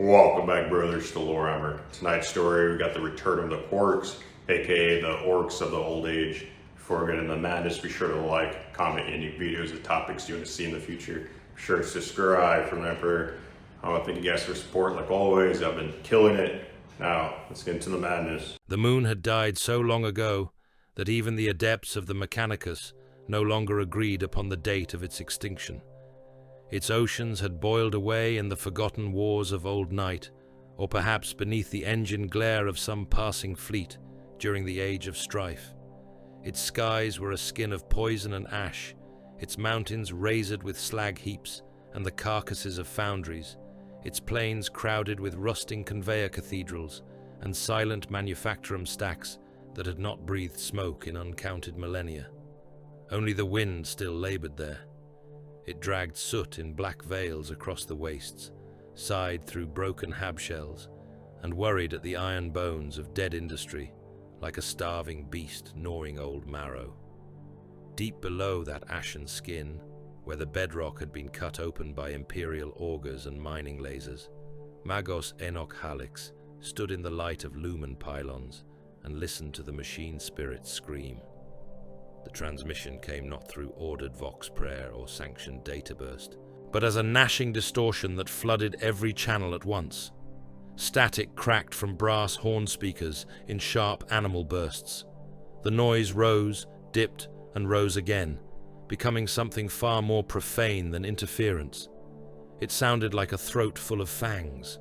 Welcome back, brothers, to Warhammer. Tonight's story, we got the return of the Krorks, aka the orcs of the old age. Before we get into the madness, be sure to like, comment any videos and topics you want to see in the future. Be sure to subscribe from the Emperor. I want to thank you guys for support, like always. I've been killing it. Now, let's get into the madness. The moon had died so long ago that even the adepts of the Mechanicus no longer agreed upon the date of its extinction. Its oceans had boiled away in the forgotten wars of old night, or perhaps beneath the engine glare of some passing fleet during the age of strife. Its skies were a skin of poison and ash, its mountains razored with slag heaps and the carcasses of foundries, its plains crowded with rusting conveyor cathedrals and silent manufactorum stacks that had not breathed smoke in uncounted millennia. Only the wind still labored there. It dragged soot in black veils across the wastes, sighed through broken habshells, and worried at the iron bones of dead industry like a starving beast gnawing old marrow. Deep below that ashen skin, where the bedrock had been cut open by Imperial augers and mining lasers, Magos Enoch Halix stood in the light of lumen pylons and listened to the machine spirits scream. The transmission came not through ordered vox prayer or sanctioned data burst, but as a gnashing distortion that flooded every channel at once. Static cracked from brass horn speakers in sharp animal bursts. The noise rose, dipped, and rose again, becoming something far more profane than interference. It sounded like a throat full of fangs.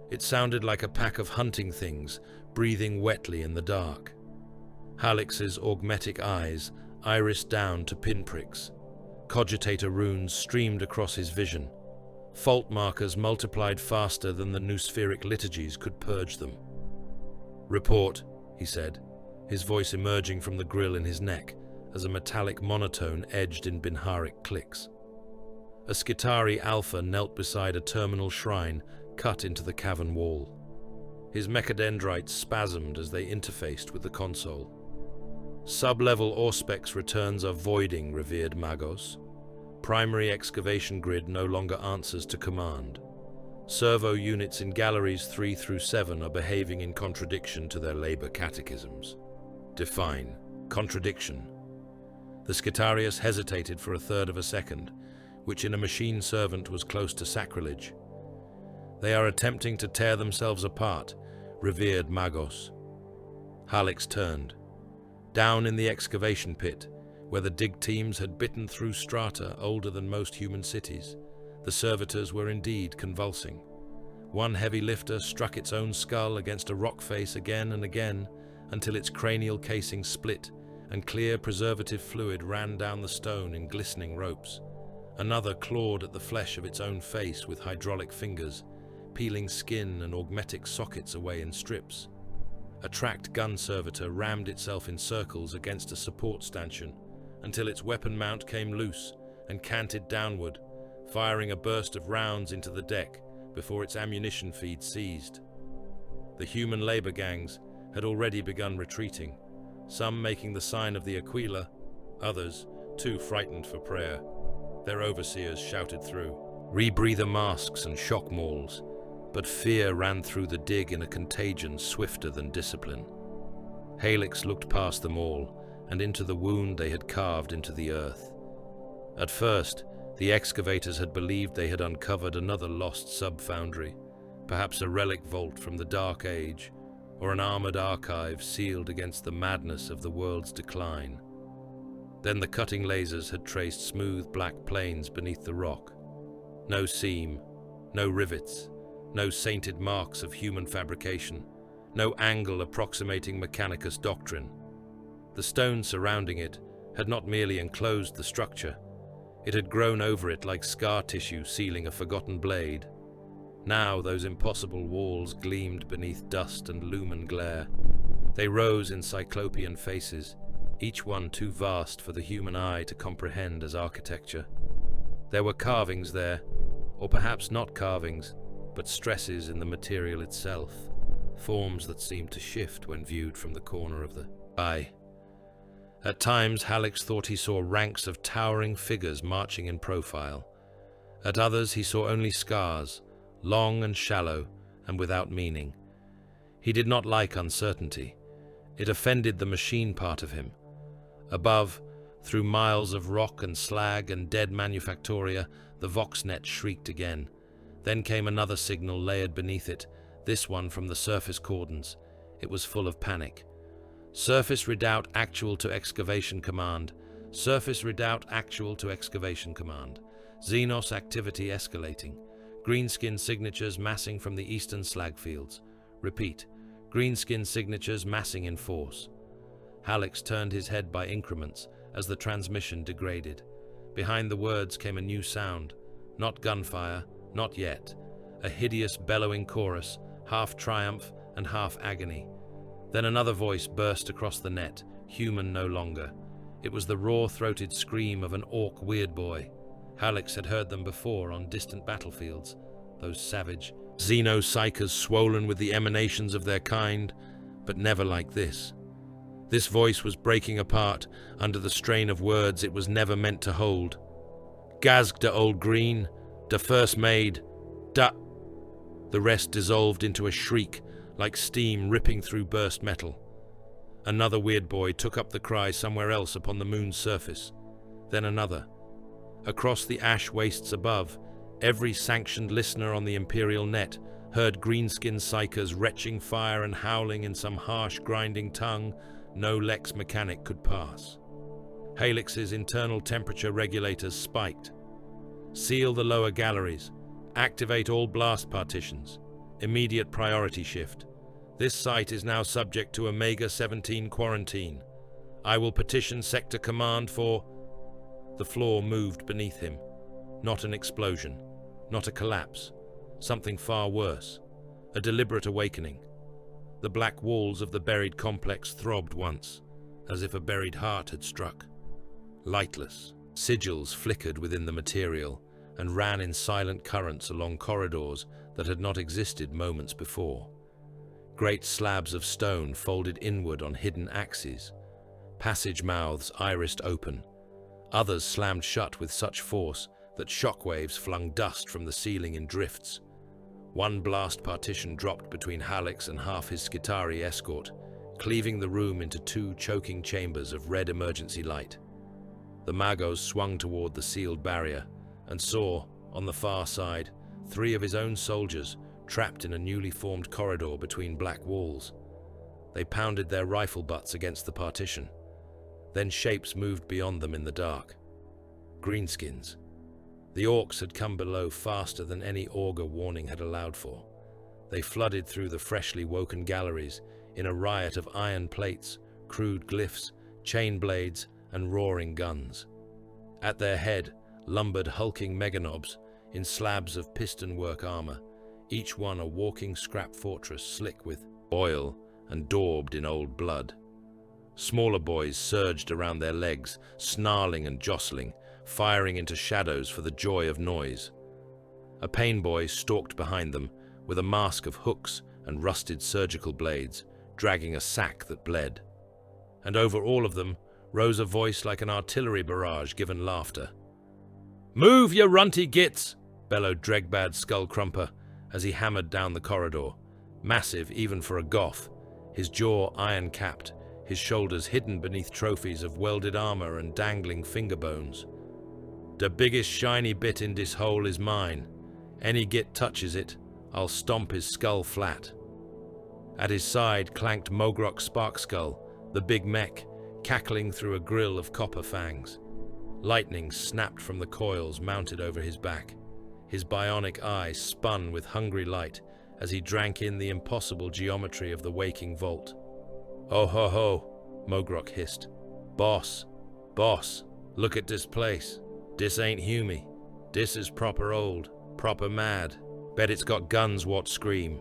It sounded like a pack of hunting things breathing wetly in the dark. Halix's augmetic eyes irised down to pinpricks. Cogitator runes streamed across his vision. Fault markers multiplied faster than the noospheric liturgies could purge them. "Report," he said, his voice emerging from the grill in his neck as a metallic monotone edged in binharic clicks. A Skitari Alpha knelt beside a terminal shrine cut into the cavern wall. His mechadendrites spasmed as they interfaced with the console. Sub-level Auspex returns are voiding, revered Magos. Primary excavation grid no longer answers to command. Servo units in galleries 3 through 7 are behaving in contradiction to their labor catechisms. Define contradiction. The Skitarius hesitated for a third of a second, which in a machine servant was close to sacrilege. They are attempting to tear themselves apart, revered Magos. Halix turned. Down in the excavation pit, where the dig teams had bitten through strata older than most human cities, the servitors were indeed convulsing. One heavy lifter struck its own skull against a rock face again and again until its cranial casing split and clear preservative fluid ran down the stone in glistening ropes. Another clawed at the flesh of its own face with hydraulic fingers, peeling skin and augmetic sockets away in strips. A tracked gun servitor rammed itself in circles against a support stanchion until its weapon mount came loose and canted downward, firing a burst of rounds into the deck before its ammunition feed seized. The human labor gangs had already begun retreating, some making the sign of the Aquila, others too frightened for prayer. Their overseers shouted through, "Rebreather masks and shock mauls," but fear ran through the dig in a contagion swifter than discipline. Halix looked past them all and into the wound they had carved into the earth. At first, the excavators had believed they had uncovered another lost sub-foundry, perhaps a relic vault from the Dark Age, or an armored archive sealed against the madness of the world's decline. Then the cutting lasers had traced smooth black plains beneath the rock. No seam, no rivets, no sainted marks of human fabrication, no angle approximating Mechanicus doctrine. The stone surrounding it had not merely enclosed the structure, it had grown over it like scar tissue sealing a forgotten blade. Now those impossible walls gleamed beneath dust and lumen glare. They rose in cyclopean faces, each one too vast for the human eye to comprehend as architecture. There were carvings there, or perhaps not carvings, but stresses in the material itself, forms that seemed to shift when viewed from the corner of the eye. At times, Halix thought he saw ranks of towering figures marching in profile. At others, he saw only scars, long and shallow, and without meaning. He did not like uncertainty. It offended the machine part of him. Above, through miles of rock and slag and dead manufactoria, the Voxnet shrieked again. Then came another signal layered beneath it, this one from the surface cordons. It was full of panic. Surface redoubt actual to excavation command. Surface redoubt actual to excavation command. Xenos activity escalating. Greenskin signatures massing from the eastern slag fields. Repeat. Greenskin signatures massing in force. Hallex turned his head by increments as the transmission degraded. Behind the words came a new sound. Not gunfire, not yet. A hideous bellowing chorus, half triumph and half agony. Then another voice burst across the net, human no longer. It was the raw-throated scream of an orc weird boy. Hallex had heard them before on distant battlefields, those savage xenopsychers swollen with the emanations of their kind, but never like this. This voice was breaking apart under the strain of words it was never meant to hold. Gazg de old green, de first made, da. The rest dissolved into a shriek, like steam ripping through burst metal. Another weird boy took up the cry somewhere else upon the moon's surface. Then another. Across the ash wastes above, every sanctioned listener on the Imperial net heard greenskin psychers retching fire and howling in some harsh, grinding tongue no Lex mechanic could pass. Halix's internal temperature regulators spiked. Seal the lower galleries. Activate all blast partitions. Immediate priority shift. This site is now subject to Omega 17 quarantine. I will petition Sector Command for... The floor moved beneath him. Not an explosion. Not a collapse. Something far worse. A deliberate awakening. The black walls of the buried complex throbbed once, as if a buried heart had struck. Lightless. Sigils flickered within the material and ran in silent currents along corridors that had not existed moments before. Great slabs of stone folded inward on hidden axes. Passage mouths irised open. Others slammed shut with such force that shockwaves flung dust from the ceiling in drifts. One blast partition dropped between Hallex and half his Skitarii escort, cleaving the room into two choking chambers of red emergency light. The Magos swung toward the sealed barrier and saw, on the far side, 3 of his own soldiers trapped in a newly formed corridor between black walls. They pounded their rifle butts against the partition. Then shapes moved beyond them in the dark. Greenskins. The orcs had come below faster than any augur warning had allowed for. They flooded through the freshly woken galleries in a riot of iron plates, crude glyphs, chain blades, and roaring guns. At their head lumbered hulking meganobs in slabs of piston-work armor, each one a walking scrap fortress slick with oil and daubed in old blood. Smaller boys surged around their legs, snarling and jostling, firing into shadows for the joy of noise. A pain boy stalked behind them with a mask of hooks and rusted surgical blades, dragging a sack that bled. And over all of them rose a voice like an artillery barrage given laughter. "Move, you runty gits!" bellowed Dregbad Skullcrumper as he hammered down the corridor, massive even for a Goth, his jaw iron-capped, his shoulders hidden beneath trophies of welded armor and dangling finger bones. "The biggest shiny bit in this hole is mine. Any git touches it, I'll stomp his skull flat." At his side clanked Mogrok Sparkskull, the big mech, cackling through a grill of copper fangs. Lightning snapped from the coils mounted over his back. His bionic eye spun with hungry light as he drank in the impossible geometry of the waking vault. "Oh ho ho," Mogrok hissed. Boss, look at this place. This ain't humy. This is proper old, proper mad. Bet it's got guns what scream.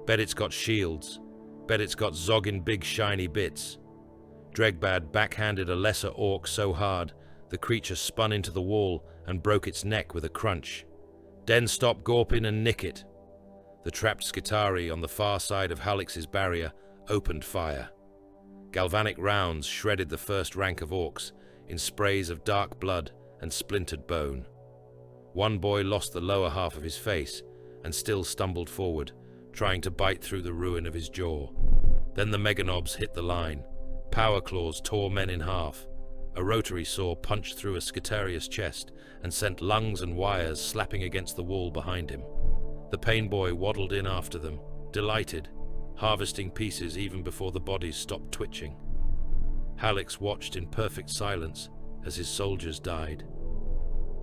Bet it's got shields. Bet it's got zoggin' big shiny bits." Dregbad backhanded a lesser orc so hard the creature spun into the wall and broke its neck with a crunch. "Den stop gorpin' and nick it." The trapped Skitarii on the far side of Halix's barrier opened fire. Galvanic rounds shredded the first rank of orcs in sprays of dark blood and splintered bone. One boy lost the lower half of his face and still stumbled forward, trying to bite through the ruin of his jaw. Then the meganobs hit the line. Power claws tore men in half. A rotary saw punched through a Skitarius chest and sent lungs and wires slapping against the wall behind him. The pain boy waddled in after them, delighted, harvesting pieces even before the bodies stopped twitching. Hallex watched in perfect silence as his soldiers died.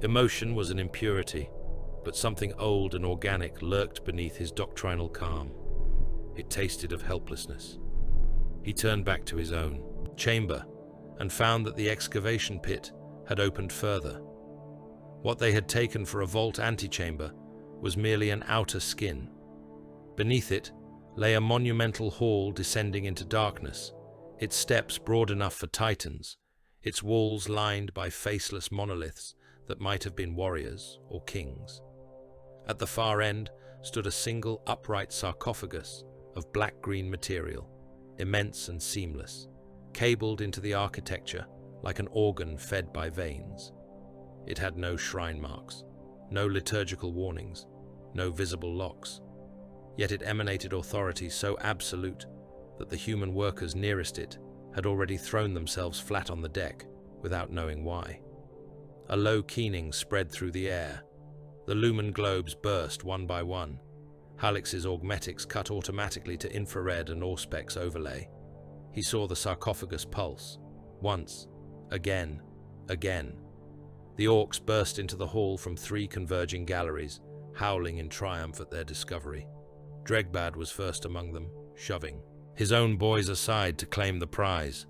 Emotion was an impurity, but something old and organic lurked beneath his doctrinal calm. It tasted of helplessness. He turned back to his own chamber and found that the excavation pit had opened further. What they had taken for a vault antechamber was merely an outer skin. Beneath it lay a monumental hall descending into darkness, its steps broad enough for titans, its walls lined by faceless monoliths that might have been warriors or kings. At the far end stood a single upright sarcophagus of black-green material, immense and seamless, cabled into the architecture like an organ fed by veins. It had no shrine marks, no liturgical warnings, no visible locks. Yet it emanated authority so absolute that the human workers nearest it had already thrown themselves flat on the deck without knowing why. A low keening spread through the air. The lumen globes burst one by one. Hallex's augmetics cut automatically to infrared and auspex overlay. He saw the sarcophagus pulse. Once, again, again. The orcs burst into the hall from 3 converging galleries, howling in triumph at their discovery. Dregbad was first among them, shoving his own boys aside to claim the prize.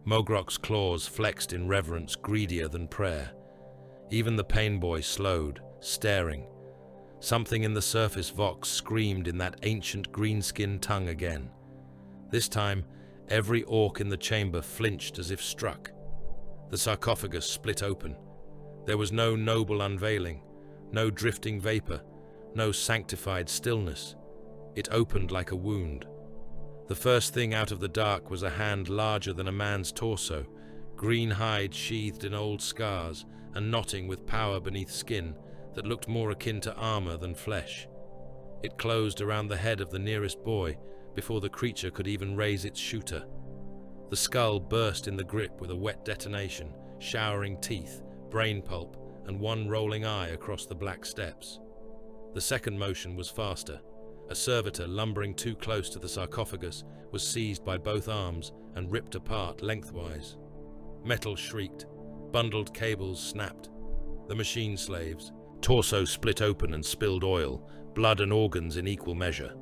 Mogrok's claws flexed in reverence greedier than prayer. Even the pain boy slowed, staring. Something in the surface vox screamed in that ancient greenskin tongue again. This time, every orc in the chamber flinched as if struck. The sarcophagus split open. There was no noble unveiling, no drifting vapor, no sanctified stillness. It opened like a wound. The first thing out of the dark was a hand larger than a man's torso, green hide sheathed in old scars and knotting with power beneath skin that looked more akin to armor than flesh. It closed around the head of the nearest boy before the creature could even raise its shooter. The skull burst in the grip with a wet detonation, showering teeth, brain pulp, and one rolling eye across the black steps. The second motion was faster. A servitor lumbering too close to the sarcophagus was seized by both arms and ripped apart lengthwise. Metal shrieked. Bundled cables snapped. The machine slaves. Torso split open and spilled oil, blood and organs in equal measure.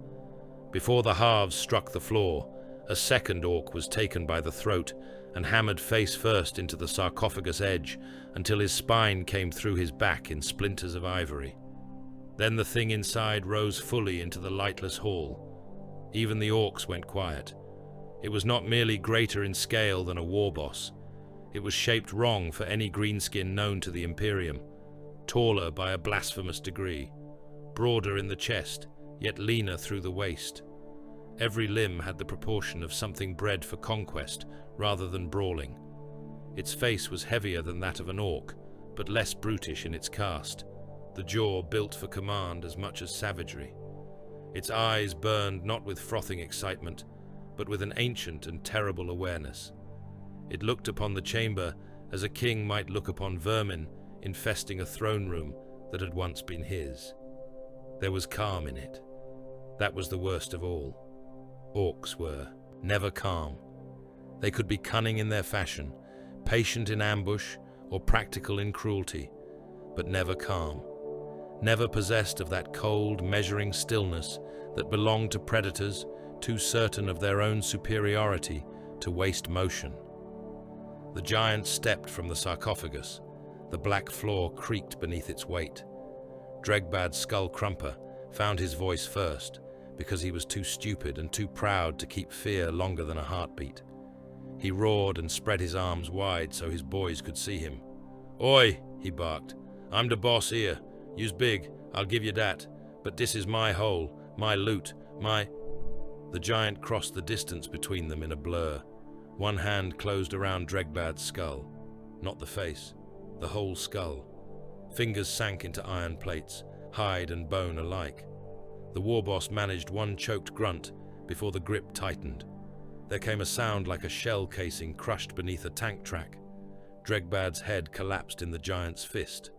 Before the halves struck the floor, a second orc was taken by the throat and hammered face first into the sarcophagus edge until his spine came through his back in splinters of ivory. Then the thing inside rose fully into the lightless hall. Even the orcs went quiet. It was not merely greater in scale than a war boss. It was shaped wrong for any greenskin known to the Imperium. Taller by a blasphemous degree. Broader in the chest, yet leaner through the waist. Every limb had the proportion of something bred for conquest rather than brawling. Its face was heavier than that of an orc, but less brutish in its cast. The jaw built for command as much as savagery. Its eyes burned not with frothing excitement, but with an ancient and terrible awareness. It looked upon the chamber as a king might look upon vermin infesting a throne room that had once been his. There was calm in it. That was the worst of all. Orcs were never calm. They could be cunning in their fashion, patient in ambush, or practical in cruelty, but never calm. Never possessed of that cold, measuring stillness that belonged to predators too certain of their own superiority to waste motion. The giant stepped from the sarcophagus. The black floor creaked beneath its weight. Dregbad's skull crumper found his voice first because he was too stupid and too proud to keep fear longer than a heartbeat. He roared and spread his arms wide so his boys could see him. "Oi," he barked. "I'm the boss here. You's big, I'll give you dat. But this is my hole, my loot, my—" The giant crossed the distance between them in a blur. One hand closed around Dregbad's skull. Not the face, the whole skull. Fingers sank into iron plates, hide and bone alike. The warboss managed one choked grunt before the grip tightened. There came a sound like a shell casing crushed beneath a tank track. Dregbad's head collapsed in the giant's fist.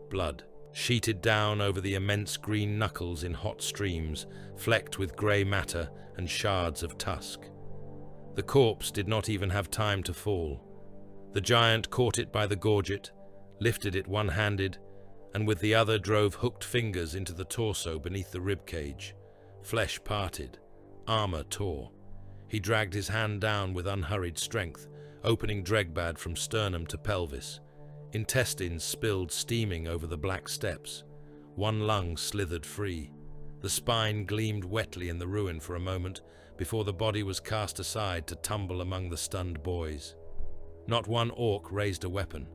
Blood sheeted down over the immense green knuckles in hot streams, flecked with grey matter and shards of tusk. The corpse did not even have time to fall. The giant caught it by the gorget, lifted it one-handed, and with the other drove hooked fingers into the torso beneath the ribcage. Flesh parted, armor tore. He dragged his hand down with unhurried strength, opening Dregbad from sternum to pelvis. Intestines spilled steaming over the black steps. One lung slithered free. The spine gleamed wetly in the ruin for a moment before the body was cast aside to tumble among the stunned boys. Not one orc raised a weapon.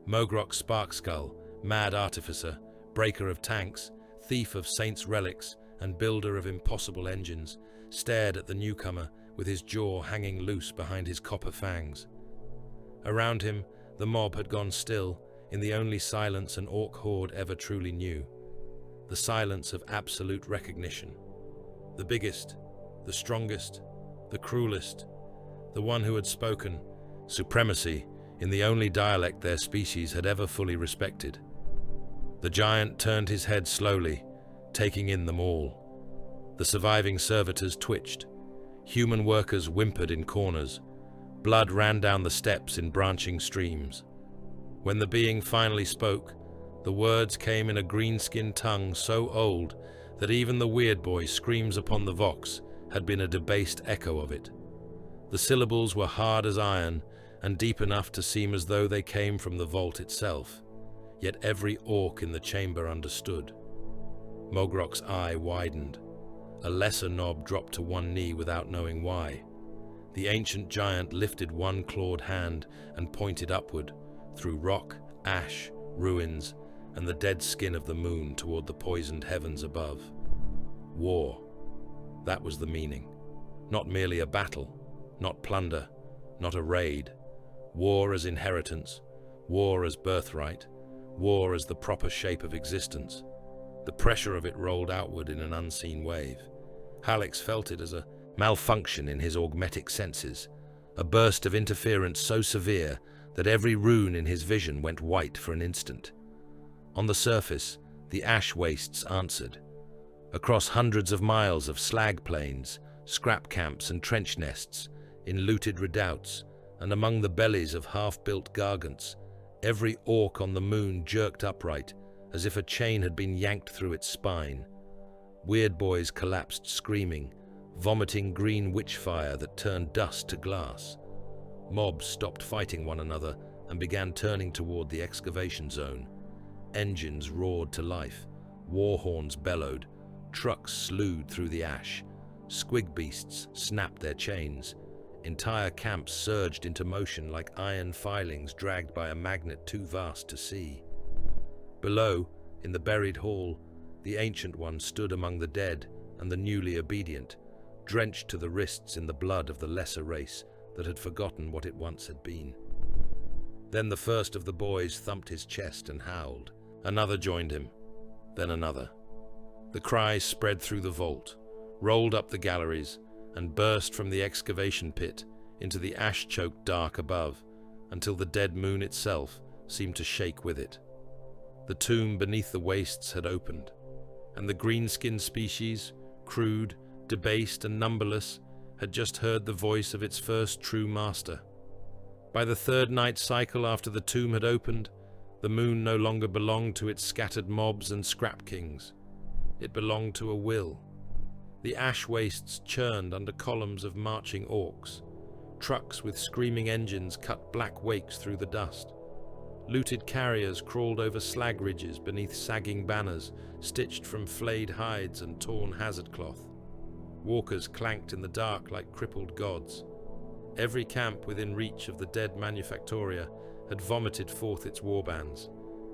Mogrok Sparkskull, mad artificer, breaker of tanks, thief of saints' relics, and builder of impossible engines, stared at the newcomer with his jaw hanging loose behind his copper fangs. Around him, the mob had gone still in the only silence an orc horde ever truly knew. The silence of absolute recognition. The biggest, the strongest, the cruelest, the one who had spoken supremacy in the only dialect their species had ever fully respected. The giant turned his head slowly, taking in them all. The surviving servitors twitched. Human workers whimpered in corners. Blood ran down the steps in branching streams. When the being finally spoke, the words came in a green-skinned tongue so old that even the weird boy screams upon the vox had been a debased echo of it. The syllables were hard as iron and deep enough to seem as though they came from the vault itself, yet every orc in the chamber understood. Mogrok's eye widened. A lesser knob dropped to one knee without knowing why. The ancient giant lifted one clawed hand and pointed upward, through rock, ash, ruins, and the dead skin of the moon toward the poisoned heavens above. War. That was the meaning. Not merely a battle, not plunder, not a raid. War as inheritance, war as birthright, war as the proper shape of existence. The pressure of it rolled outward in an unseen wave. Hallex felt it as a malfunction in his augmetic senses, a burst of interference so severe that every rune in his vision went white for an instant. On the surface, the ash wastes answered. Across hundreds of miles of slag plains, scrap camps and trench nests, in looted redoubts, and among the bellies of half-built gargants, every orc on the moon jerked upright, as if a chain had been yanked through its spine. Weird boys collapsed screaming, vomiting green witch fire that turned dust to glass. Mobs stopped fighting one another and began turning toward the excavation zone. Engines roared to life, war horns bellowed, trucks slewed through the ash, squig beasts snapped their chains. Entire camps surged into motion like iron filings dragged by a magnet too vast to see. Below, in the buried hall, the Ancient One stood among the dead and the newly obedient, drenched to the wrists in the blood of the lesser race that had forgotten what it once had been. Then the first of the boys thumped his chest and howled. Another joined him, then another. The cries spread through the vault, rolled up the galleries, and burst from the excavation pit into the ash-choked dark above, until the dead moon itself seemed to shake with it. The tomb beneath the wastes had opened, and the green-skinned species, crude, debased and numberless, had just heard the voice of its first true master. By the third night cycle after the tomb had opened, the moon no longer belonged to its scattered mobs and scrap kings. It belonged to a will. The ash wastes churned under columns of marching orcs. Trucks with screaming engines cut black wakes through the dust. Looted carriers crawled over slag ridges beneath sagging banners, stitched from flayed hides and torn hazard cloth. Walkers clanked in the dark like crippled gods. Every camp within reach of the dead manufactoria had vomited forth its warbands,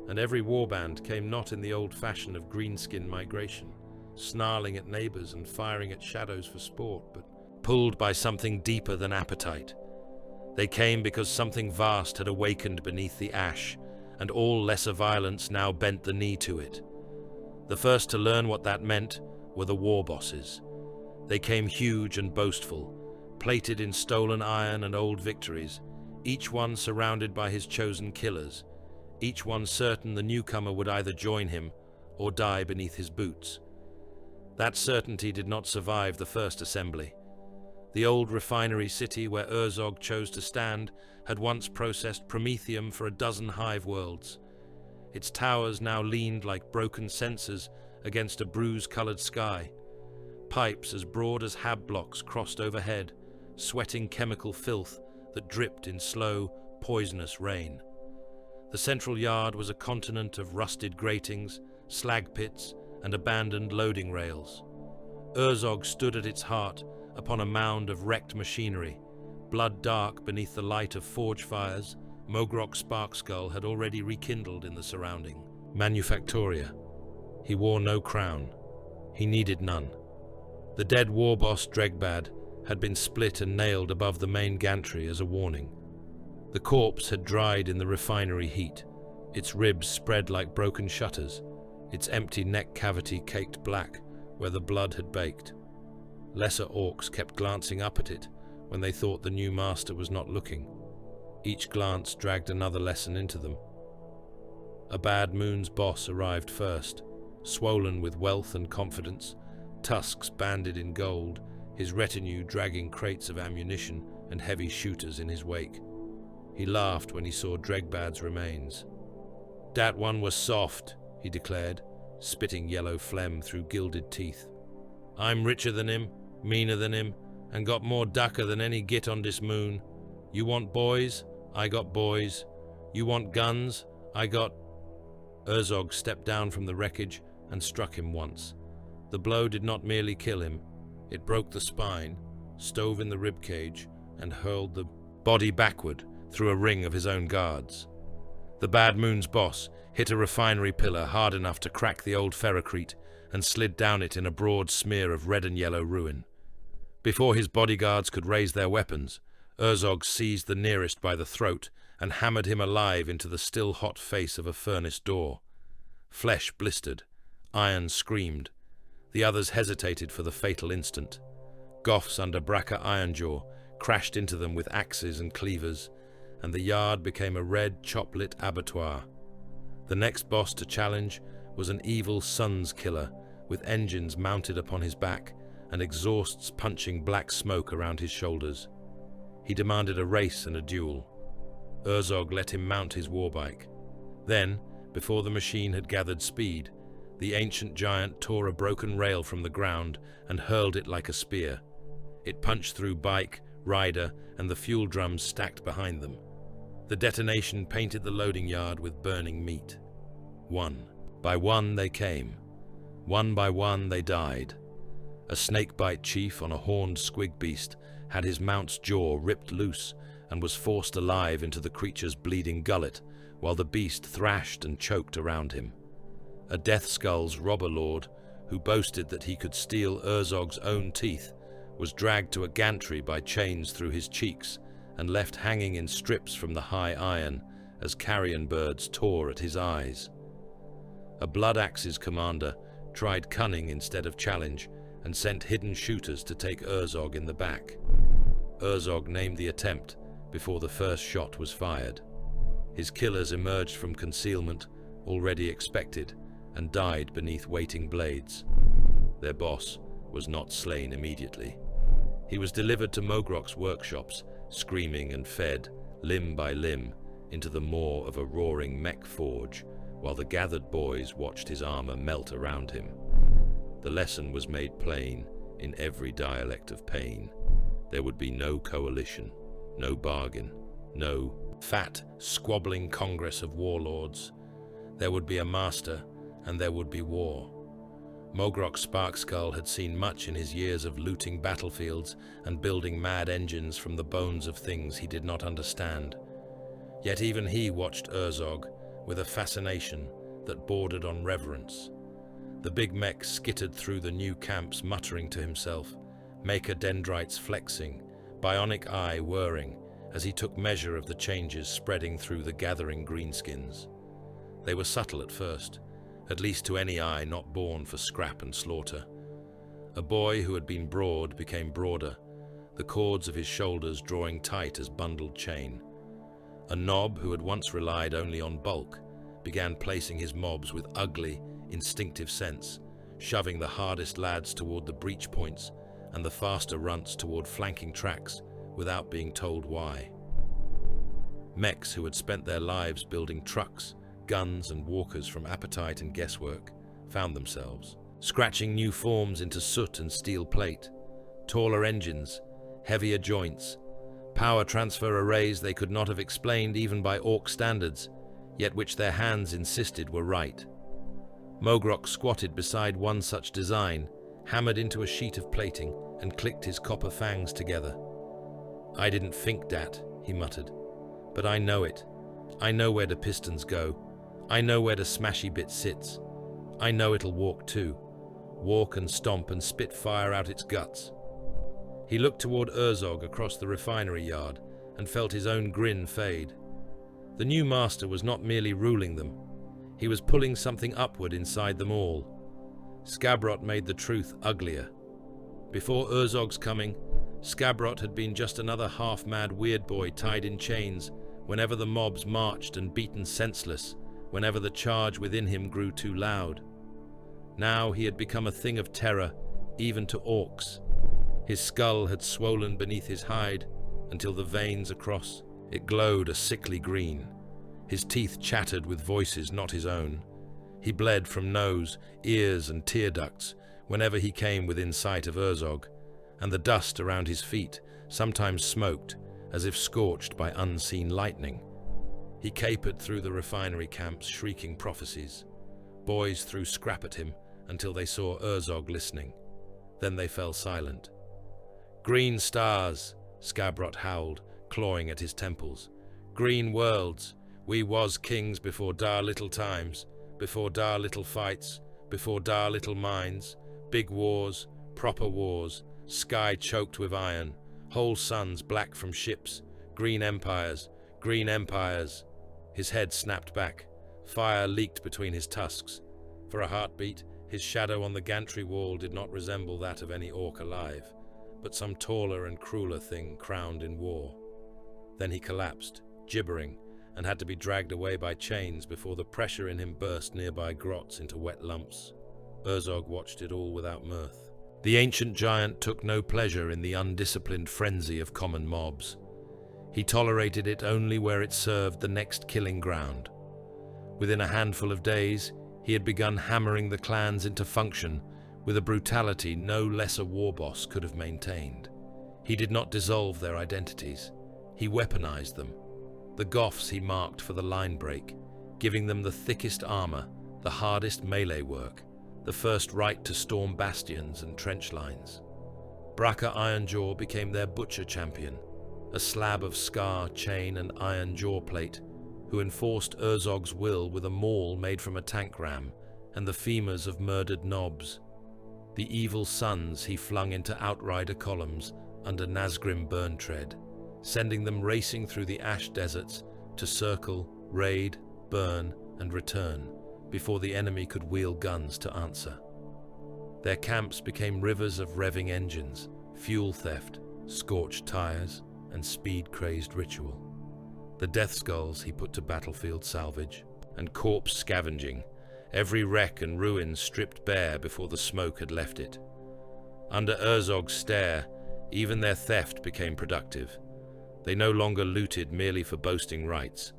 and every warband came not in the old fashion of greenskin migration, snarling at neighbors and firing at shadows for sport, but pulled by something deeper than appetite. They came because something vast had awakened beneath the ash, and all lesser violence now bent the knee to it. The first to learn what that meant were the war bosses. They came huge and boastful, plated in stolen iron and old victories, each one surrounded by his chosen killers, each one certain the newcomer would either join him or die beneath his boots. That certainty did not survive the first assembly. The old refinery city where WAAAGH chose to stand had once processed promethium for a dozen hive worlds. Its towers now leaned like broken censers against a bruise-colored sky. Pipes as broad as hab blocks crossed overhead, sweating chemical filth that dripped in slow, poisonous rain. The central yard was a continent of rusted gratings, slag pits, and abandoned loading rails. WAAAGH stood at its heart upon a mound of wrecked machinery. Blood dark beneath the light of forge fires, Mogroch Sparkskull had already rekindled in the surrounding manufactoria. He wore no crown. He needed none. The dead war boss Dregbad had been split and nailed above the main gantry as a warning. The corpse had dried in the refinery heat, its ribs spread like broken shutters, its empty neck cavity caked black where the blood had baked. Lesser orcs kept glancing up at it when they thought the new master was not looking. Each glance dragged another lesson into them. A Bad Moon's boss arrived first, swollen with wealth and confidence, tusks banded in gold, his retinue dragging crates of ammunition and heavy shooters in his wake. He laughed when he saw Dregbad's remains. "Dat one was soft," he declared, spitting yellow phlegm through gilded teeth. "I'm richer than him, meaner than him, and got more ducker than any git on this moon. You want boys? I got boys. You want guns? I got—" WAAAGH stepped down from the wreckage and struck him once. The blow did not merely kill him. It broke the spine, stove in the ribcage, and hurled the body backward through a ring of his own guards. The Bad Moon's boss hit a refinery pillar hard enough to crack the old ferrocrete and slid down it in a broad smear of red and yellow ruin. Before his bodyguards could raise their weapons, WAAAGH seized the nearest by the throat and hammered him alive into the still-hot face of a furnace door. Flesh blistered. Iron screamed. The others hesitated for the fatal instant. Goths under Braca Ironjaw crashed into them with axes and cleavers, and the yard became a red, chop-lit abattoir. The next boss to challenge was an evil Sun's killer, with engines mounted upon his back and exhausts punching black smoke around his shoulders. He demanded a race and a duel. WAAAGH let him mount his warbike. Then, before the machine had gathered speed, the ancient giant tore a broken rail from the ground and hurled it like a spear. It punched through bike, rider, and the fuel drums stacked behind them. The detonation painted the loading yard with burning meat. One by one they came. One by one they died. A snakebite chief on a horned squig beast had his mount's jaw ripped loose and was forced alive into the creature's bleeding gullet, while the beast thrashed and choked around him. A Death Skull's robber lord, who boasted that he could steal WAAAGH's own teeth, was dragged to a gantry by chains through his cheeks and left hanging in strips from the high iron as carrion birds tore at his eyes. A Blood Axe's commander tried cunning instead of challenge and sent hidden shooters to take WAAAGH in the back. WAAAGH named the attempt before the first shot was fired. His killers emerged from concealment, already expected, and died beneath waiting blades. Their boss was not slain immediately. He was delivered to Mogroch's workshops, screaming and fed, limb by limb, into the maw of a roaring mech forge, while the gathered boys watched his armor melt around him. The lesson was made plain in every dialect of pain. There would be no coalition, no bargain, no fat, squabbling congress of warlords. There would be a master, and there would be war. Mogroch Sparkskull had seen much in his years of looting battlefields and building mad engines from the bones of things he did not understand. Yet even he watched WAAAGH with a fascination that bordered on reverence. The big mech skittered through the new camps, muttering to himself, maker dendrites flexing, bionic eye whirring, as he took measure of the changes spreading through the gathering greenskins. They were subtle at first, at least to any eye not born for scrap and slaughter. A boy who had been broad became broader, the cords of his shoulders drawing tight as bundled chain. A knob who had once relied only on bulk began placing his mobs with ugly, instinctive sense, shoving the hardest lads toward the breach points and the faster runts toward flanking tracks without being told why. Mechs who had spent their lives building trucks, guns and walkers from appetite and guesswork found themselves scratching new forms into soot and steel plate, taller engines, heavier joints, power transfer arrays they could not have explained even by Orc standards, yet which their hands insisted were right. Mogrock squatted beside one such design, hammered into a sheet of plating, and clicked his copper fangs together. "I didn't think that," he muttered, "but I know it. I know where the pistons go. I know where the smashy bit sits. I know it'll walk too. Walk and stomp and spit fire out its guts." He looked toward Herzog across the refinery yard and felt his own grin fade. The new master was not merely ruling them. He was pulling something upward inside them all. Skabrot made the truth uglier. Before Herzog's coming, Skabrot had been just another half-mad weird boy tied in chains whenever the mobs marched and beaten senseless, whenever the charge within him grew too loud. Now he had become a thing of terror, even to orcs. His skull had swollen beneath his hide until the veins across it glowed a sickly green. His teeth chattered with voices not his own. He bled from nose, ears and tear ducts whenever he came within sight of Herzog, and the dust around his feet sometimes smoked as if scorched by unseen lightning. He capered through the refinery camps shrieking prophecies. Boys threw scrap at him until they saw Herzog listening. Then they fell silent. "Green stars," Skabrot howled, clawing at his temples. "Green worlds. We was kings before dar little times, before dar little fights, before dar little minds, big wars, proper wars, sky choked with iron, whole suns black from ships, green empires, green empires." His head snapped back. Fire leaked between his tusks. For a heartbeat, his shadow on the gantry wall did not resemble that of any orc alive, but some taller and crueler thing crowned in war. Then he collapsed, gibbering, and had to be dragged away by chains before the pressure in him burst nearby grots into wet lumps. Herzog watched it all without mirth. The ancient giant took no pleasure in the undisciplined frenzy of common mobs. He tolerated it only where it served the next killing ground. Within a handful of days, he had begun hammering the clans into function with a brutality no lesser war boss could have maintained. He did not dissolve their identities. He weaponized them. The Goths he marked for the line break, giving them the thickest armor, the hardest melee work, the first right to storm bastions and trench lines. Braka Ironjaw became their butcher champion, a slab of scar, chain and iron jaw plate, who enforced Herzog's will with a maul made from a tank ram and the femurs of murdered nobs. The evil sons he flung into outrider columns under Nazgrim Burntread, sending them racing through the ash deserts to circle, raid, burn and return before the enemy could wheel guns to answer. Their camps became rivers of revving engines, fuel theft, scorched tires and speed-crazed ritual. The death skulls he put to battlefield salvage, and corpse scavenging, every wreck and ruin stripped bare before the smoke had left it. Under Herzog's stare, even their theft became productive. They no longer looted merely for boasting rights.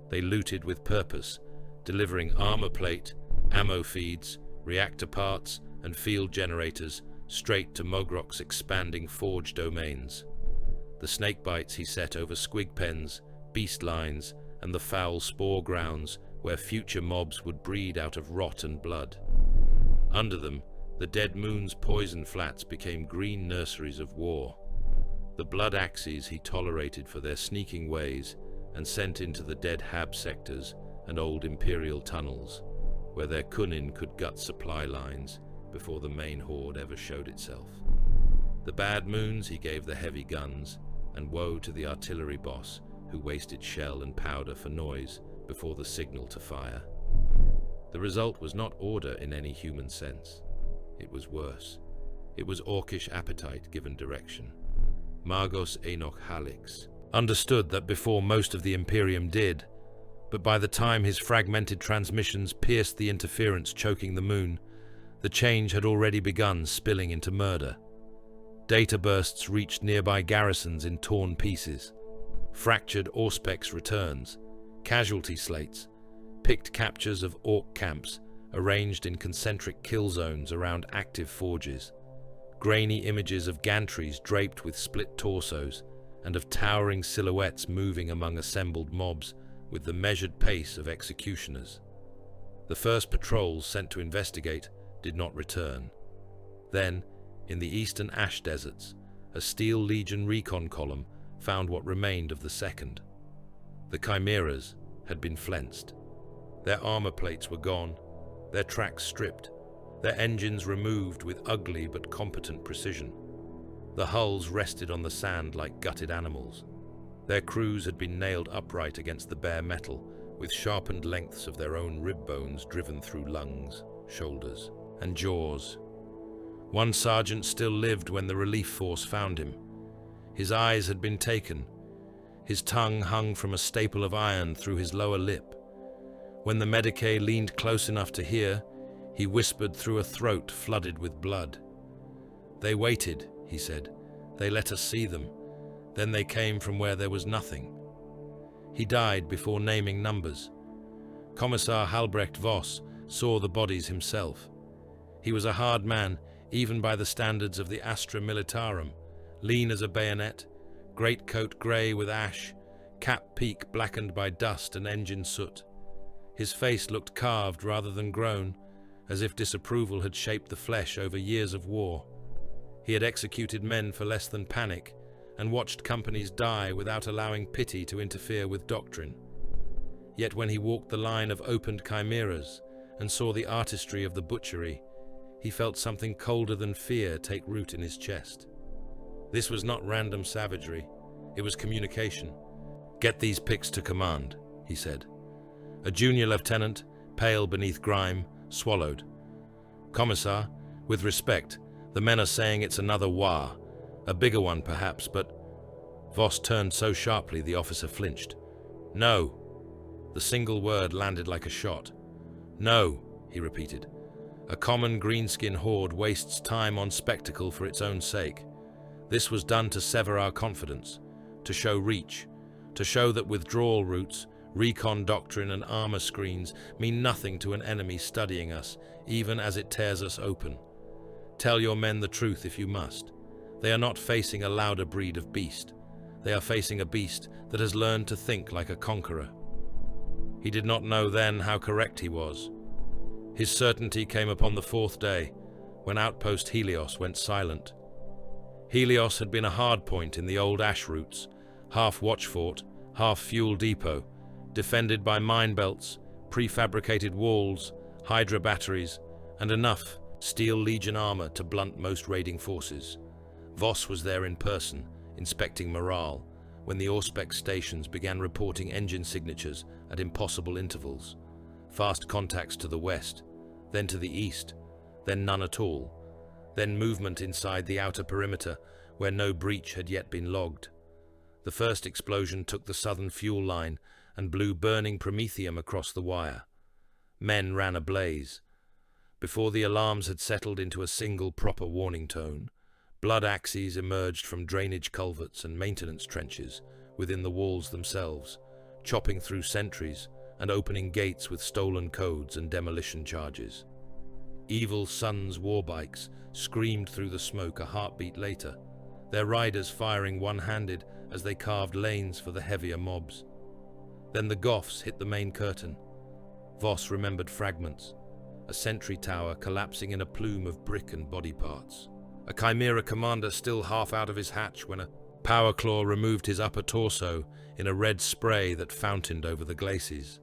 They looted with purpose, delivering armor plate, ammo feeds, reactor parts, and field generators straight to Mogrock's expanding forge domains. The snake bites he set over squig pens, beast lines, and the foul spore grounds where future mobs would breed out of rot and blood. Under them, the dead moon's poison flats became green nurseries of war. The blood axes he tolerated for their sneaking ways and sent into the dead Hab sectors and old Imperial tunnels, where their Kunin could gut supply lines before the main horde ever showed itself. The bad moons he gave the heavy guns, and woe to the artillery boss who wasted shell and powder for noise before the signal to fire. The result was not order in any human sense. It was worse. It was orcish appetite given direction. Magos Enoch Halix understood that before most of the Imperium did, but by the time his fragmented transmissions pierced the interference choking the moon, the change had already begun spilling into murder. Data bursts reached nearby garrisons in torn pieces. Fractured Auspex returns, casualty slates, picked captures of orc camps arranged in concentric kill zones around active forges, grainy images of gantries draped with split torsos, and of towering silhouettes moving among assembled mobs with the measured pace of executioners. The first patrols sent to investigate did not return. Then, in the eastern ash deserts, a Steel Legion recon column found what remained of the second. The chimeras had been flensed. Their armor plates were gone, their tracks stripped, their engines removed with ugly but competent precision. The hulls rested on the sand like gutted animals. Their crews had been nailed upright against the bare metal, with sharpened lengths of their own rib bones driven through lungs, shoulders, and jaws. One sergeant still lived when the relief force found him. His eyes had been taken. His tongue hung from a staple of iron through his lower lip. When the Medicae leaned close enough to hear, he whispered through a throat flooded with blood. "They waited," he said. "They let us see them. Then they came from where there was nothing." He died before naming numbers. Commissar Halbrecht Voss saw the bodies himself. He was a hard man, even by the standards of the Astra Militarum, lean as a bayonet, greatcoat grey with ash, cap peak blackened by dust and engine soot. His face looked carved rather than grown, as if disapproval had shaped the flesh over years of war. He had executed men for less than panic, and watched companies die without allowing pity to interfere with doctrine. Yet when he walked the line of opened chimeras and saw the artistry of the butchery, he felt something colder than fear take root in his chest. This was not random savagery, it was communication. "Get these picks to command," he said. A junior lieutenant, pale beneath grime, swallowed. "Commissar, with respect, the men are saying it's another WAAAGH, a bigger one perhaps, but..." Voss turned so sharply the officer flinched. "No." The single word landed like a shot. "No," he repeated. "A common greenskin horde wastes time on spectacle for its own sake. This was done to sever our confidence, to show reach, to show that withdrawal routes, recon doctrine and armor screens mean nothing to an enemy studying us, even as it tears us open. Tell your men the truth if you must. They are not facing a louder breed of beast. They are facing a beast that has learned to think like a conqueror." He did not know then how correct he was. His certainty came upon the fourth day, when outpost Helios went silent. Helios had been a hard point in the old ash routes, half watch fort, half fuel depot, defended by mine belts, prefabricated walls, Hydra batteries, and enough Steel Legion armor to blunt most raiding forces. Voss was there in person, inspecting morale, when the Auspex stations began reporting engine signatures at impossible intervals. Fast contacts to the west, then to the east, then none at all, then movement inside the outer perimeter where no breach had yet been logged. The first explosion took the southern fuel line and blew burning promethium across the wire. Men ran ablaze. Before the alarms had settled into a single proper warning tone, blood axes emerged from drainage culverts and maintenance trenches within the walls themselves, chopping through sentries and opening gates with stolen codes and demolition charges. Evil Sun's warbikes screamed through the smoke a heartbeat later, their riders firing one-handed as they carved lanes for the heavier mobs. Then the Goths hit the main curtain. Voss remembered fragments, a sentry tower collapsing in a plume of brick and body parts. A Chimera commander still half out of his hatch when a power claw removed his upper torso in a red spray that fountained over the glacis.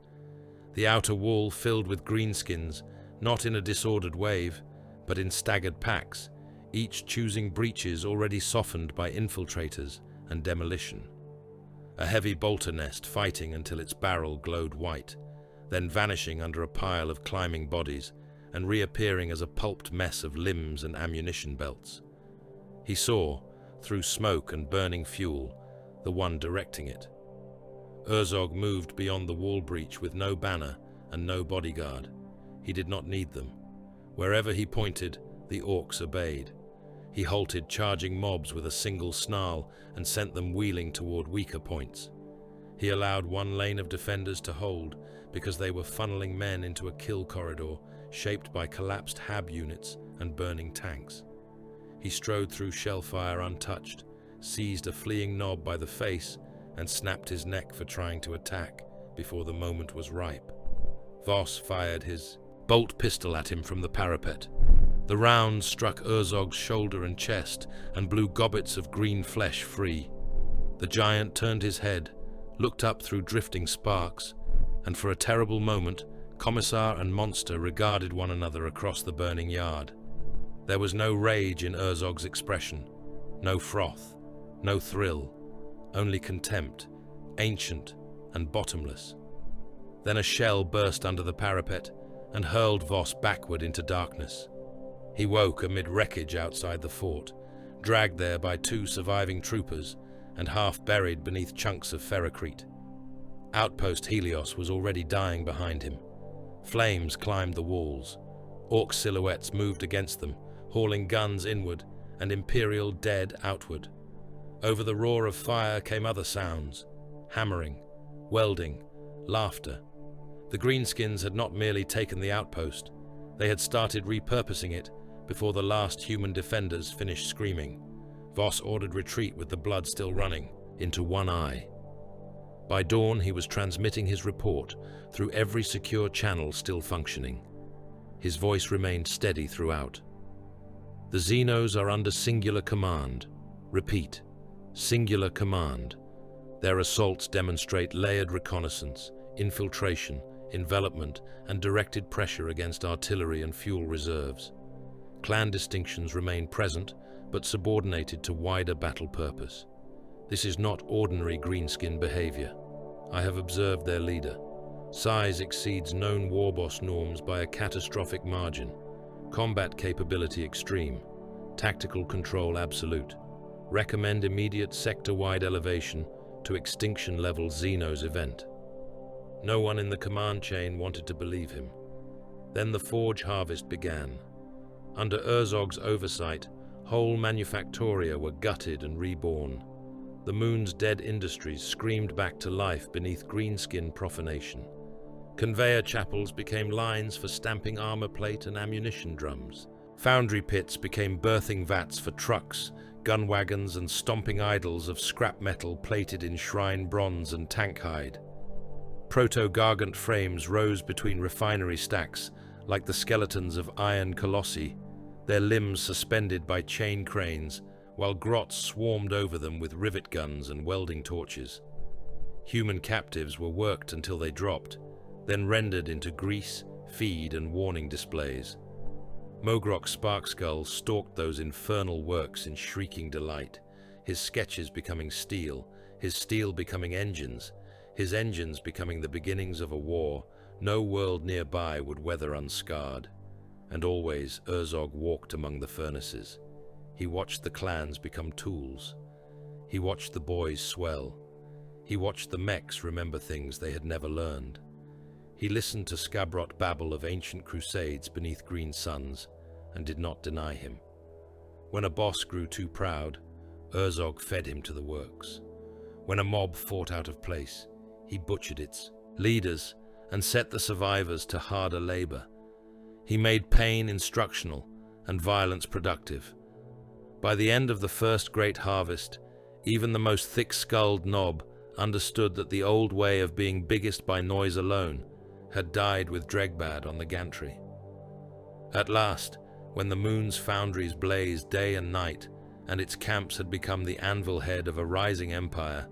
The outer wall filled with greenskins, not in a disordered wave, but in staggered packs, each choosing breaches already softened by infiltrators and demolition. A heavy bolter nest fighting until its barrel glowed white, then vanishing under a pile of climbing bodies and reappearing as a pulped mess of limbs and ammunition belts. He saw, through smoke and burning fuel, the one directing it. Herzog moved beyond the wall breach with no banner and no bodyguard. He did not need them. Wherever he pointed, the orcs obeyed. He halted charging mobs with a single snarl and sent them wheeling toward weaker points. He allowed one lane of defenders to hold because they were funneling men into a kill corridor shaped by collapsed HAB units and burning tanks. He strode through shellfire untouched, seized a fleeing nob by the face, and snapped his neck for trying to attack before the moment was ripe. Voss fired his bolt pistol at him from the parapet. The round struck Herzog's shoulder and chest and blew gobbets of green flesh free. The giant turned his head, looked up through drifting sparks, and for a terrible moment, Commissar and monster regarded one another across the burning yard. There was no rage in Herzog's expression, no froth, no thrill, only contempt, ancient and bottomless. Then a shell burst under the parapet and hurled Voss backward into darkness. He woke amid wreckage outside the fort, dragged there by 2 surviving troopers and half buried beneath chunks of ferrocrete. Outpost Helios was already dying behind him. Flames climbed the walls. Orc silhouettes moved against them, hauling guns inward and Imperial dead outward. Over the roar of fire came other sounds: hammering, welding, laughter. The greenskins had not merely taken the outpost, they had started repurposing it before the last human defenders finished screaming. Voss ordered retreat with the blood still running, into one eye. By dawn he was transmitting his report through every secure channel still functioning. His voice remained steady throughout. The Xenos are under singular command. Repeat, singular command. Their assaults demonstrate layered reconnaissance, infiltration, envelopment, and directed pressure against artillery and fuel reserves. Clan distinctions remain present, but subordinated to wider battle purpose. This is not ordinary greenskin behavior. I have observed their leader. Size exceeds known warboss norms by a catastrophic margin. Combat capability extreme. Tactical control absolute. Recommend immediate sector-wide elevation to extinction-level Xenos event. No one in the command chain wanted to believe him. Then the forge harvest began. Under Herzog's oversight, whole manufactoria were gutted and reborn. The moon's dead industries screamed back to life beneath greenskin profanation. Conveyor chapels became lines for stamping armor plate and ammunition drums. Foundry pits became birthing vats for trucks, gun wagons, and stomping idols of scrap metal plated in shrine bronze and tank hide. Proto-gargant frames rose between refinery stacks like the skeletons of iron colossi, their limbs suspended by chain cranes, while grots swarmed over them with rivet guns and welding torches. Human captives were worked until they dropped, then rendered into grease, feed, and warning displays. Mogrok Sparkskull stalked those infernal works in shrieking delight, his sketches becoming steel, his steel becoming engines, his engines becoming the beginnings of a war no world nearby would weather unscarred. And always Herzog walked among the furnaces. He watched the clans become tools. He watched the boys swell. He watched the mechs remember things they had never learned. He listened to Skabrot babble of ancient crusades beneath green suns and did not deny him. When a boss grew too proud, Herzog fed him to the works. When a mob fought out of place, he butchered its leaders and set the survivors to harder labor. He made pain instructional and violence productive. By the end of the first great harvest, even the most thick-skulled knob understood that the old way of being biggest by noise alone had died with Dregbad on the gantry. At last, when the moon's foundries blazed day and night, and its camps had become the anvil head of a rising empire,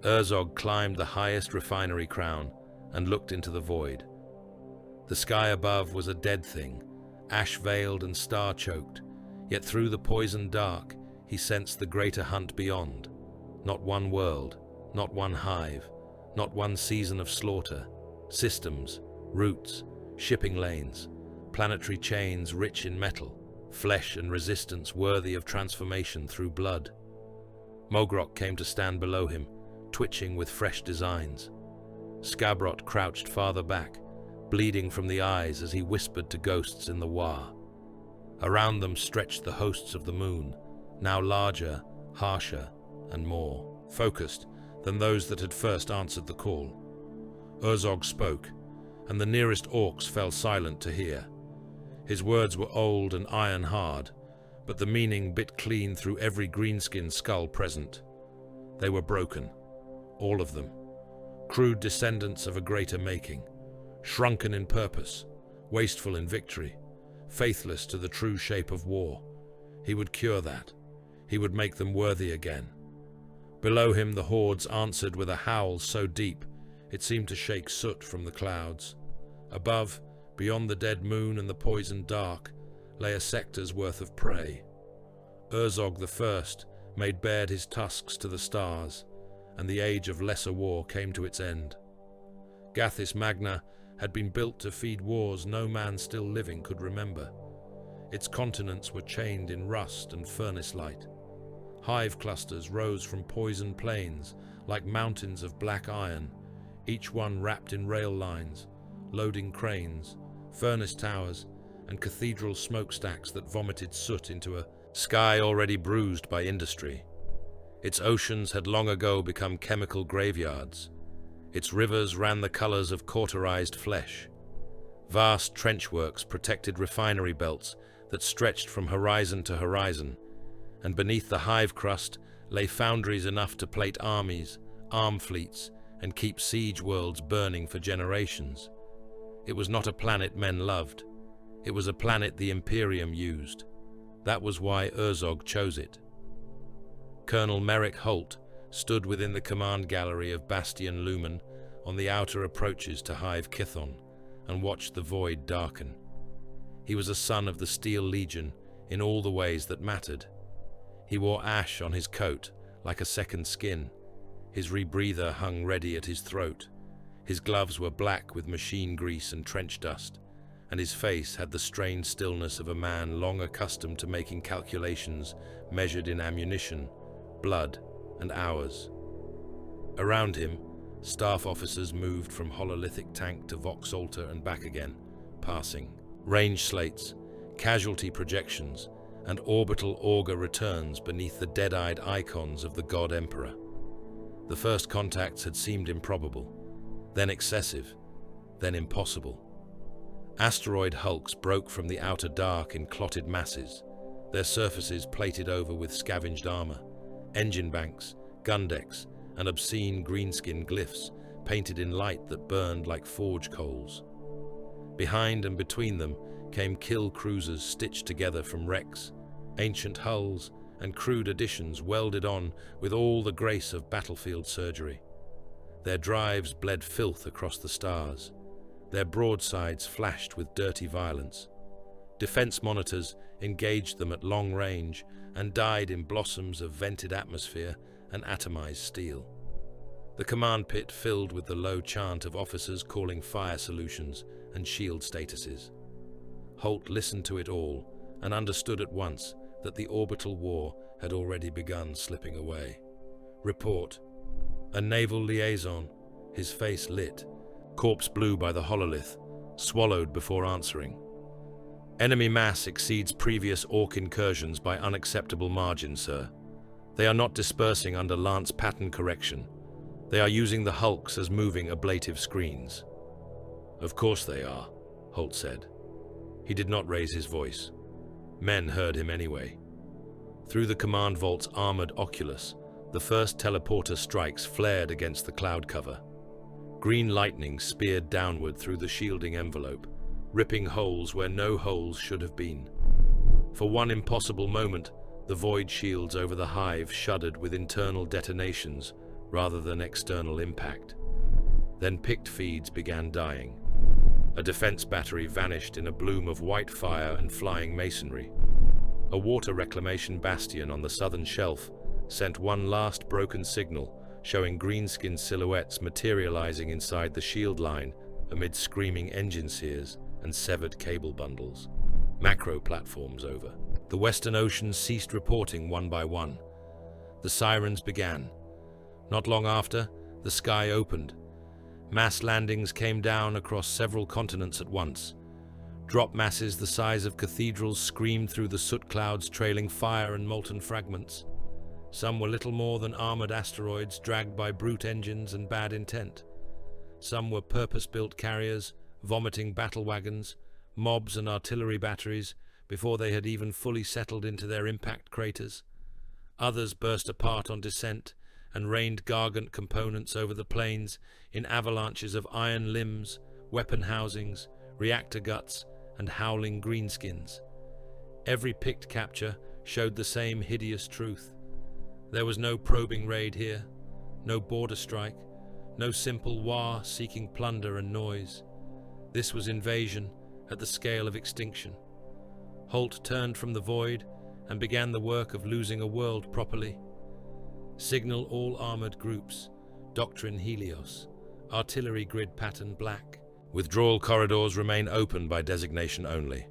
Herzog climbed the highest refinery crown and looked into the void. The sky above was a dead thing, ash-veiled and star-choked, yet through the poisoned dark he sensed the greater hunt beyond. Not one world, not one hive, not one season of slaughter. Systems, routes, shipping lanes, planetary chains rich in metal, flesh and resistance worthy of transformation through blood. Mogrok came to stand below him, twitching with fresh designs. Skabrot crouched farther back, bleeding from the eyes as he whispered to ghosts in the WAAAGH. Around them stretched the hosts of the moon, now larger, harsher, and more focused than those that had first answered the call. Herzog spoke, and the nearest orcs fell silent to hear. His words were old and iron-hard, but the meaning bit clean through every greenskin skull present. They were broken, all of them, crude descendants of a greater making, shrunken in purpose, wasteful in victory, faithless to the true shape of war. He would cure that. He would make them worthy again. Below him the hordes answered with a howl so deep it seemed to shake soot from the clouds. Above, beyond the dead moon and the poisoned dark, lay a sector's worth of prey. Herzog the First made bared his tusks to the stars, and the age of lesser war came to its end. Gathis Magna had been built to feed wars no man still living could remember. Its continents were chained in rust and furnace light. Hive clusters rose from poisoned plains like mountains of black iron, each one wrapped in rail lines, loading cranes, furnace towers, and cathedral smokestacks that vomited soot into a sky already bruised by industry. Its oceans had long ago become chemical graveyards. Its rivers ran the colors of cauterized flesh. Vast trenchworks protected refinery belts that stretched from horizon to horizon, and beneath the hive crust lay foundries enough to plate armies, arm fleets, and keep siege worlds burning for generations. It was not a planet men loved. It was a planet the Imperium used. That was why Herzog chose it. Colonel Merrick Holt stood within the command gallery of Bastion Lumen on the outer approaches to Hive Kithon and watched the void darken. He was a son of the Steel Legion in all the ways that mattered. He wore ash on his coat like a second skin. His rebreather hung ready at his throat. His gloves were black with machine grease and trench dust, and his face had the strained stillness of a man long accustomed to making calculations measured in ammunition, blood, and hours. Around him, staff officers moved from hololithic tank to Vox altar and back again, passing. Range slates, casualty projections, and orbital auger returns beneath the dead-eyed icons of the God Emperor. The first contacts had seemed improbable, then excessive, then impossible. Asteroid hulks broke from the outer dark in clotted masses, their surfaces plated over with scavenged armor, engine banks, gun decks, and obscene greenskin glyphs painted in light that burned like forge coals. Behind and between them came kill cruisers stitched together from wrecks, ancient hulls, and crude additions welded on with all the grace of battlefield surgery. Their drives bled filth across the stars. Their broadsides flashed with dirty violence. Defense monitors engaged them at long range and died in blossoms of vented atmosphere and atomized steel. The command pit filled with the low chant of officers calling fire solutions and shield statuses. Holt listened to it all and understood at once that the orbital war had already begun slipping away. Report. A naval liaison, his face lit, corpse blue by the hololith, swallowed before answering. Enemy mass exceeds previous Orc incursions by unacceptable margin, sir. They are not dispersing under Lance pattern correction. They are using the hulks as moving ablative screens. Of course they are, Holt said. He did not raise his voice. Men heard him anyway. Through the command vault's armored oculus, the first teleporter strikes flared against the cloud cover. Green lightning speared downward through the shielding envelope, ripping holes where no holes should have been. For one impossible moment, the void shields over the hive shuddered with internal detonations rather than external impact. Then picked feeds began dying. A defense battery vanished in a bloom of white fire and flying masonry. A water reclamation bastion on the southern shelf sent one last broken signal, showing greenskin silhouettes materializing inside the shield line amid screaming engine sears and severed cable bundles. Macro platforms over. The Western Oceans ceased reporting one by one. The sirens began. Not long after, the sky opened. Mass landings came down across several continents at once. Drop masses the size of cathedrals screamed through the soot clouds, trailing fire and molten fragments. Some were little more than armored asteroids dragged by brute engines and bad intent. Some were purpose-built carriers, vomiting battle wagons, mobs and artillery batteries before they had even fully settled into their impact craters. Others burst apart on descent and rained gargant components over the plains in avalanches of iron limbs, weapon housings, reactor guts, and howling greenskins. Every picked capture showed the same hideous truth. There was no probing raid here, no border strike, no simple war seeking plunder and noise. This was invasion at the scale of extinction. Holt turned from the void and began the work of losing a world properly. Signal all armored groups, doctrine Helios, artillery grid pattern black. Withdrawal corridors remain open by designation only.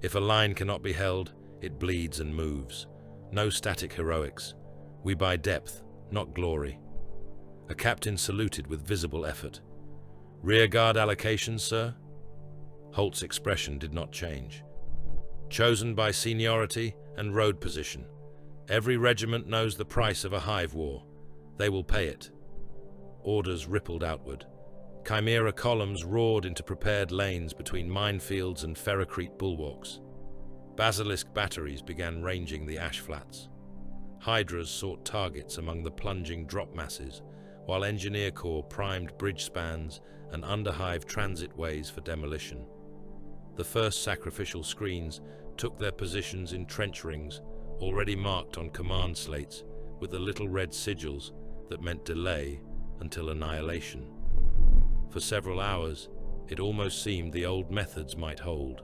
If a line cannot be held, it bleeds and moves. No static heroics. We buy depth, not glory. A captain saluted with visible effort. Rear guard allocations, sir? Holt's expression did not change. Chosen by seniority and road position. Every regiment knows the price of a hive war. They will pay it. Orders rippled outward. Chimera columns roared into prepared lanes between minefields and ferrocrete bulwarks. Basilisk batteries began ranging the ash flats. Hydras sought targets among the plunging drop masses, while Engineer Corps primed bridge spans and underhive transit ways for demolition. The first sacrificial screens took their positions in trench rings, already marked on command slates with the little red sigils that meant delay until annihilation. For several hours, it almost seemed the old methods might hold.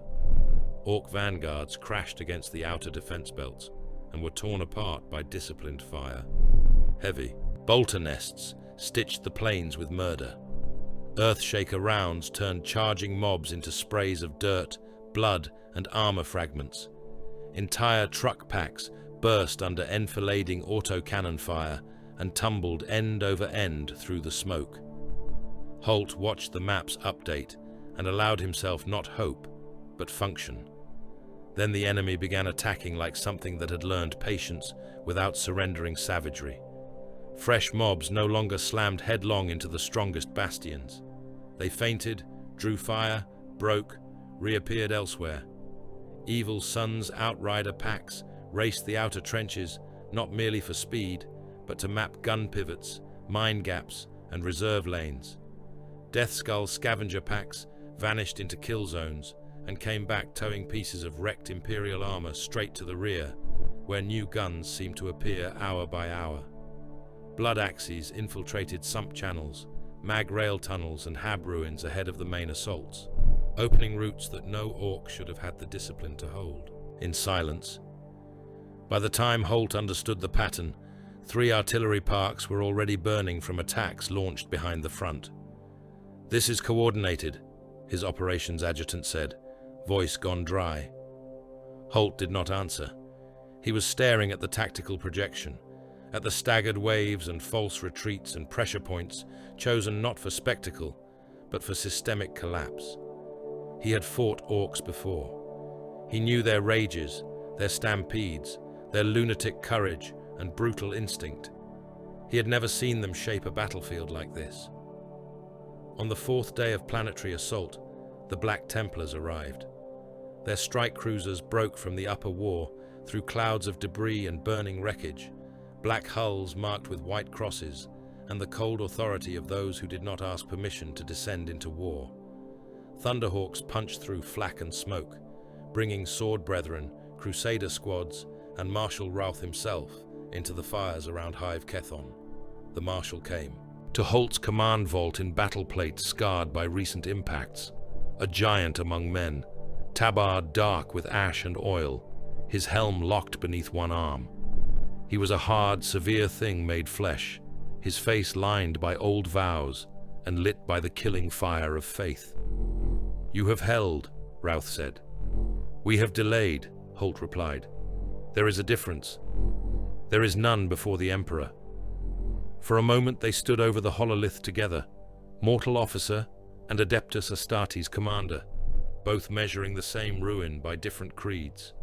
Orc vanguards crashed against the outer defense belts and were torn apart by disciplined fire. Heavy bolter nests stitched the plains with murder. Earthshaker rounds turned charging mobs into sprays of dirt, blood, and armor fragments. Entire truck packs burst under enfilading autocannon fire and tumbled end over end through the smoke. Holt watched the maps update and allowed himself not hope, but function. Then the enemy began attacking like something that had learned patience without surrendering savagery. Fresh mobs no longer slammed headlong into the strongest bastions. They feinted, drew fire, broke, reappeared elsewhere. Evil Sun's outrider packs raced the outer trenches, not merely for speed, but to map gun pivots, mine gaps, and reserve lanes. Deathskull scavenger packs vanished into kill zones and came back towing pieces of wrecked Imperial armor straight to the rear, where new guns seemed to appear hour by hour. Blood axes infiltrated sump channels, mag rail tunnels, and hab ruins ahead of the main assaults, opening routes that no orc should have had the discipline to hold. In silence. By the time Holt understood the pattern, 3 artillery parks were already burning from attacks launched behind the front. "This is coordinated," his operations adjutant said, voice gone dry. Holt did not answer. He was staring at the tactical projection, at the staggered waves and false retreats and pressure points chosen not for spectacle, but for systemic collapse. He had fought orcs before. He knew their rages, their stampedes, their lunatic courage and brutal instinct. He had never seen them shape a battlefield like this. On the 4th day of Planetary assault, the Black Templars arrived. Their strike cruisers broke from the upper war through clouds of debris and burning wreckage, black hulls marked with white crosses, and the cold authority of those who did not ask permission to descend into war. Thunderhawks punched through flak and smoke, bringing sword brethren, crusader squads, and Marshal Routh himself into the fires around Hive Kethon. The Marshal came. To Holt's command vault in battle plates scarred by recent impacts, a giant among men, tabard dark with ash and oil, his helm locked beneath one arm. He was a hard, severe thing made flesh, his face lined by old vows and lit by the killing fire of faith. "You have held," Routh said. "We have delayed," Holt replied. There is a difference. There is none before the Emperor. For a moment they stood over the hololith together, mortal officer and Adeptus Astartes commander, both measuring the same ruin by different creeds.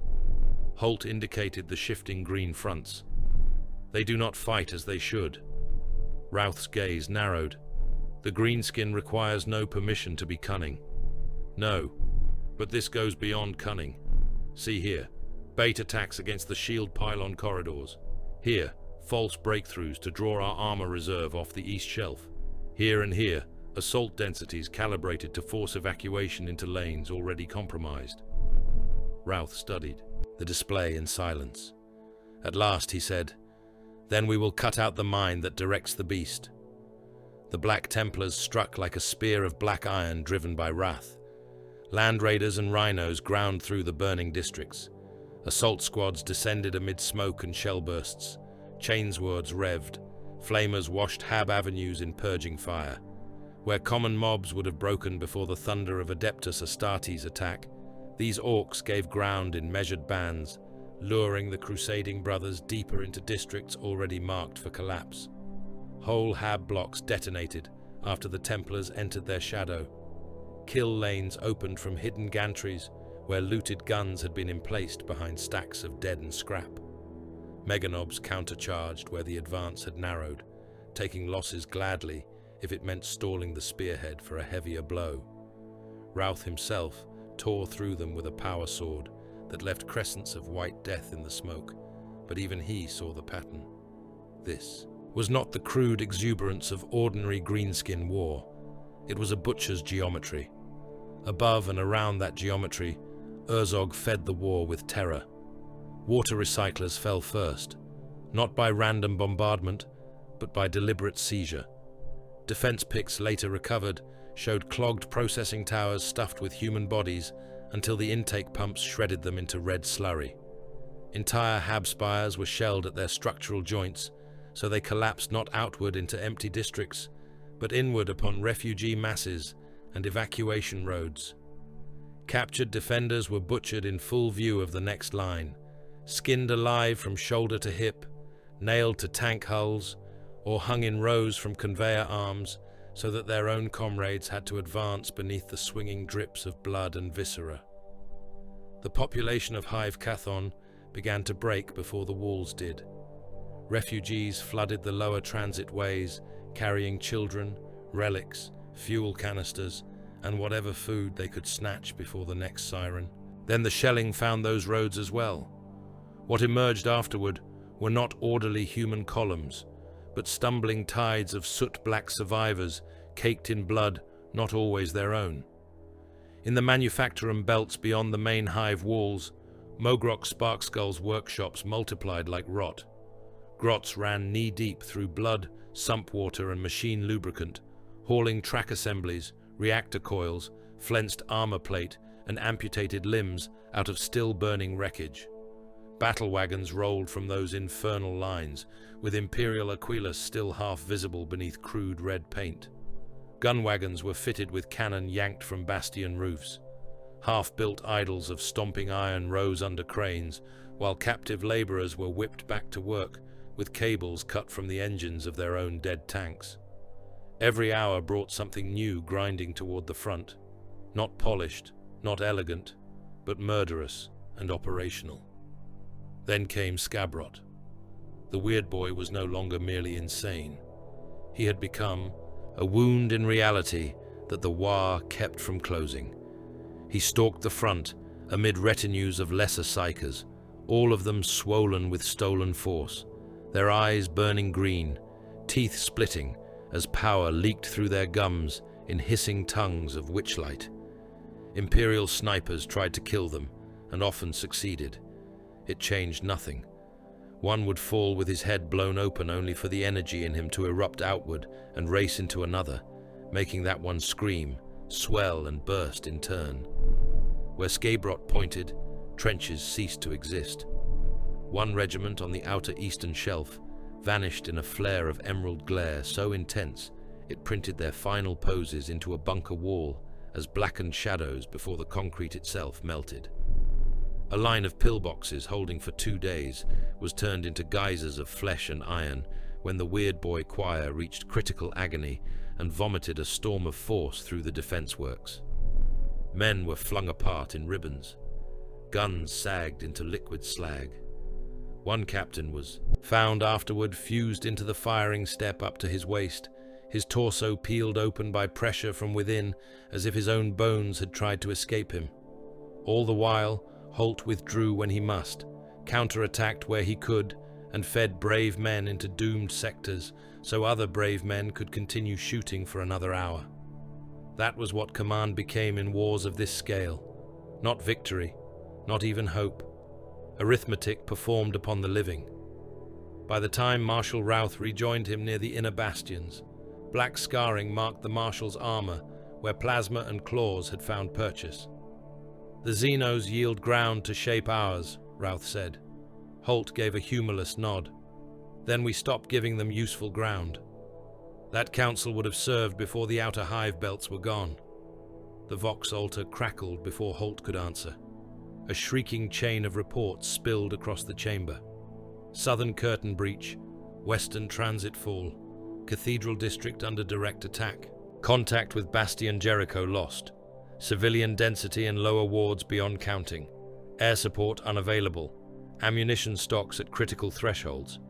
Holt indicated the shifting green fronts. They do not fight as they should. Routh's gaze narrowed. The greenskin requires no permission to be cunning. No, but this goes beyond cunning. See here, bait attacks against the shield pylon corridors. Here, false breakthroughs to draw our armor reserve off the east shelf. Here and here, assault densities calibrated to force evacuation into lanes already compromised. Routh studied the display in silence. At last he said, "Then we will cut out the mind that directs the beast." The Black Templars struck like a spear of black iron driven by wrath. Land raiders and rhinos ground through the burning districts. Assault squads descended amid smoke and shell bursts. Chainswords revved. Flamers washed Hab avenues in purging fire. Where common mobs would have broken before the thunder of Adeptus Astartes' attack, these orcs gave ground in measured bands, luring the crusading brothers deeper into districts already marked for collapse. Whole Hab blocks detonated after the Templars entered their shadow. Kill lanes opened from hidden gantries where looted guns had been emplaced behind stacks of dead and scrap. Meganobs countercharged where the advance had narrowed, taking losses gladly if it meant stalling the spearhead for a heavier blow. Routh himself tore through them with a power sword that left crescents of white death in the smoke, but even he saw the pattern. This was not the crude exuberance of ordinary greenskin war. It was a butcher's geometry. Above and around that geometry, Urzog fed the war with terror. Water recyclers fell first, not by random bombardment, but by deliberate seizure. Defense picks later recovered showed clogged processing towers stuffed with human bodies until the intake pumps shredded them into red slurry. Entire Hab spires were shelled at their structural joints, so they collapsed not outward into empty districts, but inward upon refugee masses and evacuation roads. Captured defenders were butchered in full view of the next line, skinned alive from shoulder to hip, nailed to tank hulls, or hung in rows from conveyor arms so that their own comrades had to advance beneath the swinging drips of blood and viscera. The population of Hive Cathon began to break before the walls did. Refugees flooded the lower transit ways, carrying children, relics, fuel canisters, and whatever food they could snatch before the next siren. Then the shelling found those roads as well. What emerged afterward were not orderly human columns, but stumbling tides of soot-black survivors caked in blood not always their own. In the manufacturum belts beyond the main hive walls, Mogrok Sparkskull's workshops multiplied like rot. Grots ran knee-deep through blood, sump water and machine lubricant, hauling track assemblies, reactor coils, flensed armor plate and amputated limbs out of still-burning wreckage. Battle wagons rolled from those infernal lines, with Imperial Aquilus still half visible beneath crude red paint. Gun wagons were fitted with cannon yanked from bastion roofs. Half-built idols of stomping iron rose under cranes, while captive laborers were whipped back to work, with cables cut from the engines of their own dead tanks. Every hour brought something new grinding toward the front, not polished, not elegant, but murderous and operational. Then came Scabrot. The weird boy was no longer merely insane. He had become a wound in reality that the WAAAGH kept from closing. He stalked the front amid retinues of lesser psychers, all of them swollen with stolen force, their eyes burning green, teeth splitting as power leaked through their gums in hissing tongues of witchlight. Imperial snipers tried to kill them, and often succeeded. It changed nothing. One would fall with his head blown open only for the energy in him to erupt outward and race into another, making that one scream, swell and burst in turn. Where Scabrot pointed, trenches ceased to exist. One regiment on the outer eastern shelf vanished in a flare of emerald glare so intense it printed their final poses into a bunker wall as blackened shadows before the concrete itself melted. A line of pillboxes holding for 2 days was turned into geysers of flesh and iron when the Weird Boy choir reached critical agony and vomited a storm of force through the defense works. Men were flung apart in ribbons. Guns sagged into liquid slag. One captain was found afterward fused into the firing step up to his waist, his torso peeled open by pressure from within as if his own bones had tried to escape him. All the while, Holt withdrew when he must, counterattacked where he could, and fed brave men into doomed sectors so other brave men could continue shooting for another hour. That was what command became in wars of this scale. Not victory, not even hope. Arithmetic performed upon the living. By the time Marshal Routh rejoined him near the inner bastions, black scarring marked the Marshal's armor where plasma and claws had found purchase. "The Xenos yield ground to shape ours," Routh said. Holt gave a humorless nod. "Then we stopped giving them useful ground." That counsel would have served before the outer hive belts were gone. The Vox altar crackled before Holt could answer. A shrieking chain of reports spilled across the chamber. Southern curtain breach, western transit fall, Cathedral district under direct attack, contact with Bastion Jericho lost, civilian density in lower wards beyond counting, air support unavailable, ammunition stocks at critical thresholds,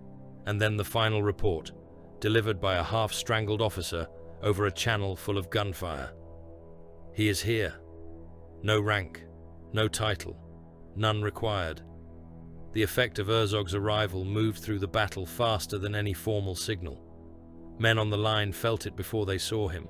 and then the final report, delivered by a half-strangled officer over a channel full of gunfire. "He is here. No rank, no title, none required." The effect of Herzog's arrival moved through the battle faster than any formal signal. Men on the line felt it before they saw him.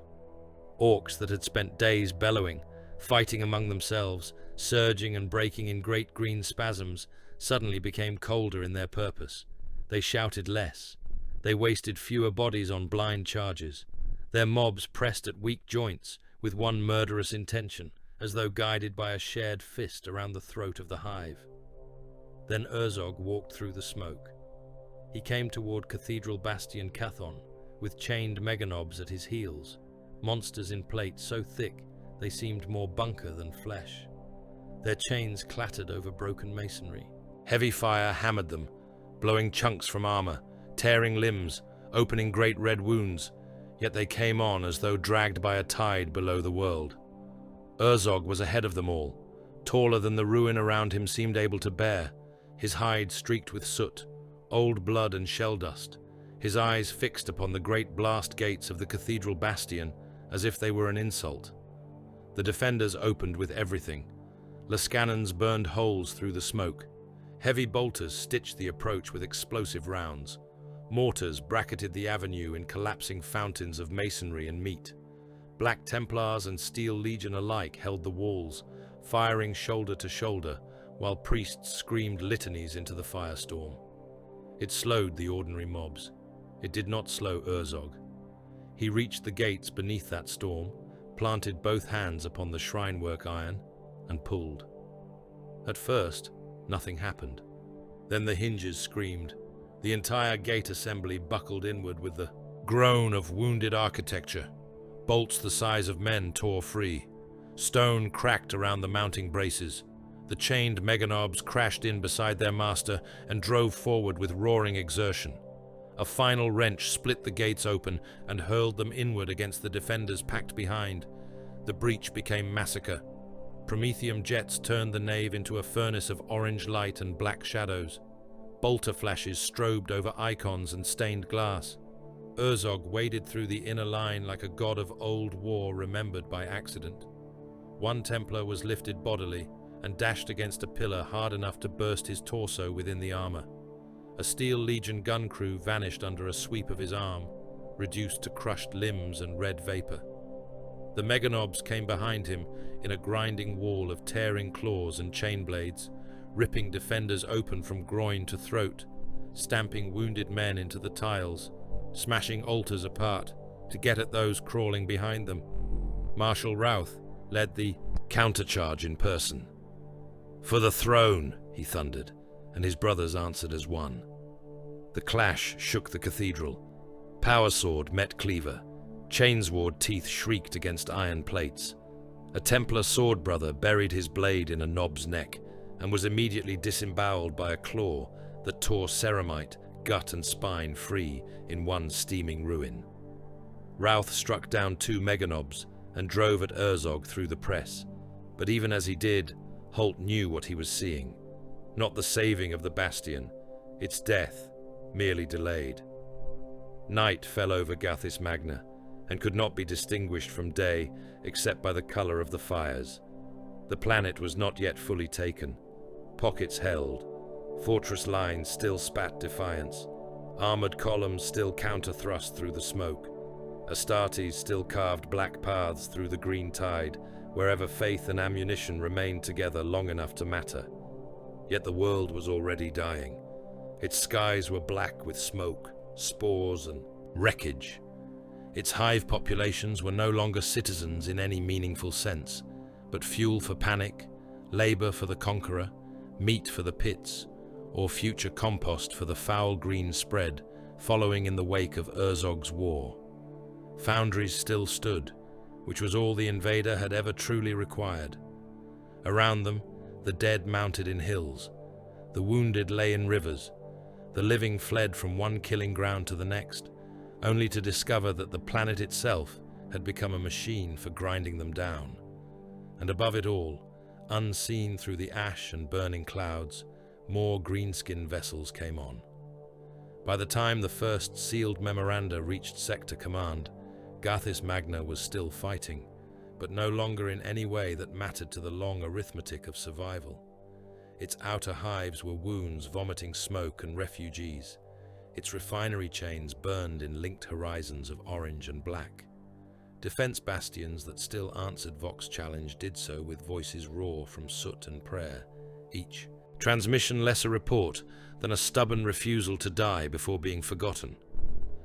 Orcs that had spent days bellowing, fighting among themselves, surging and breaking in great green spasms, suddenly became colder in their purpose. They shouted less. They wasted fewer bodies on blind charges. Their mobs pressed at weak joints with one murderous intention, as though guided by a shared fist around the throat of the hive. Then Herzog walked through the smoke. He came toward Cathedral Bastion Cathon, with chained meganobs at his heels, monsters in plate so thick they seemed more bunker than flesh. Their chains clattered over broken masonry. Heavy fire hammered them, blowing chunks from armor, tearing limbs, opening great red wounds, yet they came on as though dragged by a tide below the world. Herzog was ahead of them all, taller than the ruin around him seemed able to bear, his hide streaked with soot, old blood and shell dust, his eyes fixed upon the great blast gates of the cathedral bastion as if they were an insult. The defenders opened with everything. Lascannons burned holes through the smoke. Heavy bolters stitched the approach with explosive rounds. Mortars bracketed the avenue in collapsing fountains of masonry and meat. Black Templars and Steel Legion alike held the walls, firing shoulder to shoulder, while priests screamed litanies into the firestorm. It slowed the ordinary mobs. It did not slow Herzog. He reached the gates beneath that storm, planted both hands upon the shrinework iron, and pulled. At first, nothing happened. Then the hinges screamed. The entire gate assembly buckled inward with the groan of wounded architecture. Bolts the size of men tore free. Stone cracked around the mounting braces. The chained meganobs crashed in beside their master and drove forward with roaring exertion. A final wrench split the gates open and hurled them inward against the defenders packed behind. The breach became massacre. Promethium jets turned the nave into a furnace of orange light and black shadows. Bolter flashes strobed over icons and stained glass. Herzog waded through the inner line like a god of old war remembered by accident. One Templar was lifted bodily and dashed against a pillar hard enough to burst his torso within the armor. A Steel Legion gun crew vanished under a sweep of his arm, reduced to crushed limbs and red vapor. The meganobs came behind him in a grinding wall of tearing claws and chain blades, ripping defenders open from groin to throat, stamping wounded men into the tiles, smashing altars apart to get at those crawling behind them. Marshal Routh led the countercharge in person. "For the throne," he thundered, and his brothers answered as one. The clash shook the cathedral. Power sword met cleaver. Chainsword teeth shrieked against iron plates. A Templar sword brother buried his blade in a knob's neck, and was immediately disemboweled by a claw that tore ceramite, gut and spine free in one steaming ruin. Routh struck down 2 meganobs and drove at Herzog through the press, but even as he did, Holt knew what he was seeing. Not the saving of the bastion, its death, merely delayed. Night fell over Gathis Magna, and could not be distinguished from day except by the color of the fires. The planet was not yet fully taken. Pockets held. Fortress lines still spat defiance. Armored columns still counter-thrust through the smoke. Astartes still carved black paths through the green tide, wherever faith and ammunition remained together long enough to matter. Yet the world was already dying. Its skies were black with smoke, spores and wreckage. Its hive populations were no longer citizens in any meaningful sense, but fuel for panic, labor for the conqueror, meat for the pits, or future compost for the foul green spread following in the wake of Herzog's war. Foundries still stood, which was all the invader had ever truly required. Around them, the dead mounted in hills, the wounded lay in rivers, the living fled from one killing ground to the next, only to discover that the planet itself had become a machine for grinding them down. And above it all, unseen through the ash and burning clouds, more greenskin vessels came on. By the time the first sealed memoranda reached Sector Command, Gathis Magna was still fighting, but no longer in any way that mattered to the long arithmetic of survival. Its outer hives were wounds vomiting smoke and refugees. Its refinery chains burned in linked horizons of orange and black. Defense bastions that still answered Vox challenge did so with voices raw from soot and prayer, each transmission less a report than a stubborn refusal to die before being forgotten.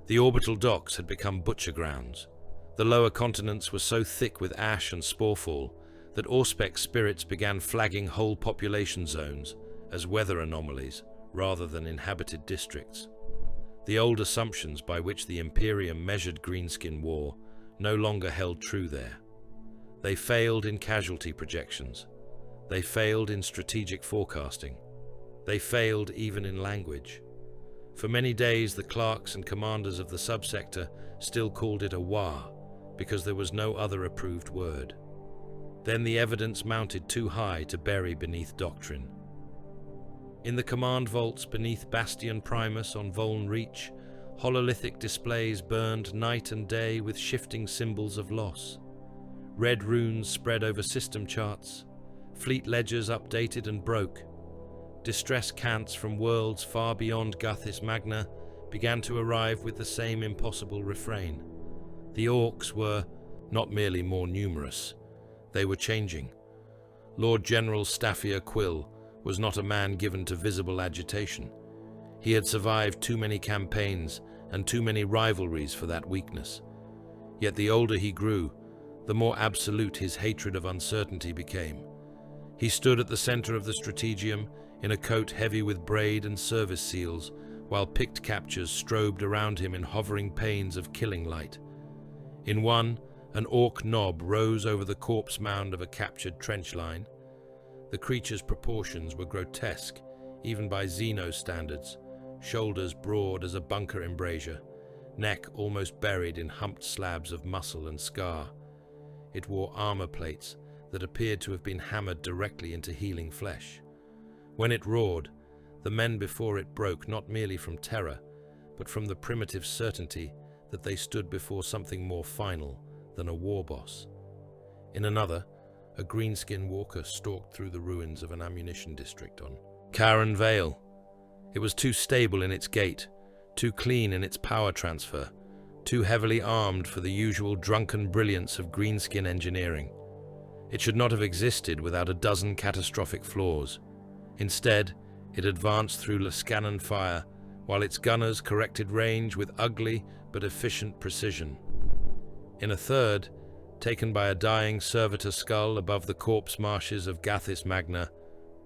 The orbital docks had become butcher grounds. The lower continents were so thick with ash and sporefall that Auspex spirits began flagging whole population zones as weather anomalies rather than inhabited districts. The old assumptions by which the Imperium measured greenskin war no longer held true there. They failed in casualty projections. They failed in strategic forecasting. They failed even in language. For many days, the clerks and commanders of the subsector still called it a WAAAGH because there was no other approved word. Then the evidence mounted too high to bury beneath doctrine. In the command vaults beneath Bastion Primus on Voln Reach, hololithic displays burned night and day with shifting symbols of loss. Red runes spread over system charts. Fleet ledgers updated and broke. Distress cants from worlds far beyond Gathis Magna began to arrive with the same impossible refrain. The orcs were not merely more numerous, they were changing. Lord General Staffia Quill was not a man given to visible agitation. He had survived too many campaigns and too many rivalries for that weakness. Yet the older he grew, the more absolute his hatred of uncertainty became. He stood at the center of the strategium in a coat heavy with braid and service seals, while picked captures strobed around him in hovering panes of killing light. In one, an orc knob rose over the corpse mound of a captured trench line. The creature's proportions were grotesque, even by Xeno standards, shoulders broad as a bunker embrasure, neck almost buried in humped slabs of muscle and scar. It wore armor plates that appeared to have been hammered directly into healing flesh. When it roared, the men before it broke not merely from terror, but from the primitive certainty that they stood before something more final than a war boss. In another, a greenskin walker stalked through the ruins of an ammunition district on Karen Vale. It was too stable in its gait, too clean in its power transfer, too heavily armed for the usual drunken brilliance of greenskin engineering. It should not have existed without a dozen catastrophic flaws. Instead, it advanced through Lascanon fire, while its gunners corrected range with ugly but efficient precision. In a third, taken by a dying servitor skull above the corpse marshes of Gathis Magna,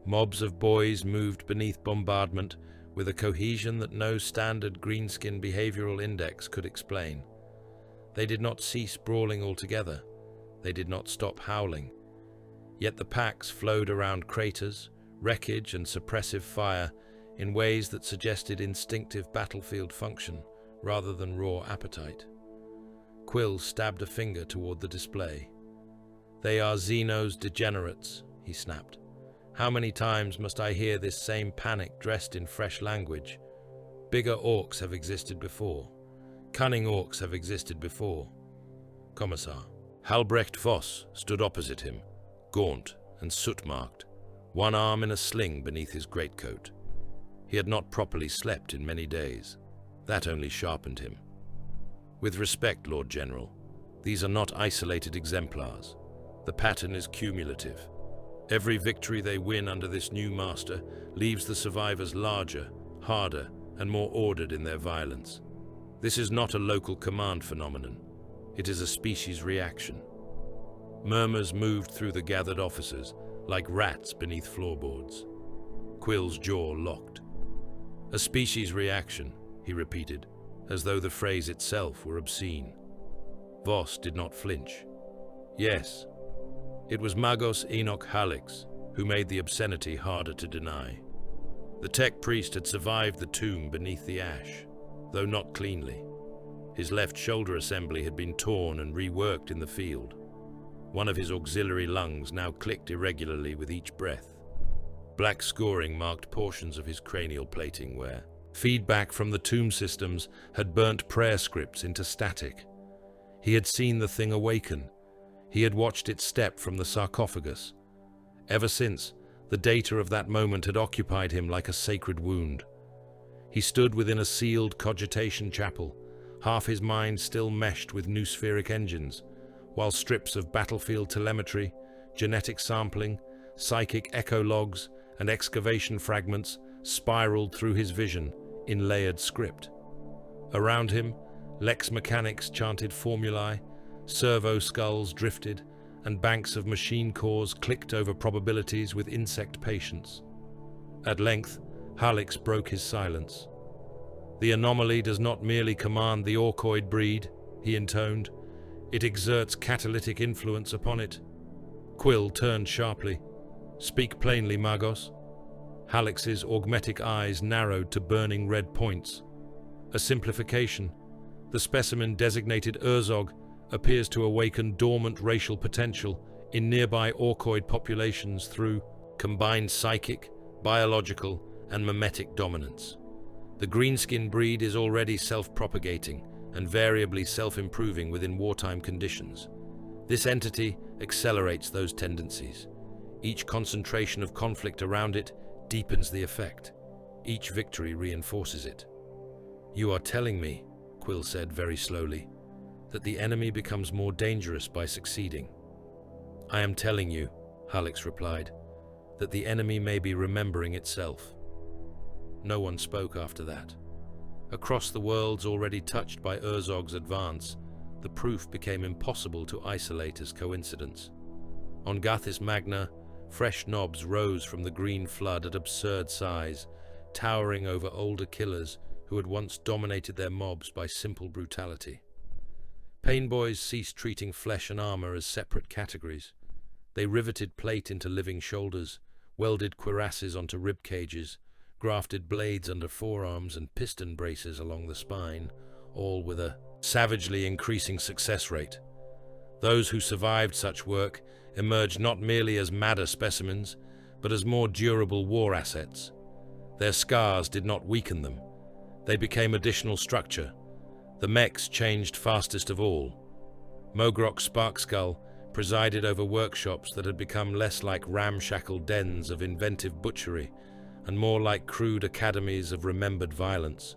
mobs of boys moved beneath bombardment with a cohesion that no standard greenskin behavioral index could explain. They did not cease brawling altogether. They did not stop howling. Yet the packs flowed around craters, wreckage and suppressive fire in ways that suggested instinctive battlefield function rather than raw appetite. Quill stabbed a finger toward the display. "They are Xeno's degenerates," he snapped. "How many times must I hear this same panic dressed in fresh language? Bigger orcs have existed before. Cunning orcs have existed before." Commissar. Halbrecht Voss stood opposite him, gaunt and soot-marked, one arm in a sling beneath his greatcoat. He had not properly slept in many days. That only sharpened him. "With respect, Lord General, these are not isolated exemplars. The pattern is cumulative. Every victory they win under this new master leaves the survivors larger, harder, and more ordered in their violence. This is not a local command phenomenon. It is a species reaction." Murmurs moved through the gathered officers, like rats beneath floorboards. Quill's jaw locked. "A species reaction," he repeated, as though the phrase itself were obscene. Voss did not flinch. "Yes, it was Magos Enoch Halix who made the obscenity harder to deny. The tech priest had survived the tomb beneath the ash, though not cleanly. His left shoulder assembly had been torn and reworked in the field. One of his auxiliary lungs now clicked irregularly with each breath. Black scoring marked portions of his cranial plating where feedback from the tomb systems had burnt prayer scripts into static. He had seen the thing awaken. He had watched it step from the sarcophagus. Ever since, the data of that moment had occupied him like a sacred wound. He stood within a sealed cogitation chapel, half his mind still meshed with noospheric engines, while strips of battlefield telemetry, genetic sampling, psychic echo logs, and excavation fragments spiraled through his vision in layered script. Around him, Lex mechanics chanted formulae, servo skulls drifted, and banks of machine cores clicked over probabilities with insect patience. At length, Halix broke his silence. "The anomaly does not merely command the orcoid breed," he intoned. "It exerts catalytic influence upon it." Quill turned sharply. "Speak plainly, Magos." Halix's augmetic eyes narrowed to burning red points. "A simplification. The specimen designated Urzog appears to awaken dormant racial potential in nearby orcoid populations through combined psychic, biological, and mimetic dominance. The greenskin breed is already self-propagating and variably self-improving within wartime conditions. This entity accelerates those tendencies. Each concentration of conflict around it deepens the effect. Each victory reinforces it." "You are telling me," Quill said very slowly, "that the enemy becomes more dangerous by succeeding." "I am telling you," Halix replied, "that the enemy may be remembering itself." No one spoke after that. Across the worlds already touched by Urzog's advance, the proof became impossible to isolate as coincidence. On Gathis Magna, fresh knobs rose from the green flood at absurd size, towering over older killers who had once dominated their mobs by simple brutality. Painboys ceased treating flesh and armor as separate categories. They riveted plate into living shoulders, welded cuirasses onto rib cages, grafted blades under forearms and piston braces along the spine, all with a savagely increasing success rate. Those who survived such work emerged not merely as madder specimens, but as more durable war assets. Their scars did not weaken them. They became additional structure. The mechs changed fastest of all. Mogrok Sparkskull presided over workshops that had become less like ramshackle dens of inventive butchery and more like crude academies of remembered violence.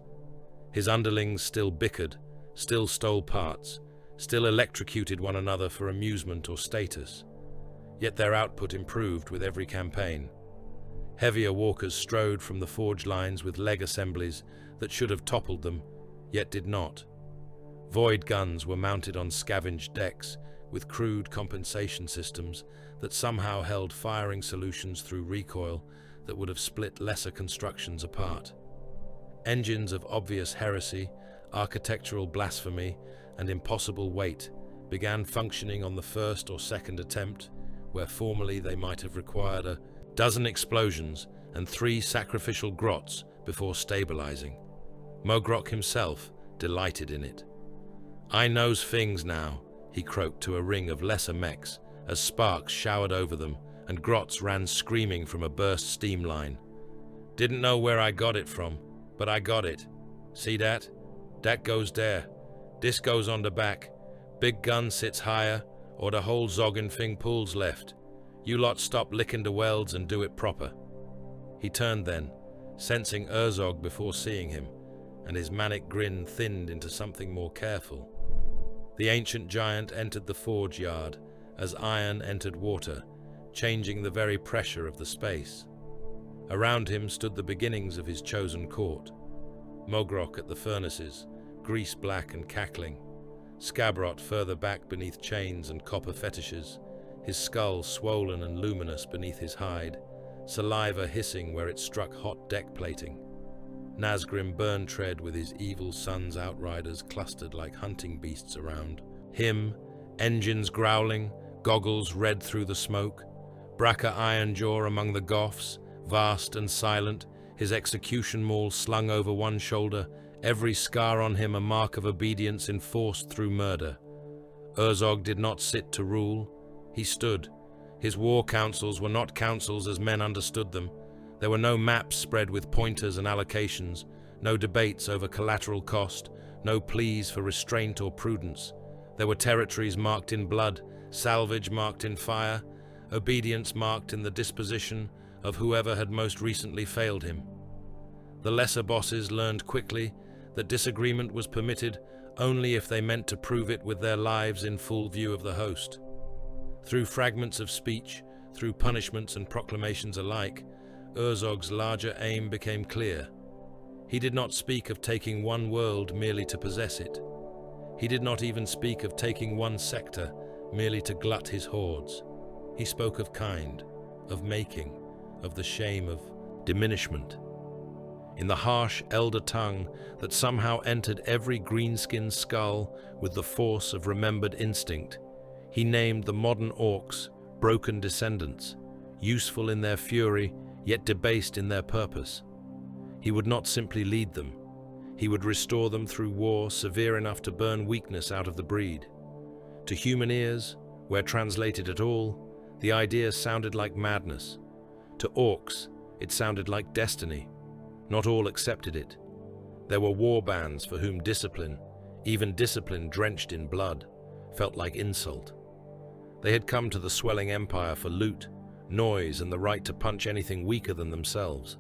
His underlings still bickered, still stole parts, still electrocuted one another for amusement or status. Yet their output improved with every campaign. Heavier walkers strode from the forge lines with leg assemblies that should have toppled them, yet did not. Void guns were mounted on scavenged decks with crude compensation systems that somehow held firing solutions through recoil that would have split lesser constructions apart. Engines of obvious heresy, architectural blasphemy, and impossible weight began functioning on the first or second attempt, where formerly they might have required a Dozen explosions and 3 sacrificial grots before stabilizing. Mogrok himself delighted in it. "I knows things now," he croaked to a ring of lesser mechs as sparks showered over them and grots ran screaming from a burst steam line. "Didn't know where I got it from, but I got it. See that? That goes there. This goes on the back. Big gun sits higher, or the whole zoggin' thing pulls left. You lot stop licking the welds and do it proper." He turned then, sensing Herzog before seeing him, and his manic grin thinned into something more careful. The ancient giant entered the forge yard as iron entered water, changing the very pressure of the space. Around him stood the beginnings of his chosen court. Mogrok at the furnaces, grease-black and cackling. Skabrot further back beneath chains and copper fetishes, his skull swollen and luminous beneath his hide, saliva hissing where it struck hot deck plating. Nazgrim Burntread with his evil son's outriders clustered like hunting beasts around. Him, engines growling, goggles red through the smoke. Bracca Ironjaw among the Goths, vast and silent, his execution maul slung over one shoulder, every scar on him a mark of obedience enforced through murder. Herzog did not sit to rule, he stood. His war councils were not councils as men understood them. There were no maps spread with pointers and allocations, no debates over collateral cost, no pleas for restraint or prudence. There were territories marked in blood, salvage marked in fire, obedience marked in the disposition of whoever had most recently failed him. The lesser bosses learned quickly that disagreement was permitted only if they meant to prove it with their lives in full view of the host. Through fragments of speech, through punishments and proclamations alike, Herzog's larger aim became clear. He did not speak of taking one world merely to possess it. He did not even speak of taking one sector merely to glut his hordes. He spoke of kind, of making, of the shame of diminishment. In the harsh elder tongue that somehow entered every greenskin skull with the force of remembered instinct, he named the modern orcs broken descendants, useful in their fury, yet debased in their purpose. He would not simply lead them. He would restore them through war severe enough to burn weakness out of the breed. To human ears, where translated at all, the idea sounded like madness. To orcs, it sounded like destiny. Not all accepted it. There were war bands for whom discipline, even discipline drenched in blood, felt like insult. They had come to the swelling empire for loot, noise, and the right to punch anything weaker than themselves.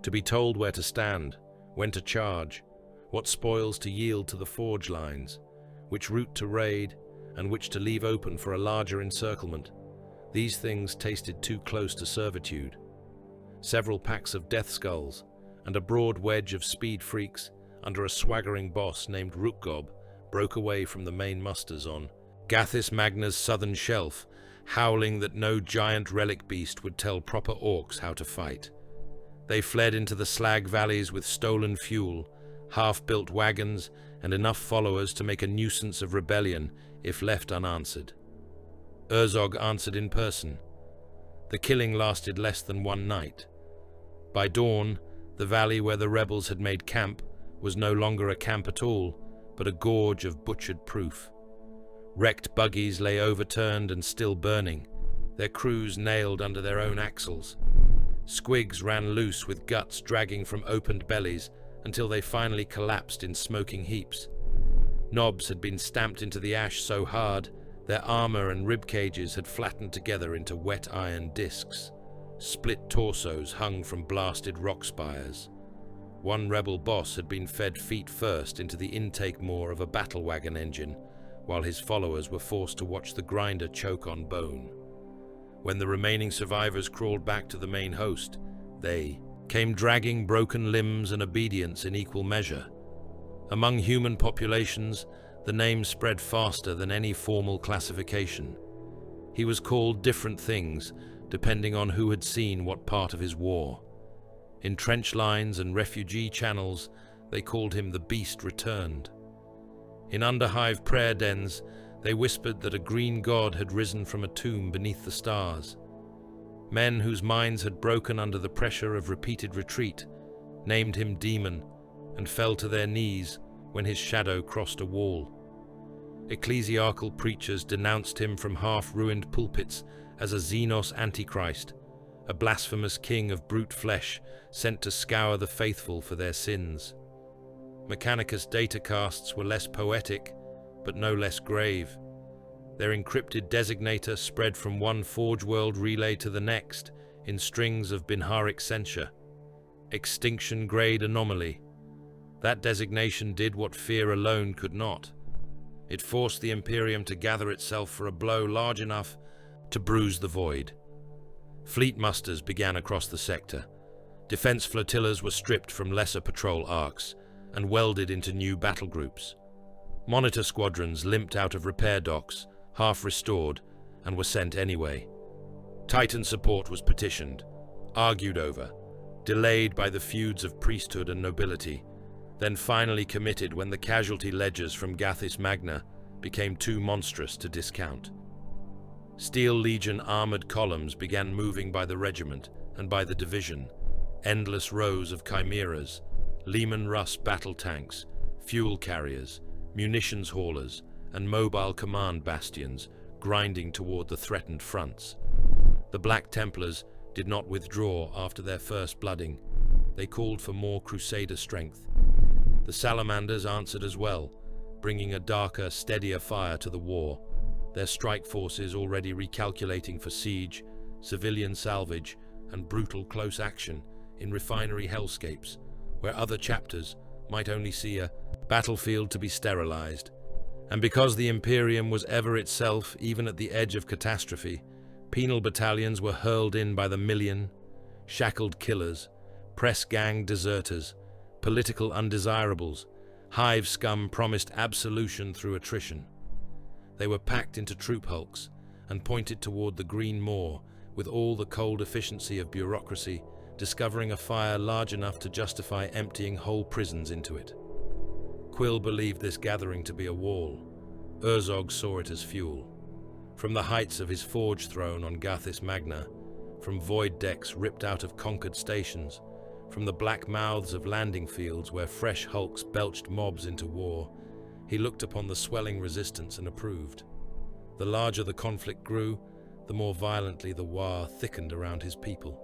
To be told where to stand, when to charge, what spoils to yield to the forge lines, which route to raid, and which to leave open for a larger encirclement. These things tasted too close to servitude. Several packs of death skulls, and a broad wedge of speed freaks under a swaggering boss named Rukgob broke away from the main musters on Gathis Magna's southern shelf, howling that no giant relic beast would tell proper orcs how to fight. They fled into the slag valleys with stolen fuel, half-built wagons, and enough followers to make a nuisance of rebellion if left unanswered. Herzog answered in person. The killing lasted less than one night. By dawn, the valley where the rebels had made camp was no longer a camp at all, but a gorge of butchered proof. Wrecked buggies lay overturned and still burning, their crews nailed under their own axles. Squigs ran loose with guts dragging from opened bellies until they finally collapsed in smoking heaps. Knobs had been stamped into the ash so hard, their armor and rib cages had flattened together into wet iron discs. Split torsos hung from blasted rock spires. One rebel boss had been fed feet first into the intake maw of a battle wagon engine, while his followers were forced to watch the grinder choke on bone. When the remaining survivors crawled back to the main host, they came dragging broken limbs and obedience in equal measure. Among human populations, the name spread faster than any formal classification. He was called different things, depending on who had seen what part of his war. In trench lines and refugee channels, they called him the Beast Returned. In underhive prayer dens, they whispered that a green god had risen from a tomb beneath the stars. Men whose minds had broken under the pressure of repeated retreat, named him demon, and fell to their knees when his shadow crossed a wall. Ecclesiarchal preachers denounced him from half-ruined pulpits as a Xenos Antichrist, a blasphemous king of brute flesh sent to scour the faithful for their sins. Mechanicus datacasts were less poetic, but no less grave. Their encrypted designator spread from one Forge World relay to the next in strings of Binharic censure. Extinction-grade anomaly. That designation did what fear alone could not. It forced the Imperium to gather itself for a blow large enough to bruise the void. Fleet musters began across the sector. Defense flotillas were stripped from lesser patrol arcs and welded into new battle groups. Monitor squadrons limped out of repair docks, half restored, and were sent anyway. Titan support was petitioned, argued over, delayed by the feuds of priesthood and nobility, then finally committed when the casualty ledgers from Gathis Magna became too monstrous to discount. Steel Legion armored columns began moving by the regiment and by the division, endless rows of chimeras, Lehman Russ battle tanks, fuel carriers, munitions haulers, and mobile command bastions grinding toward the threatened fronts. The Black Templars did not withdraw after their first blooding. They called for more Crusader strength. The Salamanders answered as well, bringing a darker, steadier fire to the war, their strike forces already recalculating for siege, civilian salvage, and brutal close action in refinery hellscapes, where other chapters might only see a battlefield to be sterilized. And because the Imperium was ever itself, even at the edge of catastrophe, penal battalions were hurled in by the million, shackled killers, press gang deserters, political undesirables, hive scum promised absolution through attrition. They were packed into troop hulks and pointed toward the Green Moor with all the cold efficiency of bureaucracy, discovering a fire large enough to justify emptying whole prisons into it. Quill believed this gathering to be a wall. Herzog saw it as fuel. From the heights of his forge throne on Gathis Magna, from void decks ripped out of conquered stations, from the black mouths of landing fields where fresh hulks belched mobs into war, he looked upon the swelling resistance and approved. The larger the conflict grew, the more violently the WAAAGH thickened around his people.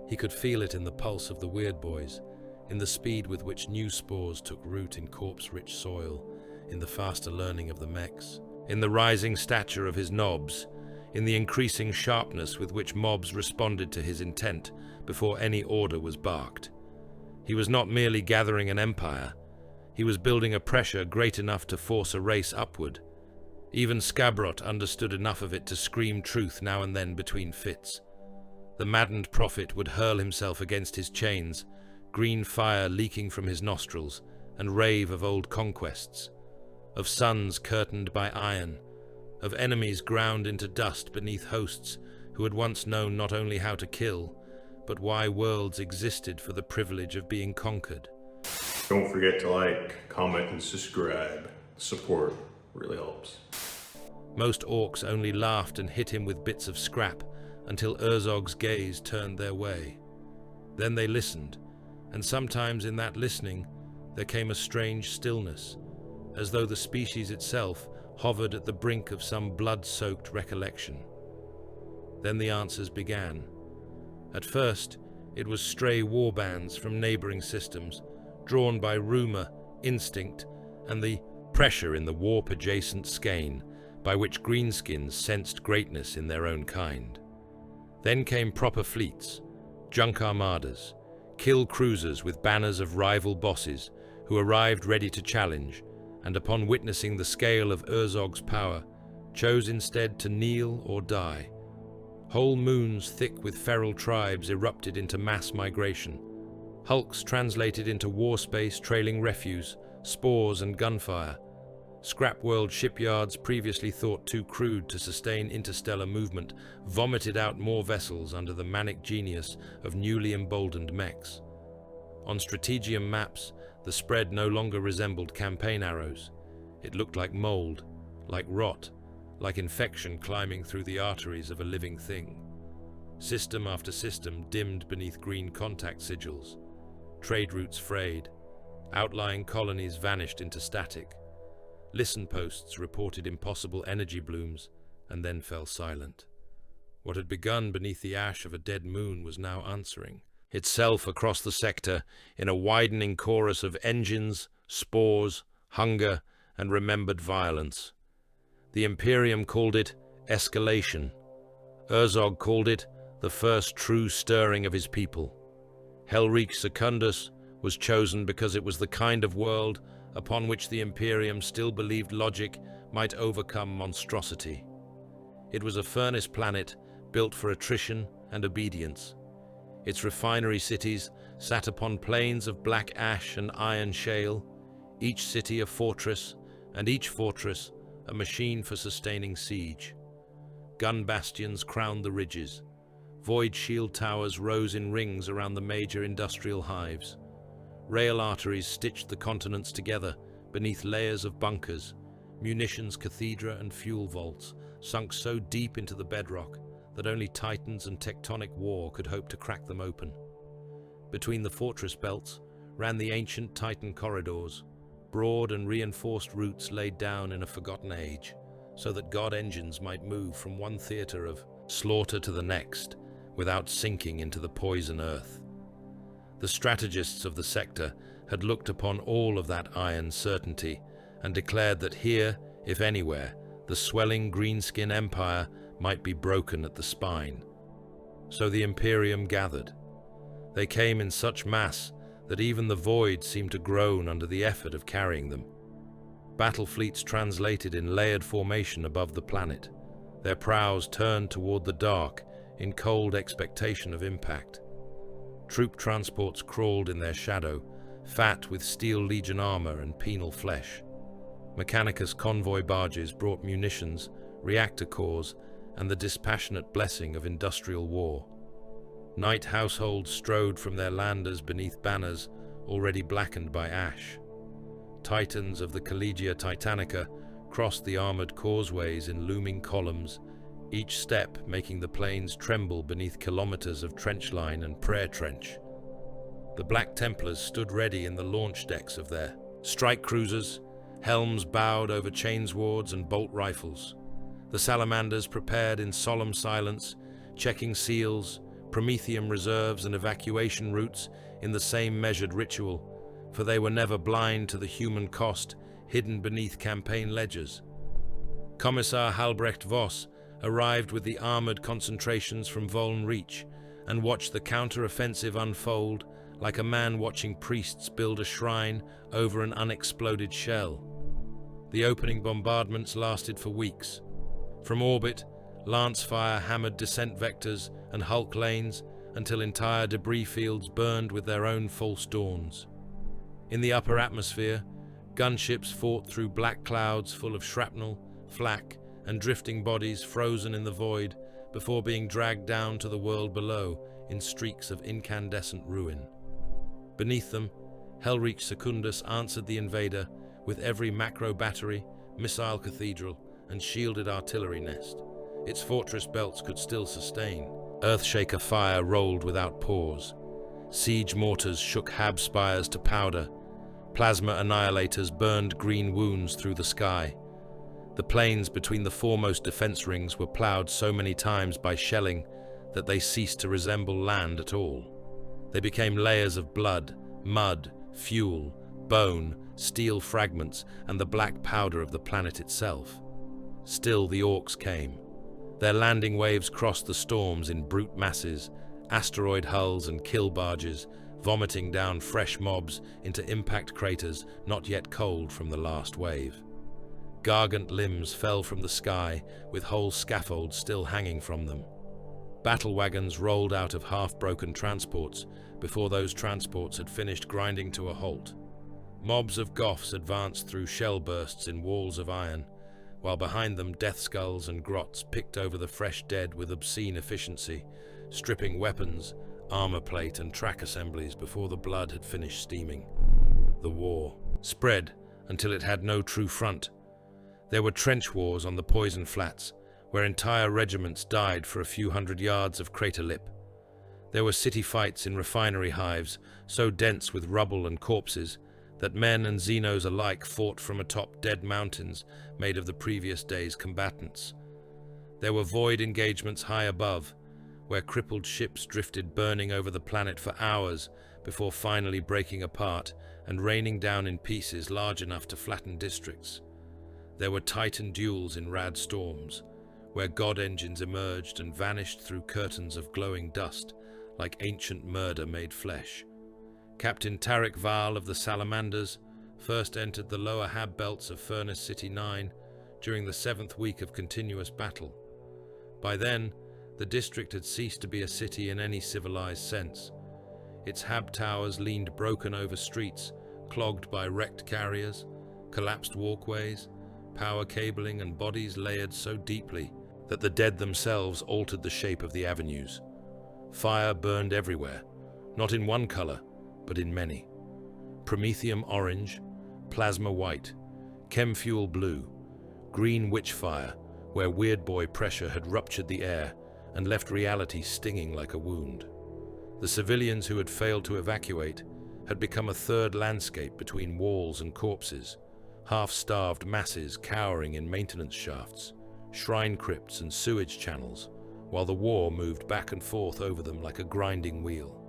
He could feel it in the pulse of the Weird Boys, in the speed with which new spores took root in corpse-rich soil, in the faster learning of the mechs, in the rising stature of his nobs, in the increasing sharpness with which mobs responded to his intent before any order was barked. He was not merely gathering an empire, he was building a pressure great enough to force a race upward. Even Scabrot understood enough of it to scream truth now and then between fits. The maddened prophet would hurl himself against his chains, green fire leaking from his nostrils, and rave of old conquests, of suns curtained by iron, of enemies ground into dust beneath hosts who had once known not only how to kill, but why worlds existed for the privilege of being conquered. Don't forget to like, comment, and subscribe. Support really helps. Most orcs only laughed and hit him with bits of scrap until Herzog's gaze turned their way. Then they listened, and sometimes in that listening there came a strange stillness, as though the species itself hovered at the brink of some blood-soaked recollection. Then the answers began. At first, it was stray warbands from neighboring systems, drawn by rumor, instinct, and the pressure in the warp-adjacent skein by which greenskins sensed greatness in their own kind. Then came proper fleets, junk armadas, kill cruisers with banners of rival bosses who arrived ready to challenge, and upon witnessing the scale of Herzog's power, chose instead to kneel or die. Whole moons thick with feral tribes erupted into mass migration. Hulks translated into war space trailing refuse, spores and gunfire. Scrap-world shipyards previously thought too crude to sustain interstellar movement vomited out more vessels under the manic genius of newly emboldened mechs. On strategium maps, the spread no longer resembled campaign arrows. It looked like mold, like rot, like infection climbing through the arteries of a living thing. System after system dimmed beneath green contact sigils. Trade routes frayed. Outlying colonies vanished into static. Listen posts reported impossible energy blooms and then fell silent. What had begun beneath the ash of a dead moon was now answering itself across the sector in a widening chorus of engines, spores, hunger, and remembered violence. The Imperium called it escalation. Herzog called it the first true stirring of his people. Helicundus was chosen because it was the kind of world upon which the Imperium still believed logic might overcome monstrosity. It was a furnace planet built for attrition and obedience. Its refinery cities sat upon plains of black ash and iron shale, each city a fortress, and each fortress a machine for sustaining siege. Gun bastions crowned the ridges. Void shield towers rose in rings around the major industrial hives. Rail arteries stitched the continents together beneath layers of bunkers, munitions cathedra and fuel vaults sunk so deep into the bedrock that only titans and tectonic war could hope to crack them open. Between the fortress belts ran the ancient Titan corridors, broad and reinforced routes laid down in a forgotten age, so that god engines might move from one theater of slaughter to the next without sinking into the poison earth. The strategists of the sector had looked upon all of that iron certainty and declared that here, if anywhere, the swelling greenskin empire might be broken at the spine. So the Imperium gathered. They came in such mass that even the void seemed to groan under the effort of carrying them. Battle fleets translated in layered formation above the planet, their prows turned toward the dark in cold expectation of impact. Troop transports crawled in their shadow, fat with steel legion armor and penal flesh. Mechanicus convoy barges brought munitions, reactor cores, and the dispassionate blessing of industrial war. Night households strode from their landers beneath banners already blackened by ash. Titans of the Collegia Titanica crossed the armored causeways in looming columns, each step making the plains tremble beneath kilometers of trench line and prayer trench. The Black Templars stood ready in the launch decks of their strike cruisers, helms bowed over chainswords and bolt rifles. The salamanders prepared in solemn silence, checking seals, Prometheum reserves and evacuation routes in the same measured ritual, for they were never blind to the human cost hidden beneath campaign ledgers. Commissar Halbrecht Voss arrived with the armored concentrations from Voln Reach and watched the counter-offensive unfold like a man watching priests build a shrine over an unexploded shell. The opening bombardments lasted for weeks. From orbit, lance fire hammered descent vectors and hulk lanes until entire debris fields burned with their own false dawns. In the upper atmosphere, gunships fought through black clouds full of shrapnel, flak, and drifting bodies frozen in the void before being dragged down to the world below in streaks of incandescent ruin. Beneath them, Helicundus answered the invader with every macro battery, missile cathedral, and shielded artillery nest. Its fortress belts could still sustain. Earthshaker fire rolled without pause. Siege mortars shook hab spires to powder. Plasma annihilators burned green wounds through the sky. The plains between the foremost defense rings were plowed so many times by shelling that they ceased to resemble land at all. They became layers of blood, mud, fuel, bone, steel fragments, and the black powder of the planet itself. Still the orcs came. Their landing waves crossed the storms in brute masses, asteroid hulls and kill barges, vomiting down fresh mobs into impact craters not yet cold from the last wave. Gargant limbs fell from the sky, with whole scaffolds still hanging from them. Battle wagons rolled out of half-broken transports before those transports had finished grinding to a halt. Mobs of Goths advanced through shell bursts in walls of iron, while behind them death skulls and grots picked over the fresh dead with obscene efficiency, stripping weapons, armor plate and track assemblies before the blood had finished steaming. The war spread until it had no true front. There were trench wars on the poison flats, where entire regiments died for a few hundred yards of crater lip. There were city fights in refinery hives, so dense with rubble and corpses that men and Xenos alike fought from atop dead mountains made of the previous day's combatants. There were void engagements high above, where crippled ships drifted burning over the planet for hours before finally breaking apart and raining down in pieces large enough to flatten districts. There were titan duels in rad storms, where god engines emerged and vanished through curtains of glowing dust like ancient murder made flesh. Captain Tarek Val of the Salamanders first entered the lower hab belts of Furnace City 9 during the 7th week of continuous battle. By then, the district had ceased to be a city in any civilized sense. Its hab towers leaned broken over streets, clogged by wrecked carriers, collapsed walkways, power cabling and bodies layered so deeply that the dead themselves altered the shape of the avenues. Fire burned everywhere, not in one color, but in many. Promethium orange, plasma white, chemfuel blue, green witchfire, where weird boy pressure had ruptured the air and left reality stinging like a wound. The civilians who had failed to evacuate had become a third landscape between walls and corpses, half-starved masses cowering in maintenance shafts, shrine crypts and sewage channels, while the war moved back and forth over them like a grinding wheel.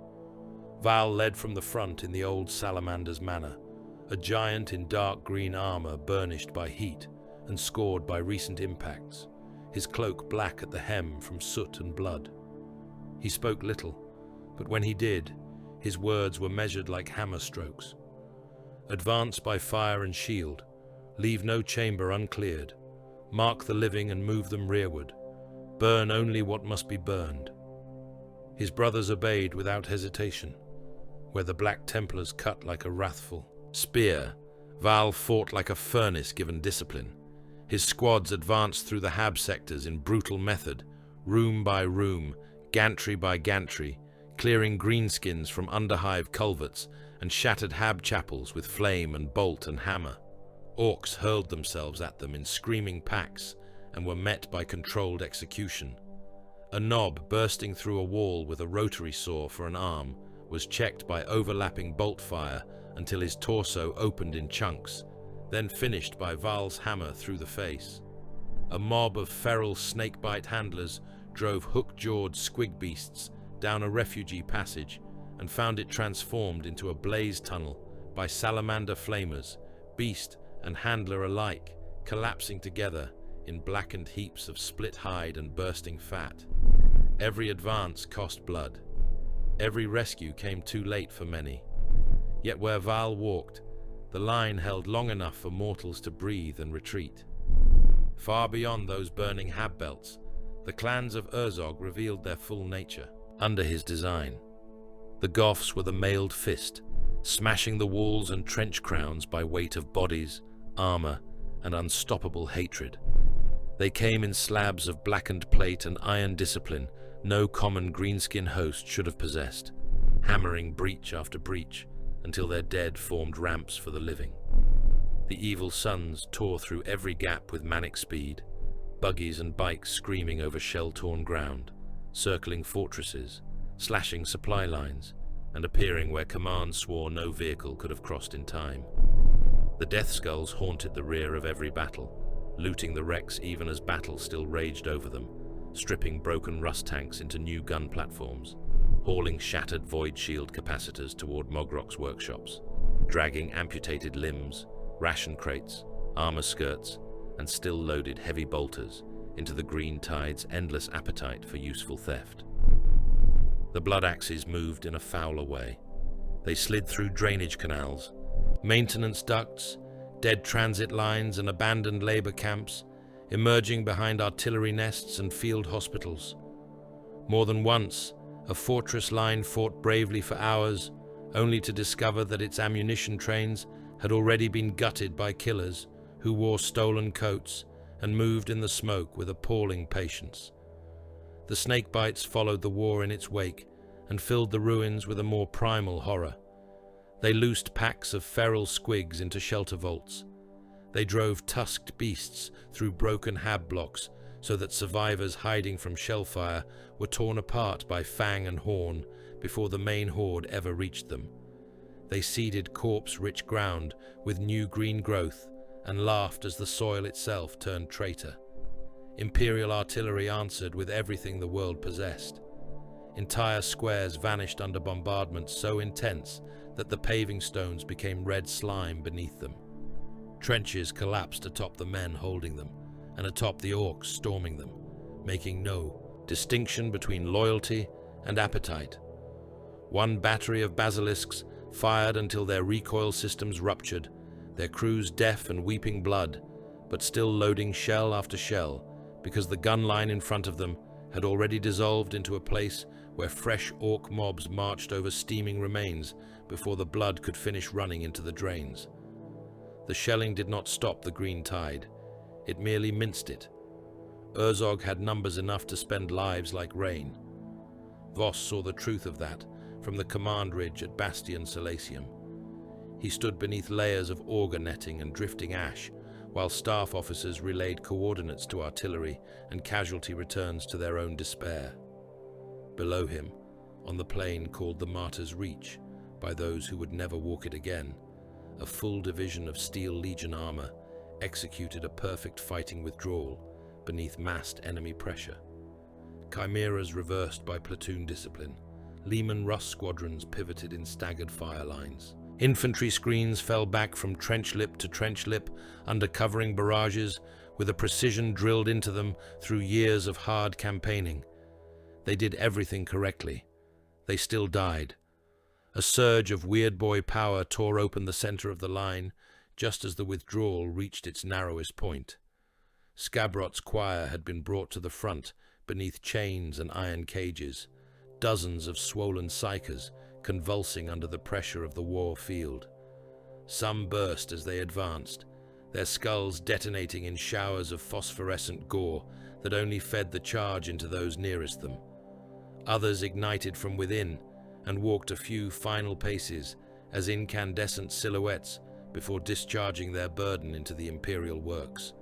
Val led from the front in the old Salamander's manner, a giant in dark green armor burnished by heat and scored by recent impacts, his cloak black at the hem from soot and blood. He spoke little, but when he did, his words were measured like hammer strokes. Advance by fire and shield, leave no chamber uncleared, mark the living and move them rearward, burn only what must be burned. His brothers obeyed without hesitation. Where the Black Templars cut like a wrathful spear, Val fought like a furnace given discipline. His squads advanced through the hab sectors in brutal method, room by room, gantry by gantry, clearing greenskins from underhive culverts and shattered hab chapels with flame and bolt and hammer. Orcs hurled themselves at them in screaming packs and were met by controlled execution. A knob bursting through a wall with a rotary saw for an arm was checked by overlapping bolt fire until his torso opened in chunks, then finished by Val's hammer through the face. A mob of feral snakebite handlers drove hook-jawed squig beasts down a refugee passage and found it transformed into a blaze tunnel by salamander flamers, beast and handler alike, collapsing together in blackened heaps of split hide and bursting fat. Every advance cost blood. Every rescue came too late for many. Yet where Val walked, the line held long enough for mortals to breathe and retreat. Far beyond those burning hab belts, the clans of Urzog revealed their full nature. Under his design, the Goths were the mailed fist, smashing the walls and trench crowns by weight of bodies, armor, and unstoppable hatred. They came in slabs of blackened plate and iron discipline no common greenskin host should have possessed, hammering breach after breach until their dead formed ramps for the living. The evil suns tore through every gap with manic speed, buggies and bikes screaming over shell-torn ground, circling fortresses, slashing supply lines, and appearing where command swore no vehicle could have crossed in time. The death skulls haunted the rear of every battle, looting the wrecks even as battle still raged over them, stripping broken rust tanks into new gun platforms, hauling shattered void shield capacitors toward Mogrock's workshops, dragging amputated limbs, ration crates, armor skirts, and still-loaded heavy bolters into the green tide's endless appetite for useful theft. The blood axes moved in a fouler way. They slid through drainage canals, maintenance ducts, dead transit lines and abandoned labor camps, emerging behind artillery nests and field hospitals. More than once, a fortress line fought bravely for hours, only to discover that its ammunition trains had already been gutted by killers who wore stolen coats and moved in the smoke with appalling patience. The snakebites followed the war in its wake and filled the ruins with a more primal horror. They loosed packs of feral squigs into shelter vaults. They drove tusked beasts through broken hab blocks, so that survivors hiding from shellfire were torn apart by fang and horn before the main horde ever reached them. They seeded corpse-rich ground with new green growth and laughed as the soil itself turned traitor. Imperial artillery answered with everything the world possessed. Entire squares vanished under bombardments so intense that the paving stones became red slime beneath them. Trenches collapsed atop the men holding them, and atop the orcs storming them, making no distinction between loyalty and appetite. One battery of basilisks fired until their recoil systems ruptured, their crews deaf and weeping blood, but still loading shell after shell, because the gun line in front of them had already dissolved into a place where fresh orc mobs marched over steaming remains before the blood could finish running into the drains. The shelling did not stop the green tide. It merely minced it. Herzog had numbers enough to spend lives like rain. Voss saw the truth of that from the command ridge at Bastion Salacium. He stood beneath layers of auger netting and drifting ash, while staff officers relayed coordinates to artillery and casualty returns to their own despair. Below him, on the plain called the Martyr's Reach by those who would never walk it again, a full division of Steel Legion armor executed a perfect fighting withdrawal beneath massed enemy pressure. Chimeras reversed by platoon discipline. Lehman Russ squadrons pivoted in staggered fire lines. Infantry screens fell back from trench lip to trench lip under covering barrages with a precision drilled into them through years of hard campaigning. They did everything correctly. They still died. A surge of weird boy power tore open the center of the line just as the withdrawal reached its narrowest point. Scabrot's choir had been brought to the front beneath chains and iron cages, dozens of swollen psychers convulsing under the pressure of the war field. Some burst as they advanced, their skulls detonating in showers of phosphorescent gore that only fed the charge into those nearest them. Others ignited from within and walked a few final paces as incandescent silhouettes before discharging their burden into the Imperial works.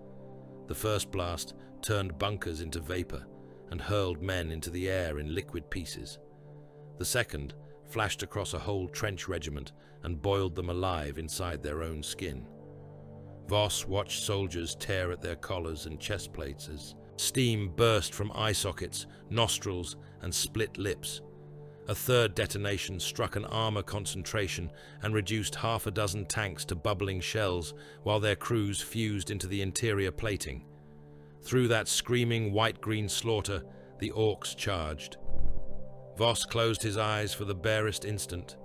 The first blast turned bunkers into vapor and hurled men into the air in liquid pieces. The second flashed across a whole trench regiment and boiled them alive inside their own skin. Voss watched soldiers tear at their collars and chest plates as steam burst from eye sockets, nostrils, and split lips. A third detonation struck an armor concentration and reduced half a dozen tanks to bubbling shells while their crews fused into the interior plating. Through that screaming white-green slaughter, the orcs charged. Voss closed his eyes for the barest instant.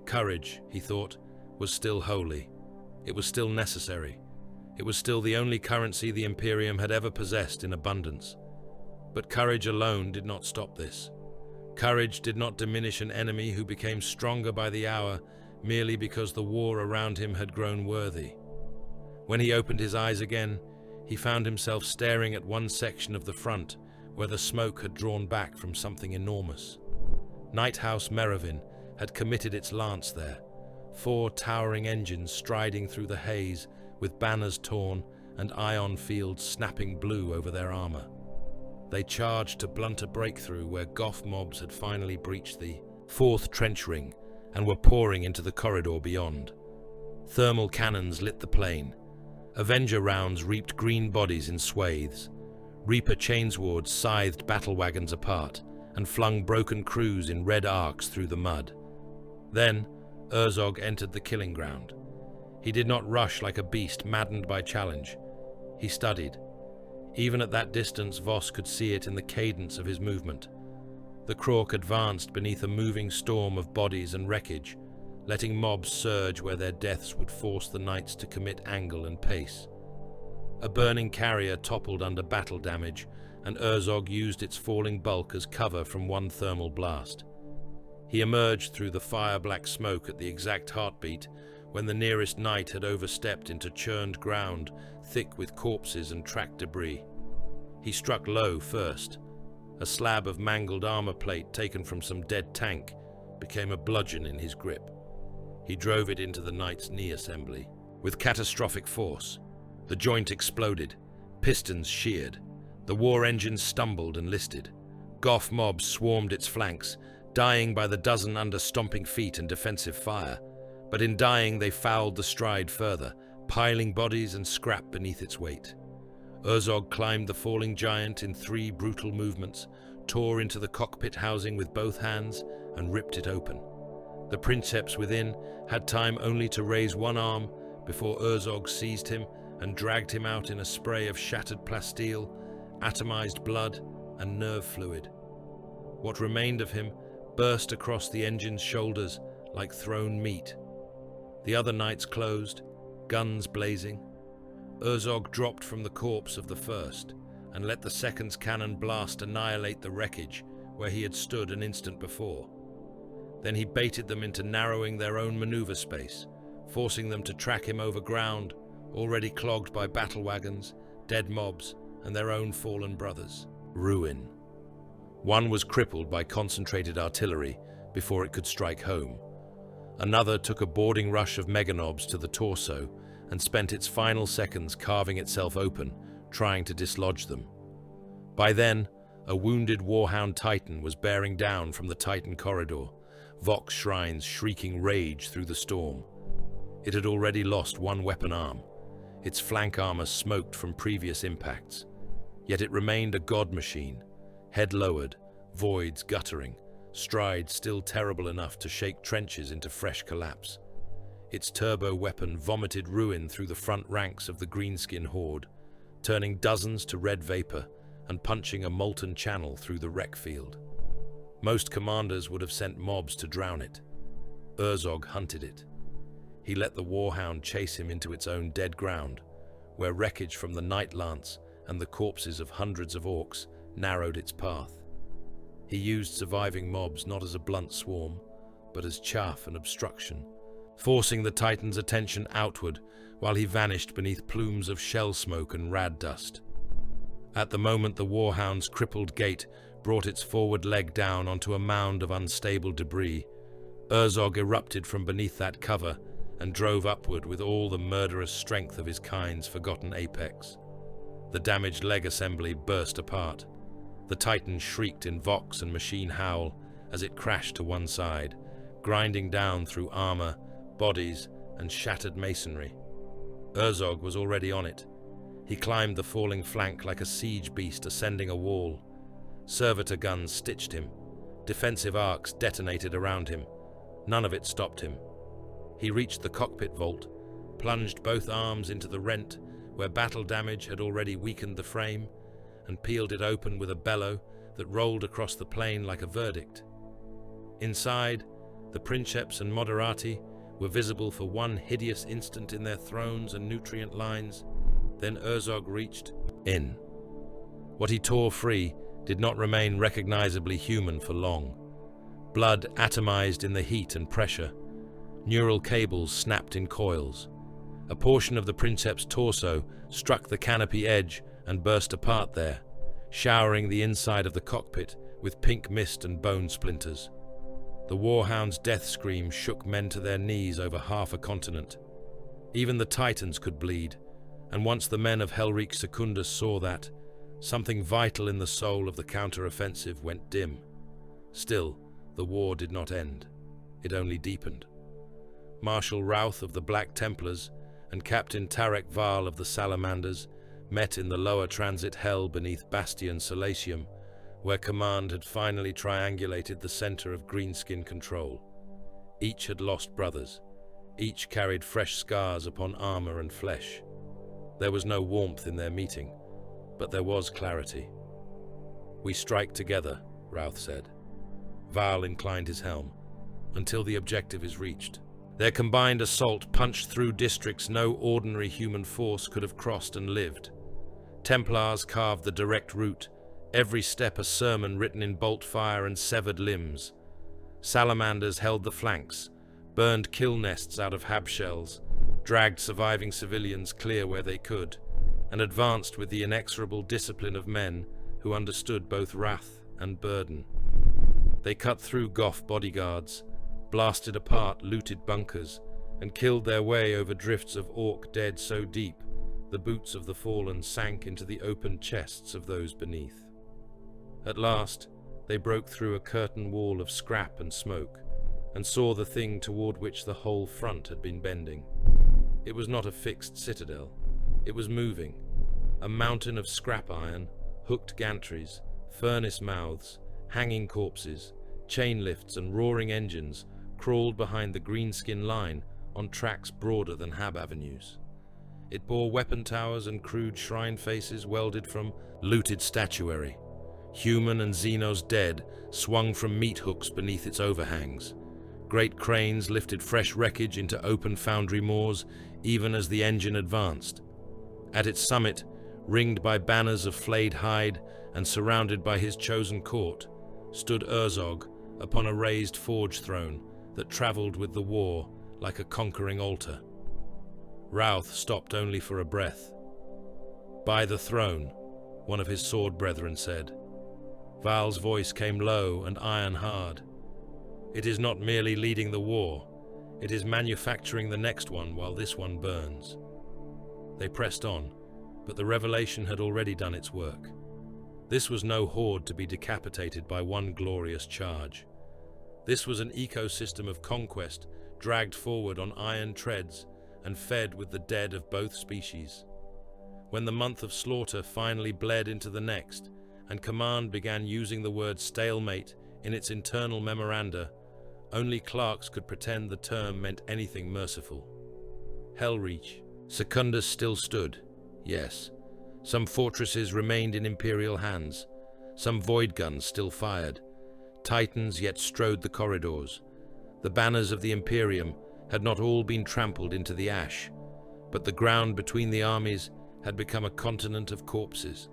Courage, he thought, was still holy. It was still necessary. It was still the only currency the Imperium had ever possessed in abundance. But courage alone did not stop this. Courage did not diminish an enemy who became stronger by the hour merely because the war around him had grown worthy. When he opened his eyes again, he found himself staring at one section of the front where the smoke had drawn back from something enormous. Knighthouse Merovin had committed its lance there, 4 towering engines striding through the haze with banners torn and ion fields snapping blue over their armor. They charged to blunt a breakthrough where Goth mobs had finally breached the 4th trench ring and were pouring into the corridor beyond. Thermal cannons lit the plain. Avenger rounds reaped green bodies in swathes. Reaper chainswords scythed battle wagons apart and flung broken crews in red arcs through the mud. Then, Herzog entered the killing ground. He did not rush like a beast maddened by challenge. He studied. Even at that distance, Voss could see it in the cadence of his movement. The Krork advanced beneath a moving storm of bodies and wreckage, letting mobs surge where their deaths would force the knights to commit angle and pace. A burning carrier toppled under battle damage, and Herzog used its falling bulk as cover from one thermal blast. He emerged through the fire-black smoke at the exact heartbeat when the nearest knight had overstepped into churned ground thick with corpses and tracked debris. He struck low first. A slab of mangled armor plate taken from some dead tank became a bludgeon in his grip. He drove it into the knight's knee assembly. With catastrophic force, the joint exploded, pistons sheared. The war engine stumbled and listed. Goth mobs swarmed its flanks, dying by the dozen under stomping feet and defensive fire. But in dying they fouled the stride further, piling bodies and scrap beneath its weight. Herzog climbed the falling giant in 3 brutal movements, tore into the cockpit housing with both hands, and ripped it open. The princeps within had time only to raise one arm before Herzog seized him and dragged him out in a spray of shattered plasteel, atomized blood, and nerve fluid. What remained of him burst across the engine's shoulders like thrown meat. The other knights closed, guns blazing. Herzog dropped from the corpse of the first and let the second's cannon blast annihilate the wreckage where he had stood an instant before. Then he baited them into narrowing their own maneuver space, forcing them to track him over ground already clogged by battle wagons, dead mobs, and their own fallen brothers. Ruin. One was crippled by concentrated artillery before it could strike home. Another took a boarding rush of meganobs to the torso and spent its final seconds carving itself open, trying to dislodge them. By then, a wounded warhound titan was bearing down from the titan corridor, Vox shrines shrieking rage through the storm. It had already lost one weapon arm, its flank armor smoked from previous impacts. Yet it remained a god machine, head lowered, voids guttering, stride still terrible enough to shake trenches into fresh collapse. Its turbo weapon vomited ruin through the front ranks of the greenskin horde, turning dozens to red vapor and punching a molten channel through the wreck field. Most commanders would have sent mobs to drown it. Herzog hunted it. He let the warhound chase him into its own dead ground, where wreckage from the night lance and the corpses of hundreds of orcs narrowed its path. He used surviving mobs not as a blunt swarm, but as chaff and obstruction, forcing the Titan's attention outward while he vanished beneath plumes of shell smoke and rad dust. At the moment the warhound's crippled gait brought its forward leg down onto a mound of unstable debris, Herzog erupted from beneath that cover and drove upward with all the murderous strength of his kind's forgotten apex. The damaged leg assembly burst apart. The Titan shrieked in vox and machine howl as it crashed to one side, grinding down through armor, bodies, and shattered masonry. Herzog was already on it. He climbed the falling flank like a siege beast ascending a wall. Servitor guns stitched him. Defensive arcs detonated around him. None of it stopped him. He reached the cockpit vault, plunged both arms into the rent where battle damage had already weakened the frame, and peeled it open with a bellow that rolled across the plain like a verdict. Inside, the princeps and moderati were visible for one hideous instant in their thrones and nutrient lines. Then Herzog reached in. What he tore free did not remain recognizably human for long. Blood atomized in the heat and pressure. Neural cables snapped in coils. A portion of the princeps' torso struck the canopy edge and burst apart there, showering the inside of the cockpit with pink mist and bone splinters. The warhound's death scream shook men to their knees over half a continent. Even the Titans could bleed, and once the men of Helicundus saw that, something vital in the soul of the counter-offensive went dim. Still, the war did not end. It only deepened. Marshal Routh of the Black Templars and Captain Tarek Val of the Salamanders met in the lower transit hell beneath Bastion Salatium, where command had finally triangulated the center of greenskin control. Each had lost brothers. Each carried fresh scars upon armor and flesh. There was no warmth in their meeting, but there was clarity. "We strike together," Routh said. Val inclined his helm. "Until the objective is reached." Their combined assault punched through districts no ordinary human force could have crossed and lived. Templars carved the direct route, every step a sermon written in bolt fire and severed limbs. Salamanders held the flanks, burned kill nests out of hab shells, dragged surviving civilians clear where they could, and advanced with the inexorable discipline of men who understood both wrath and burden. They cut through Goth bodyguards, blasted apart looted bunkers, and killed their way over drifts of orc dead so deep the boots of the fallen sank into the open chests of those beneath. At last, they broke through a curtain wall of scrap and smoke, and saw the thing toward which the whole front had been bending. It was not a fixed citadel. It was moving. A mountain of scrap iron, hooked gantries, furnace mouths, hanging corpses, chain lifts and roaring engines crawled behind the greenskin line on tracks broader than Hab avenues. It bore weapon towers and crude shrine faces welded from looted statuary. Human and Xenos dead swung from meat hooks beneath its overhangs. Great cranes lifted fresh wreckage into open foundry moors even as the engine advanced. At its summit, ringed by banners of flayed hide and surrounded by his chosen court, stood Herzog upon a raised forge throne that travelled with the war like a conquering altar. Routh stopped only for a breath. "By the throne," one of his sword brethren said. Val's voice came low and iron-hard. "It is not merely leading the war, it is manufacturing the next one while this one burns." They pressed on, but the revelation had already done its work. This was no horde to be decapitated by one glorious charge. This was an ecosystem of conquest dragged forward on iron treads and fed with the dead of both species. When the month of slaughter finally bled into the next, and command began using the word stalemate in its internal memoranda, only clerks could pretend the term meant anything merciful. Hellreach. Secundus still stood, yes. Some fortresses remained in Imperial hands. Some void guns still fired. Titans yet strode the corridors. The banners of the Imperium had not all been trampled into the ash, but the ground between the armies had become a continent of corpses.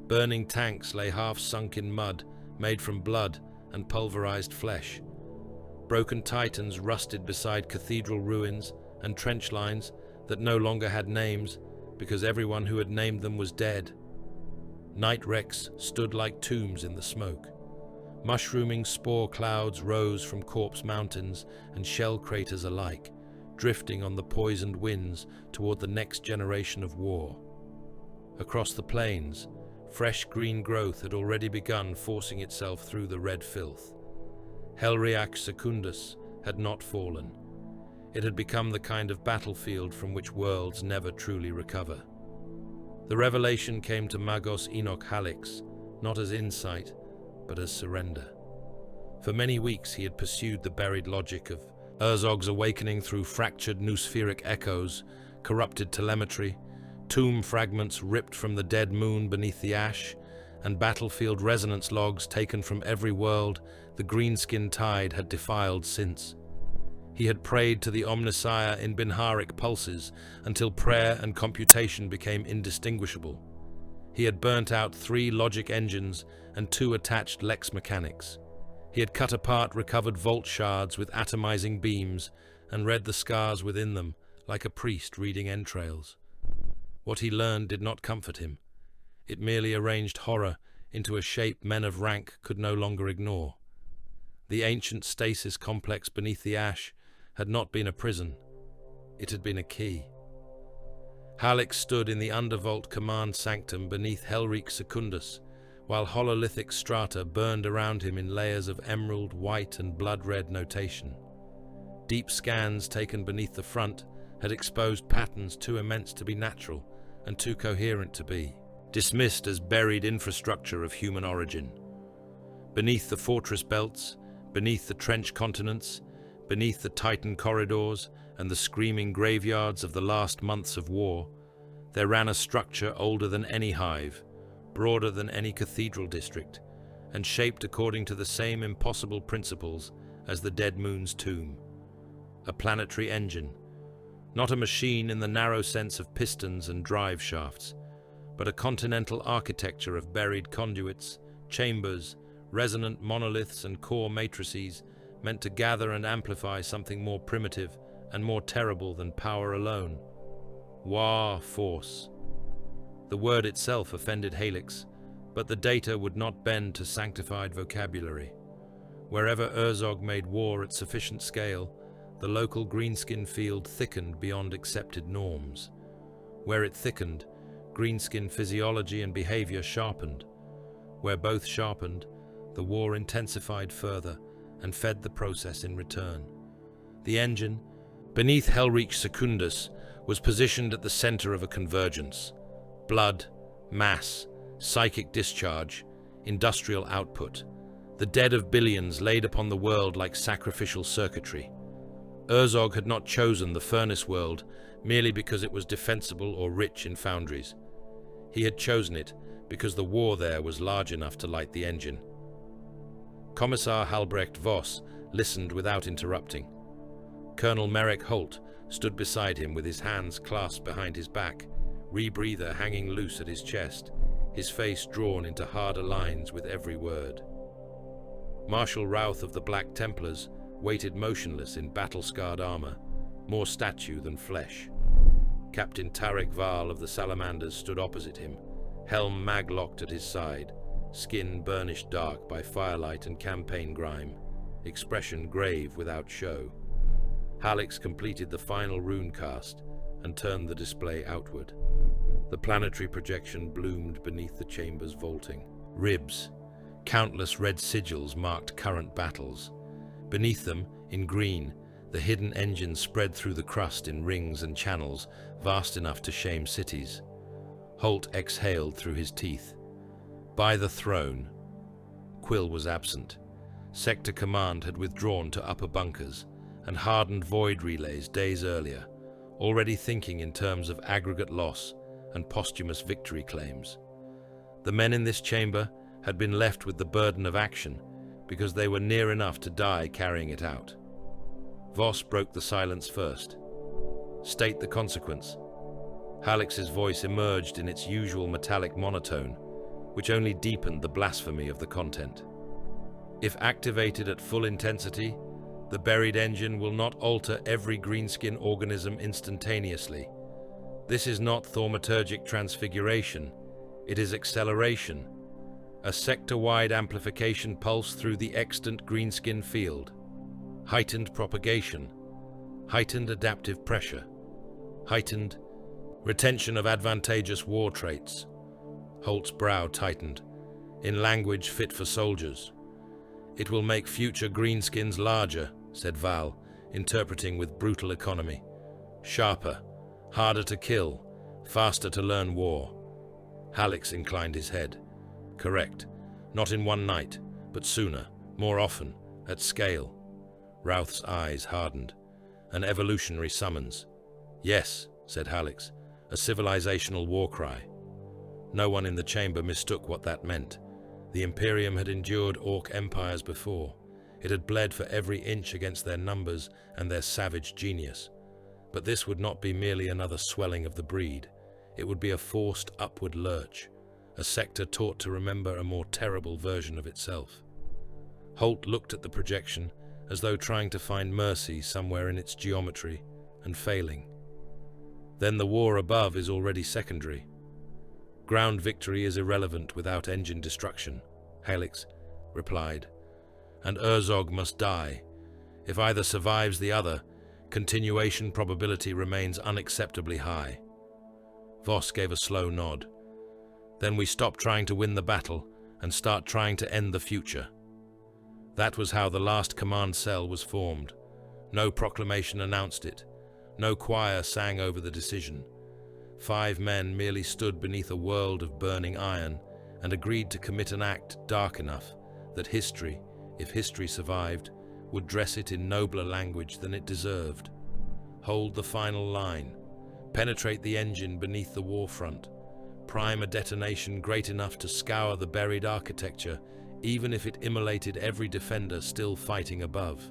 Burning tanks lay half sunk in mud made from blood and pulverized flesh. Broken Titans rusted beside cathedral ruins and trench lines that no longer had names because everyone who had named them was dead. Night wrecks stood like tombs in the smoke. Mushrooming spore clouds rose from corpse mountains and shell craters alike, drifting on the poisoned winds toward the next generation of war. Across the plains, fresh green growth had already begun forcing itself through the red filth. Helriach Secundus had not fallen. It had become the kind of battlefield from which worlds never truly recover. The revelation came to Magos Enoch Halix, not as insight, but as surrender. For many weeks he had pursued the buried logic of Herzog's awakening through fractured noospheric echoes, corrupted telemetry, tomb fragments ripped from the dead moon beneath the ash, and battlefield resonance logs taken from every world the greenskin tide had defiled since. He had prayed to the Omnissiah in Binharic pulses until prayer and computation became indistinguishable. He had burnt out 3 logic engines and 2 attached Lex mechanics. He had cut apart recovered vault shards with atomizing beams and read the scars within them like a priest reading entrails. What he learned did not comfort him. It merely arranged horror into a shape men of rank could no longer ignore. The ancient stasis complex beneath the ash had not been a prison. It had been a key. Halix stood in the undervault command sanctum beneath Helriach Secundus, while hololithic strata burned around him in layers of emerald, white, and blood-red notation. Deep scans taken beneath the front had exposed patterns too immense to be natural and too coherent to be, dismissed as buried infrastructure of human origin. Beneath the fortress belts, beneath the trench continents, beneath the Titan corridors and the screaming graveyards of the last months of war, there ran a structure older than any hive, broader than any cathedral district, and shaped according to the same impossible principles as the dead moon's tomb. A planetary engine, not a machine in the narrow sense of pistons and drive shafts, but a continental architecture of buried conduits, chambers, resonant monoliths and core matrices meant to gather and amplify something more primitive and more terrible than power alone. WAAAGH force. The word itself offended Helix, but the data would not bend to sanctified vocabulary. Wherever Herzog made war at sufficient scale, the local greenskin field thickened beyond accepted norms. Where it thickened, greenskin physiology and behavior sharpened. Where both sharpened, the war intensified further and fed the process in return. The engine, beneath Hellreach Secundus, was positioned at the center of a convergence. Blood, mass, psychic discharge, industrial output. The dead of billions laid upon the world like sacrificial circuitry. Herzog had not chosen the furnace world merely because it was defensible or rich in foundries. He had chosen it because the war there was large enough to light the engine. Commissar Halbrecht Voss listened without interrupting. Colonel Merrick Holt stood beside him with his hands clasped behind his back, rebreather hanging loose at his chest, his face drawn into harder lines with every word. Marshal Routh of the Black Templars waited motionless in battle-scarred armor, more statue than flesh. Captain Tarek Val of the Salamanders stood opposite him, helm mag-locked at his side, skin burnished dark by firelight and campaign grime, expression grave without show. Halix completed the final rune cast and turned the display outward. The planetary projection bloomed beneath the chamber's vaulting. Ribs, countless red sigils marked current battles. Beneath them, in green, the hidden engine spread through the crust in rings and channels vast enough to shame cities. Holt exhaled through his teeth. By the throne. Quill was absent. Sector Command had withdrawn to upper bunkers and hardened void relays days earlier, already thinking in terms of aggregate loss and posthumous victory claims. The men in this chamber had been left with the burden of action because they were near enough to die carrying it out. Voss broke the silence first. State the consequence. Halix's voice emerged in its usual metallic monotone, which only deepened the blasphemy of the content. If activated at full intensity, the buried engine will not alter every greenskin organism instantaneously. This is not thaumaturgic transfiguration, it is acceleration, a sector-wide amplification pulse through the extant greenskin field. Heightened propagation, heightened adaptive pressure, heightened retention of advantageous war traits. Holt's brow tightened, in language fit for soldiers. It will make future greenskins larger, said Val, interpreting with brutal economy. Sharper, harder to kill, faster to learn war. Halix inclined his head. Correct. Not in one night, but sooner, more often, at scale. Routh's eyes hardened. An evolutionary summons. Yes, said Halix, a civilizational war cry. No one in the chamber mistook what that meant. The Imperium had endured Orc empires before. It had bled for every inch against their numbers and their savage genius. But this would not be merely another swelling of the breed. It would be a forced upward lurch, a sector taught to remember a more terrible version of itself. Holt looked at the projection as though trying to find mercy somewhere in its geometry, and failing. Then the war above is already secondary. Ground victory is irrelevant without engine destruction, Halix replied. And Herzog must die. If either survives the other, continuation probability remains unacceptably high. Voss gave a slow nod. Then we stop trying to win the battle and start trying to end the future. That was how the last command cell was formed. No proclamation announced it. No choir sang over the decision. 5 men merely stood beneath a world of burning iron and agreed to commit an act dark enough that history, if history survived, would dress it in nobler language than it deserved. Hold the final line. Penetrate the engine beneath the war front. Prime a detonation great enough to scour the buried architecture, even if it immolated every defender still fighting above.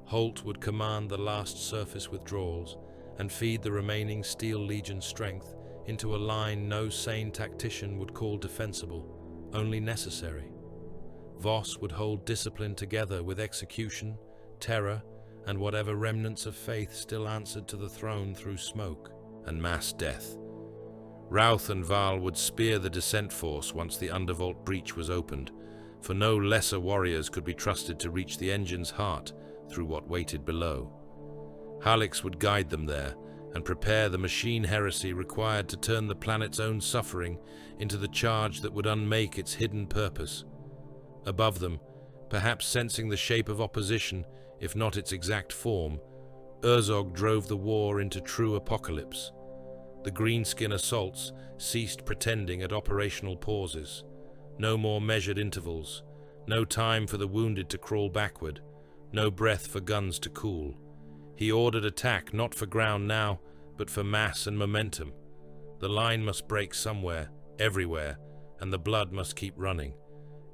Holt would command the last surface withdrawals and feed the remaining Steel Legion strength into a line no sane tactician would call defensible, only necessary. Voss would hold discipline together with execution, terror, and whatever remnants of faith still answered to the throne through smoke and mass death. Routh and Val would spear the descent force once the undervault breach was opened, for no lesser warriors could be trusted to reach the engine's heart through what waited below. Halix would guide them there and prepare the machine heresy required to turn the planet's own suffering into the charge that would unmake its hidden purpose. Above them, perhaps sensing the shape of opposition, if not its exact form, Herzog drove the war into true apocalypse. The greenskin assaults ceased pretending at operational pauses. No more measured intervals, no time for the wounded to crawl backward, no breath for guns to cool. He ordered attack not for ground now, but for mass and momentum. The line must break somewhere, everywhere, and the blood must keep running.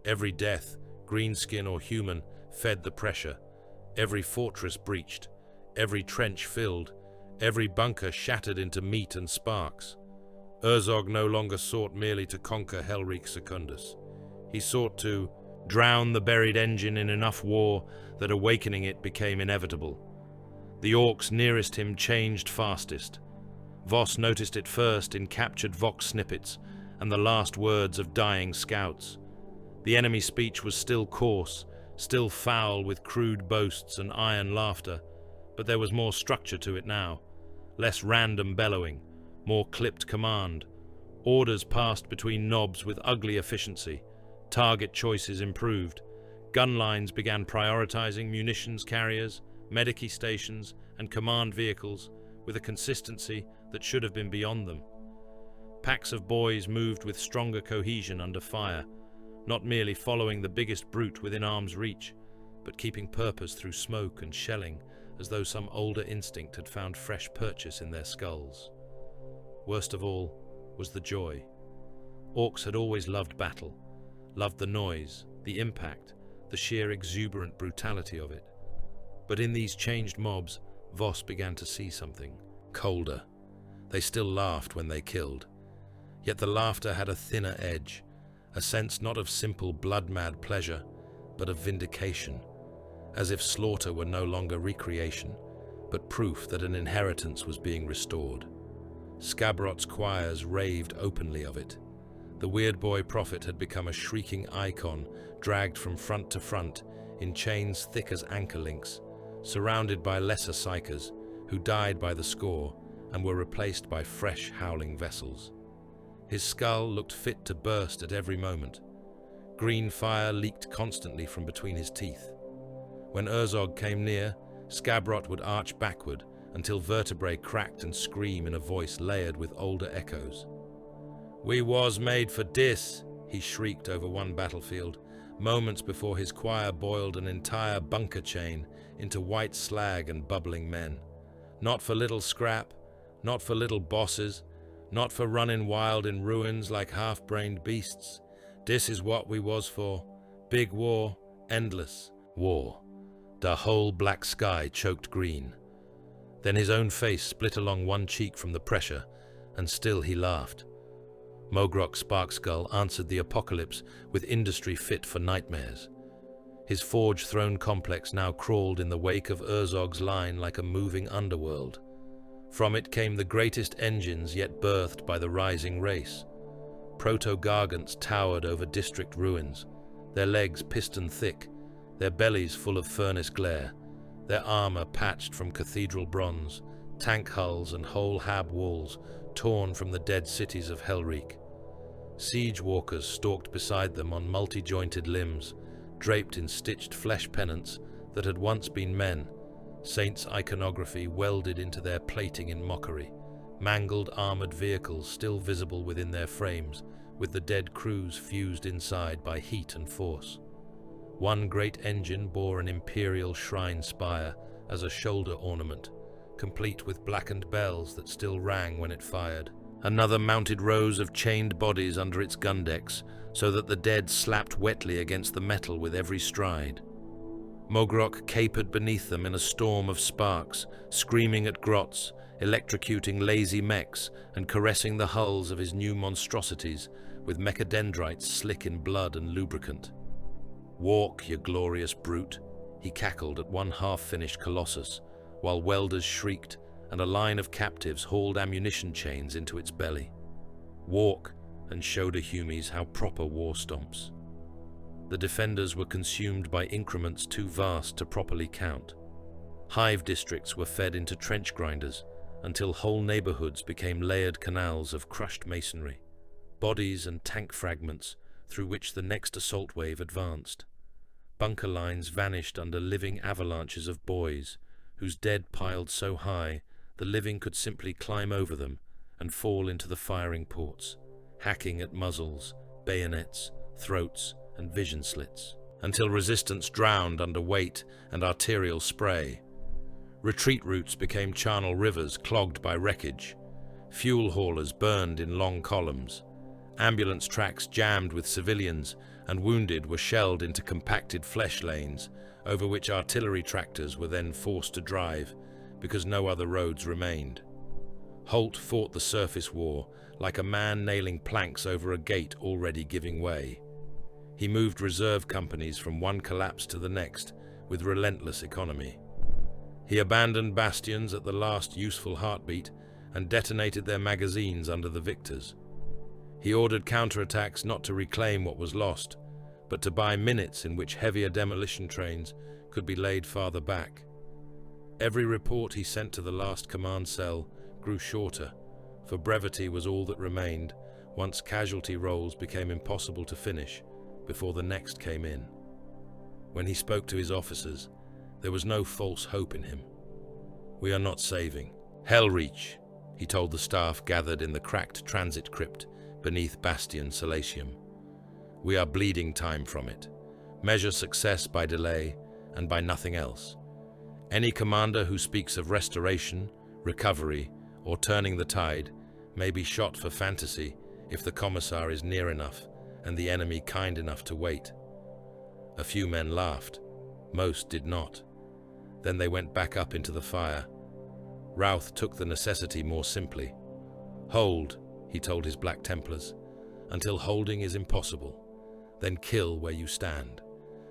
Every death, greenskin or human, fed the pressure. Every fortress breached, every trench filled, every bunker shattered into meat and sparks. Herzog no longer sought merely to conquer Helicundus. He sought to drown the buried engine in enough war that awakening it became inevitable. The orcs nearest him changed fastest. Voss noticed it first in captured Vox snippets and the last words of dying scouts. The enemy speech was still coarse, still foul with crude boasts and iron laughter, but there was more structure to it now, less random bellowing, more clipped command. Orders passed between knobs with ugly efficiency. Target choices improved. Gun lines began prioritizing munitions carriers, medici stations, and command vehicles with a consistency that should have been beyond them. Packs of boys moved with stronger cohesion under fire, not merely following the biggest brute within arm's reach, but keeping purpose through smoke and shelling, as though some older instinct had found fresh purchase in their skulls. Worst of all was the joy. Orcs had always loved battle, loved the noise, the impact, the sheer exuberant brutality of it. But in these changed mobs, Voss began to see something colder. They still laughed when they killed. Yet the laughter had a thinner edge, a sense not of simple blood-mad pleasure, but of vindication, as if slaughter were no longer recreation, but proof that an inheritance was being restored. Scabrot's choirs raved openly of it. The weird boy prophet had become a shrieking icon, dragged from front to front, in chains thick as anchor links, surrounded by lesser psychers, who died by the score and were replaced by fresh howling vessels. His skull looked fit to burst at every moment. Green fire leaked constantly from between his teeth. When Herzog came near, Scabrot would arch backward until vertebrae cracked and scream in a voice layered with older echoes. "We was made for dis," he shrieked over one battlefield, moments before his choir boiled an entire bunker chain into white slag and bubbling men. Not for little scrap, not for little bosses, not for running wild in ruins like half-brained beasts. This is what we was for. Big war, endless war. The whole black sky choked green. Then his own face split along one cheek from the pressure, and still he laughed. Mogrok Sparkskull answered the apocalypse with industry fit for nightmares. His forge throne complex now crawled in the wake of Herzog's line like a moving underworld. From it came the greatest engines yet birthed by the rising race. Proto-gargants towered over district ruins, their legs piston-thick, their bellies full of furnace glare, their armor patched from cathedral bronze, tank hulls and whole hab walls torn from the dead cities of Helreek. Siege walkers stalked beside them on multi-jointed limbs, draped in stitched flesh pennants that had once been men, saints' iconography welded into their plating in mockery, mangled armored vehicles still visible within their frames, with the dead crews fused inside by heat and force. One great engine bore an Imperial shrine spire as a shoulder ornament, complete with blackened bells that still rang when it fired. Another mounted rows of chained bodies under its gun decks, so that the dead slapped wetly against the metal with every stride. Mogrok capered beneath them in a storm of sparks, screaming at grots, electrocuting lazy mechs, and caressing the hulls of his new monstrosities with mechadendrites slick in blood and lubricant. "Walk, you glorious brute," he cackled at one half-finished colossus, while welders shrieked and a line of captives hauled ammunition chains into its belly. "Walk," and showed Humies how proper war stomps. The defenders were consumed by increments too vast to properly count. Hive districts were fed into trench grinders, until whole neighborhoods became layered canals of crushed masonry, bodies and tank fragments through which the next assault wave advanced. Bunker lines vanished under living avalanches of boys, whose dead piled so high the living could simply climb over them and fall into the firing ports, hacking at muzzles, bayonets, throats, and vision slits, until resistance drowned under weight and arterial spray. Retreat routes became charnel rivers clogged by wreckage. Fuel haulers burned in long columns. Ambulance tracks jammed with civilians and wounded were shelled into compacted flesh lanes, over which artillery tractors were then forced to drive because no other roads remained. Holt fought the surface war like a man nailing planks over a gate already giving way. He moved reserve companies from one collapse to the next with relentless economy. He abandoned bastions at the last useful heartbeat and detonated their magazines under the victors. He ordered counterattacks not to reclaim what was lost, but to buy minutes in which heavier demolition trains could be laid farther back. Every report he sent to the last command cell grew shorter, for brevity was all that remained once casualty rolls became impossible to finish before the next came in. When he spoke to his officers, there was no false hope in him. "We are not saving. Hell reach," he told the staff gathered in the cracked transit crypt beneath Bastion Salatium. "We are bleeding time from it. Measure success by delay and by nothing else. Any commander who speaks of restoration, recovery, or turning the tide may be shot for fantasy if the commissar is near enough and the enemy kind enough to wait." A few men laughed. Most did not. Then they went back up into the fire. Routh took the necessity more simply. "Hold," he told his Black Templars, "until holding is impossible. Then kill where you stand.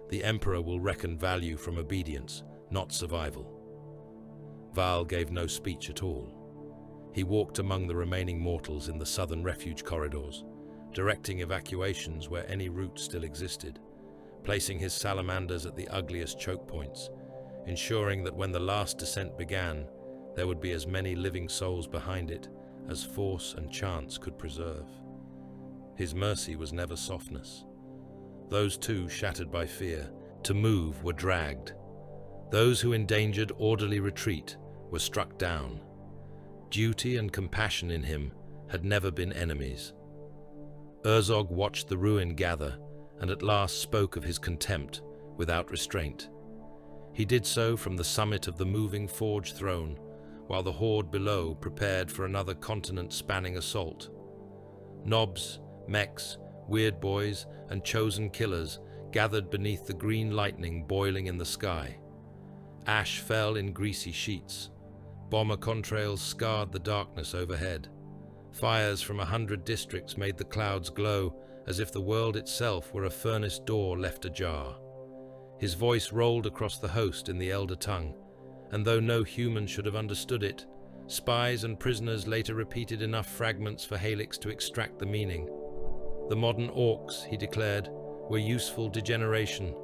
The Emperor will reckon value from obedience, not survival." Val gave no speech at all. He walked among the remaining mortals in the southern refuge corridors, directing evacuations where any route still existed, placing his salamanders at the ugliest choke points, ensuring that when the last descent began, there would be as many living souls behind it as force and chance could preserve. His mercy was never softness. Those too, shattered by fear, to move were dragged. Those who endangered orderly retreat were struck down. Duty and compassion in him had never been enemies. Herzog watched the ruin gather and at last spoke of his contempt without restraint. He did so from the summit of the moving forge throne, while the horde below prepared for another continent-spanning assault. Nobs, mechs, weird boys, and chosen killers gathered beneath the green lightning boiling in the sky. Ash fell in greasy sheets. Bomber contrails scarred the darkness overhead. Fires from 100 districts made the clouds glow as if the world itself were a furnace door left ajar. His voice rolled across the host in the Elder tongue, and though no human should have understood it, spies and prisoners later repeated enough fragments for Helix to extract the meaning. The modern orcs, he declared, were useful degeneration,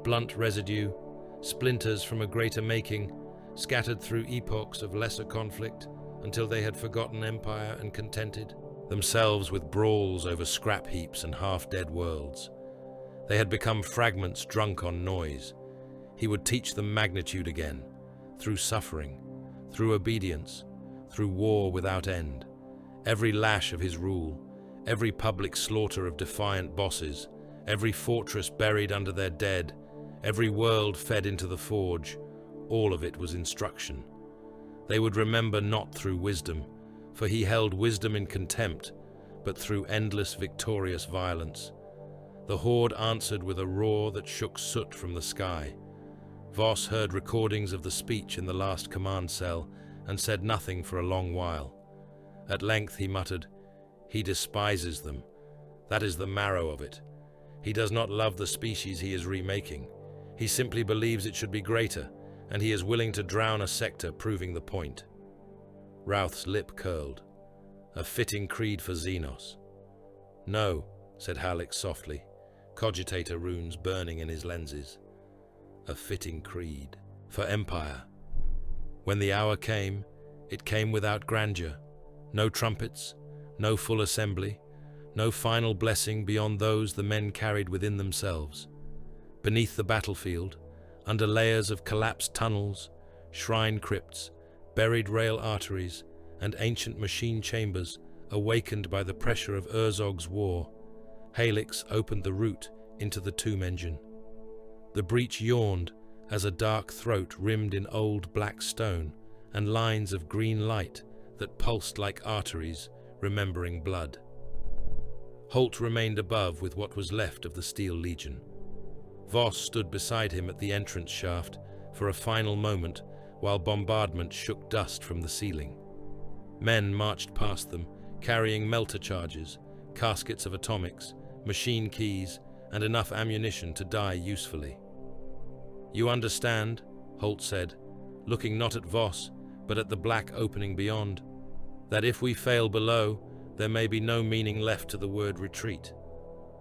blunt residue, splinters from a greater making, scattered through epochs of lesser conflict until they had forgotten empire and contented themselves with brawls over scrap heaps and half-dead worlds. They had become fragments drunk on noise. He would teach them magnitude again, through suffering, through obedience, through war without end. Every lash of his rule, every public slaughter of defiant bosses, every fortress buried under their dead, every world fed into the forge, all of it was instruction. They would remember not through wisdom, for he held wisdom in contempt, but through endless victorious violence. The horde answered with a roar that shook soot from the sky. Voss heard recordings of the speech in the last command cell and said nothing for a long while. At length he muttered, "He despises them. That is the marrow of it. He does not love the species he is remaking. He simply believes it should be greater, and he is willing to drown a sector proving the point." Routh's lip curled. A fitting creed for Xenos. "No," said Halleck softly, cogitator runes burning in his lenses. "A fitting creed for Empire." When the hour came, It came without grandeur, no trumpets, no full assembly, no final blessing beyond those the men carried within themselves. Beneath the battlefield, under layers of collapsed tunnels, shrine crypts, buried rail arteries, and ancient machine chambers awakened by the pressure of Urzogh's war, Helix opened the route into the tomb engine. The breach yawned as a dark throat rimmed in old black stone and lines of green light that pulsed like arteries remembering blood. Holt remained above with what was left of the Steel Legion. Voss stood beside him at the entrance shaft for a final moment while bombardment shook dust from the ceiling. Men marched past them, carrying melter charges, caskets of atomics, machine keys, and enough ammunition to die usefully. "You understand," Holt said, looking not at Voss, but at the black opening beyond, "that if we fail below, there may be no meaning left to the word retreat."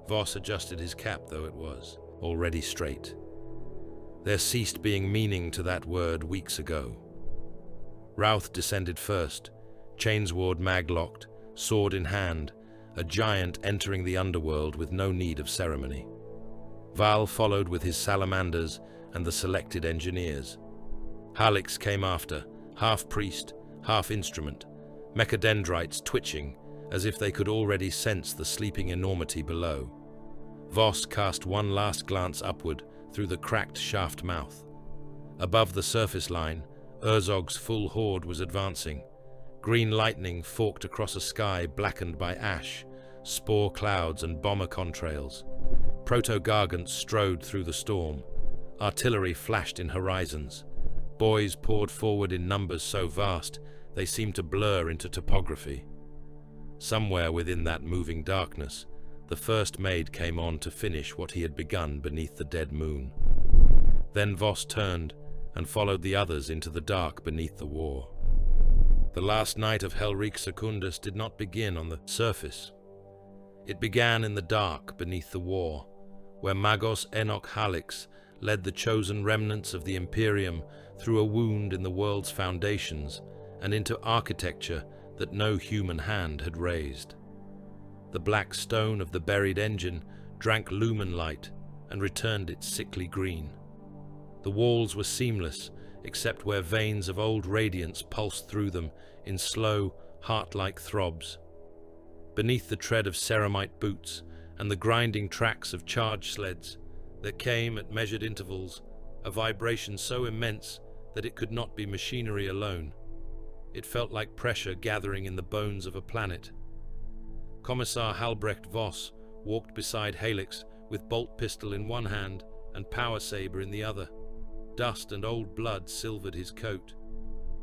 Voss adjusted his cap, though it was already straight. There ceased being meaning to that word weeks ago. Routh descended first, chainsword mag-locked, sword in hand, a giant entering the underworld with no need of ceremony. Val followed with his salamanders and the selected engineers. Halix came after, half priest, half instrument, mechadendrites twitching as if they could already sense the sleeping enormity below. Voss cast one last glance upward through the cracked shaft mouth. Above the surface line, Urzogh's full horde was advancing. Green lightning forked across a sky blackened by ash, spore clouds and bomber contrails. Proto-gargants strode through the storm. Artillery flashed in horizons. Boys poured forward in numbers so vast they seemed to blur into topography. Somewhere within that moving darkness, the first maid came on to finish what he had begun beneath the dead moon. Then Voss turned and followed the others into the dark beneath the war. The last night of Helicundus did not begin on the surface. It began in the dark beneath the war, where Magos Enoch Halix led the chosen remnants of the Imperium through a wound in the world's foundations and into architecture that no human hand had raised. The black stone of the buried engine drank lumen light and returned its sickly green. The walls were seamless, except where veins of old radiance pulsed through them in slow, heart-like throbs. Beneath the tread of ceramite boots and the grinding tracks of charge sleds, there came at measured intervals a vibration so immense that it could not be machinery alone. It felt like pressure gathering in the bones of a planet. Commissar Halbrecht Voss walked beside Helix with bolt pistol in one hand and power saber in the other. Dust and old blood silvered his coat.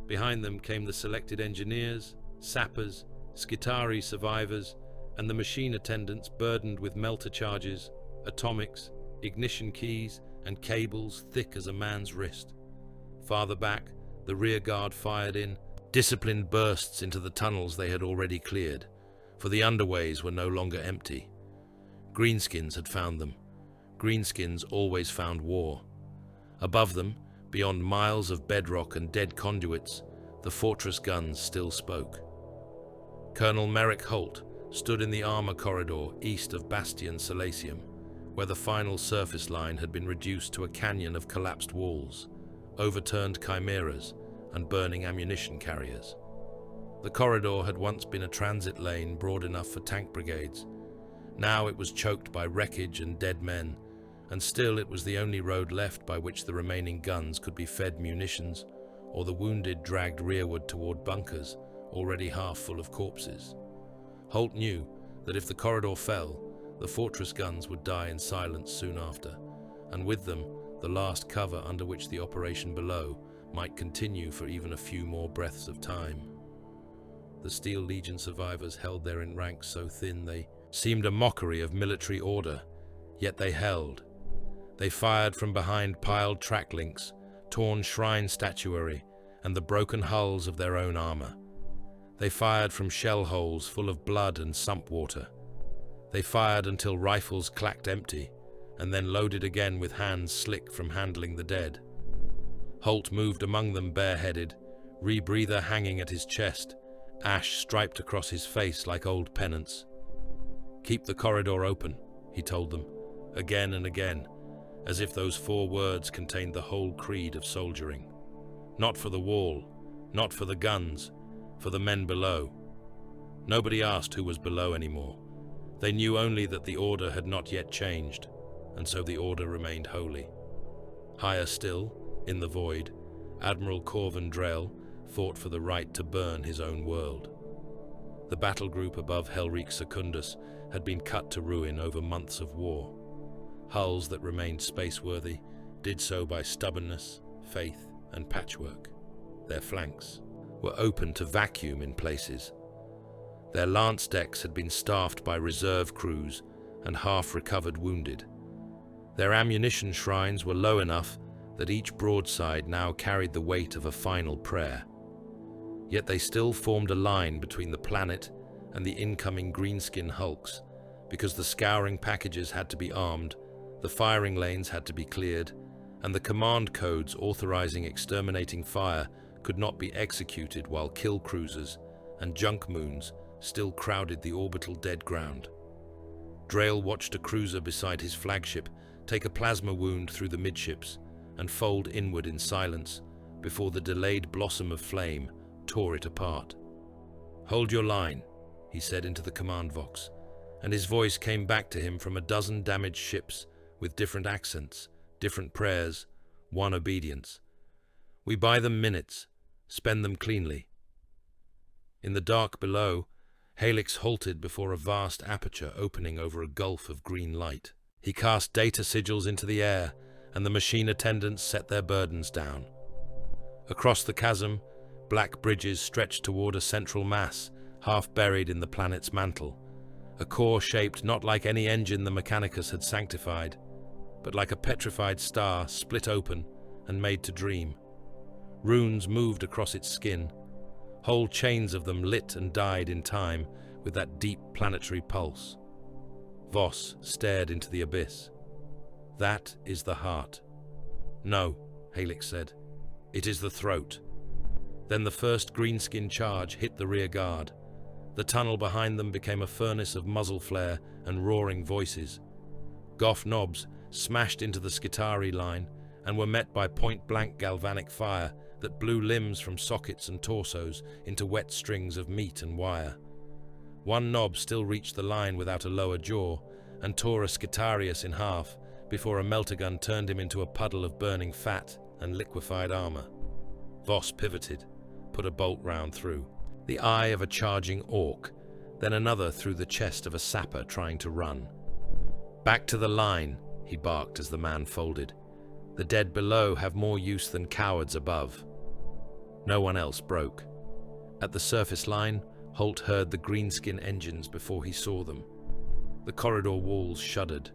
Behind them came the selected engineers, sappers, Skitari survivors, and the machine attendants burdened with melter charges, atomics, ignition keys, and cables thick as a man's wrist. Farther back, the rear guard fired in, disciplined bursts into the tunnels they had already cleared, for the underways were no longer empty. Greenskins had found them. Greenskins always found war. Above them, beyond miles of bedrock and dead conduits, the fortress guns still spoke. Colonel Merrick Holt stood in the armor corridor east of Bastion Salacium, where the final surface line had been reduced to a canyon of collapsed walls, overturned chimeras, and burning ammunition carriers. The corridor had once been a transit lane broad enough for tank brigades. Now it was choked by wreckage and dead men, and still it was the only road left by which the remaining guns could be fed munitions, or the wounded dragged rearward toward bunkers, already half full of corpses. Holt knew that if the corridor fell, the fortress guns would die in silence soon after, and with them, the last cover under which the operation below might continue for even a few more breaths of time. The Steel Legion survivors held there in ranks so thin they seemed a mockery of military order, yet they held. They fired from behind piled track links, torn shrine statuary, and the broken hulls of their own armor. They fired from shell holes full of blood and sump water. They fired until rifles clacked empty, and then loaded again with hands slick from handling the dead. Holt moved among them bareheaded, rebreather hanging at his chest, ash striped across his face like old penance. "Keep the corridor open," he told them, again and again, as if those 4 words contained the whole creed of soldiering. Not for the wall, not for the guns, for the men below. Nobody asked who was below anymore. They knew only that the order had not yet changed, and so the order remained holy. Higher still, in the void, Admiral Corvin Drell fought for the right to burn his own world. The battle group above Helicundus had been cut to ruin over months of war. Hulls that remained spaceworthy did so by stubbornness, faith, and patchwork. Their flanks were open to vacuum in places. Their lance decks had been staffed by reserve crews and half-recovered wounded. Their ammunition shrines were low enough that each broadside now carried the weight of a final prayer. Yet they still formed a line between the planet and the incoming greenskin hulks, because the scouring packages had to be armed, the firing lanes had to be cleared, and the command codes authorizing exterminating fire could not be executed while kill cruisers and junk moons still crowded the orbital dead ground. Drell watched a cruiser beside his flagship take a plasma wound through the midships and fold inward in silence before the delayed blossom of flame tore it apart. "Hold your line," he said into the command vox, and his voice came back to him from a dozen damaged ships with different accents, different prayers, one obedience. "We buy them minutes, spend them cleanly." In the dark below, Helix halted before a vast aperture opening over a gulf of green light. He cast data sigils into the air, and the machine attendants set their burdens down. Across the chasm, black bridges stretched toward a central mass, half buried in the planet's mantle, a core shaped not like any engine the Mechanicus had sanctified, but like a petrified star split open and made to dream. Runes moved across its skin. Whole chains of them lit and died in time with that deep planetary pulse. Voss stared into the abyss. "That is the heart." "No," Helix said. "It is the throat." Then the first greenskin charge hit the rear guard. The tunnel behind them became a furnace of muzzle flare and roaring voices. Goff knobs smashed into the Skitarii line and were met by point-blank galvanic fire that blew limbs from sockets and torsos into wet strings of meat and wire. One knob still reached the line without a lower jaw and tore a Skitarius in half before a meltergun turned him into a puddle of burning fat and liquefied armor. Voss pivoted, put a bolt round through. The eye of a charging orc, then another through the chest of a sapper trying to run. "Back to the line," he barked as the man folded. "The dead below have more use than cowards above." No one else broke. At the surface line, Holt heard the greenskin engines before he saw them. The corridor walls shuddered.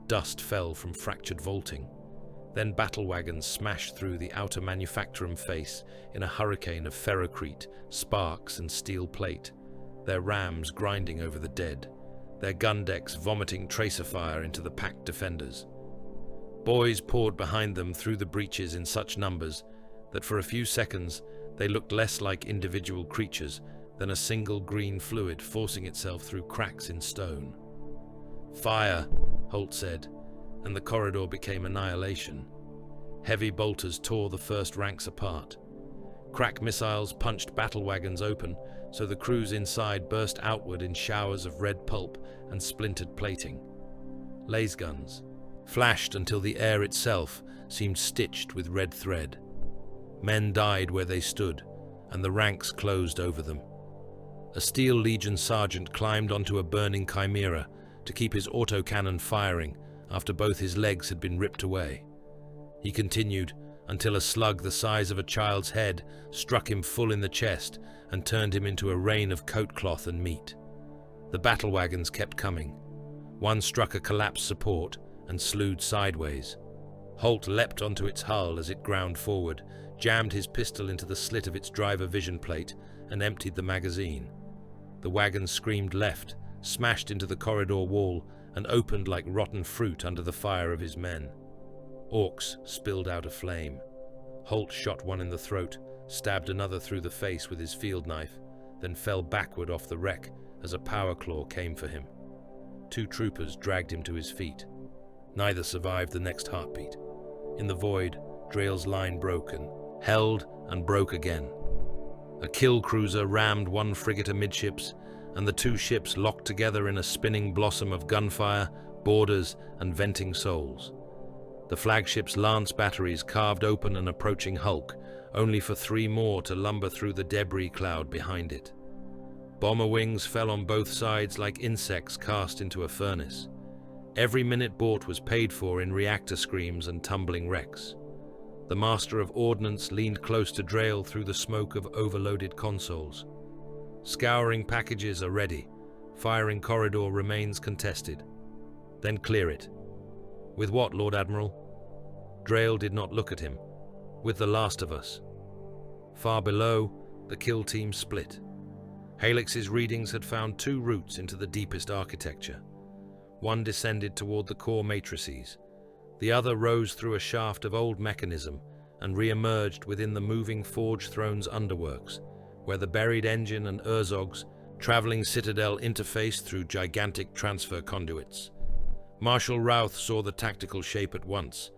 Dust fell from fractured vaulting. Then battle wagons smashed through the outer manufactorum face in a hurricane of ferrocrete, sparks and steel plate, their rams grinding over the dead, their gun decks vomiting tracer fire into the packed defenders. Boys poured behind them through the breaches in such numbers that for a few seconds they looked less like individual creatures than a single green fluid forcing itself through cracks in stone. "Fire," Holt said, and the corridor became annihilation. Heavy bolters tore the first ranks apart. Crack missiles punched battle wagons open, so the crews inside burst outward in showers of red pulp and splintered plating. Laser guns flashed until the air itself seemed stitched with red thread. Men died where they stood, and the ranks closed over them. A Steel Legion sergeant climbed onto a burning chimera to keep his autocannon firing after both his legs had been ripped away. He continued until a slug the size of a child's head struck him full in the chest and turned him into a rain of coat cloth and meat. The battle wagons kept coming. One struck a collapsed support and slewed sideways. Holt leapt onto its hull as it ground forward, jammed his pistol into the slit of its driver vision plate, and emptied the magazine. The wagon screamed left, smashed into the corridor wall, and opened like rotten fruit under the fire of his men. Orcs spilled out a flame. Holt shot one in the throat, stabbed another through the face with his field knife, then fell backward off the wreck as a power claw came for him. 2 troopers dragged him to his feet. Neither survived the next heartbeat. In the void, Drael's line broke and held and broke again. A kill cruiser rammed 1 frigate amidships, and the 2 ships locked together in a spinning blossom of gunfire, boarders, and venting souls. The flagship's lance batteries carved open an approaching hulk, only for 3 more to lumber through the debris cloud behind it. Bomber wings fell on both sides like insects cast into a furnace. Every minute bought was paid for in reactor screams and tumbling wrecks. The Master of Ordnance leaned close to Drael through the smoke of overloaded consoles. Scouring packages are ready. Firing corridor remains contested. Then clear it. With what, Lord Admiral? Drael did not look at him. With the last of us. Far below, the kill team split. Helix's readings had found 2 routes into the deepest architecture. One descended toward the core matrices. The other rose through a shaft of old mechanism and re-emerged within the moving Forge Throne's underworks, where the buried engine and Urzog's traveling citadel interfaced through gigantic transfer conduits. Marshal Routh saw the tactical shape at once.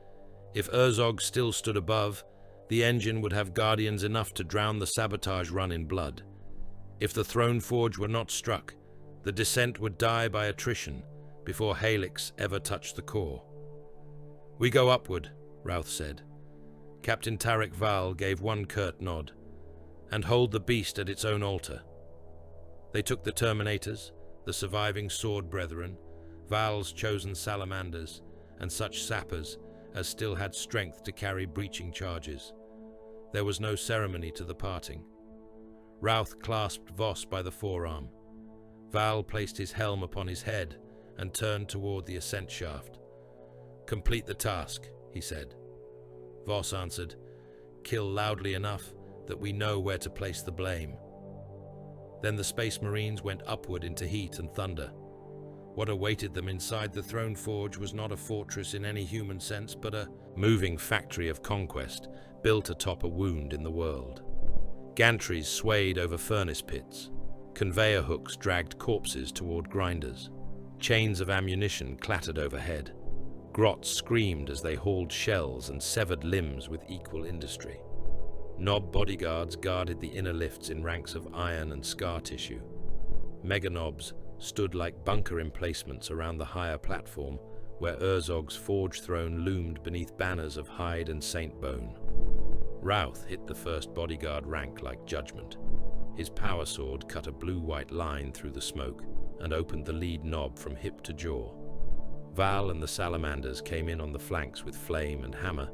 If Urzog still stood above, the engine would have guardians enough to drown the sabotage run in blood. If the Throne Forge were not struck, the descent would die by attrition before Helix ever touched the core. "We go upward," Routh said. Captain Tarek Val gave 1 curt nod. "And hold the beast at its own altar." They took the Terminators, the surviving Sword Brethren, Val's chosen Salamanders, and such sappers as still had strength to carry breaching charges. There was no ceremony to the parting. Routh clasped Voss by the forearm. Val placed his helm upon his head and turned toward the ascent shaft. "Complete the task," he said. Voss answered, "Kill loudly enough that we know where to place the blame." Then the Space Marines went upward into heat and thunder. What awaited them inside the Throne Forge was not a fortress in any human sense, but a moving factory of conquest built atop a wound in the world. Gantries swayed over furnace pits. Conveyor hooks dragged corpses toward grinders. Chains of ammunition clattered overhead. Grots screamed as they hauled shells and severed limbs with equal industry. Knob bodyguards guarded the inner lifts in ranks of iron and scar tissue. Meganobs stood like bunker emplacements around the higher platform, where Urzog's Forge Throne loomed beneath banners of hide and saint bone. Routh hit the first bodyguard rank like judgment. His power sword cut a blue-white line through the smoke and opened the lead knob from hip to jaw. Val and the Salamanders came in on the flanks with flame and hammer,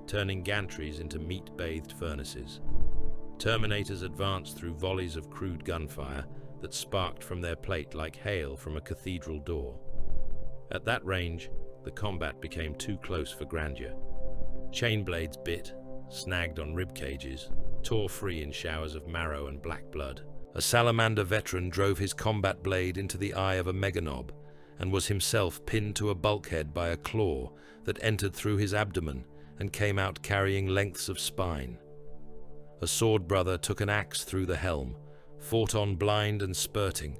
turning gantries into meat-bathed furnaces. Terminators advanced through volleys of crude gunfire that sparked from their plate like hail from a cathedral door. At that range, the combat became too close for grandeur. Chain blades bit, snagged on rib cages, tore free in showers of marrow and black blood. A Salamander veteran drove his combat blade into the eye of a Meganob and was himself pinned to a bulkhead by a claw that entered through his abdomen and came out carrying lengths of spine. A sword brother took an axe through the helm, fought on blind and spurting,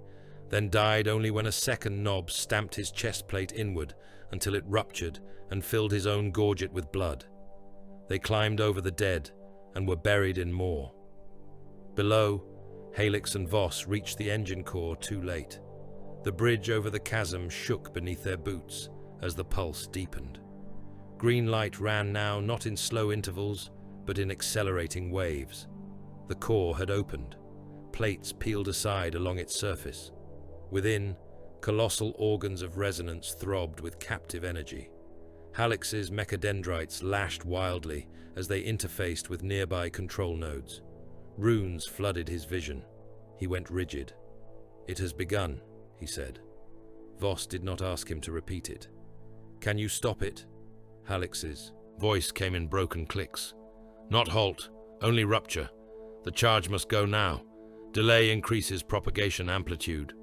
then died only when a second knob stamped his chest plate inward until it ruptured and filled his own gorget with blood. They climbed over the dead and were buried in more. Below, Helix and Voss reached the engine core too late. The bridge over the chasm shook beneath their boots as the pulse deepened. Green light ran now not in slow intervals, but in accelerating waves. The core had opened. Plates peeled aside along its surface. Within, colossal organs of resonance throbbed with captive energy. Halix's mechadendrites lashed wildly as they interfaced with nearby control nodes. Runes flooded his vision. He went rigid. "It has begun," he said. Voss did not ask him to repeat it. "Can you stop it?" Halix's voice came in broken clicks. "Not halt, only rupture. The charge must go now. Delay increases propagation amplitude."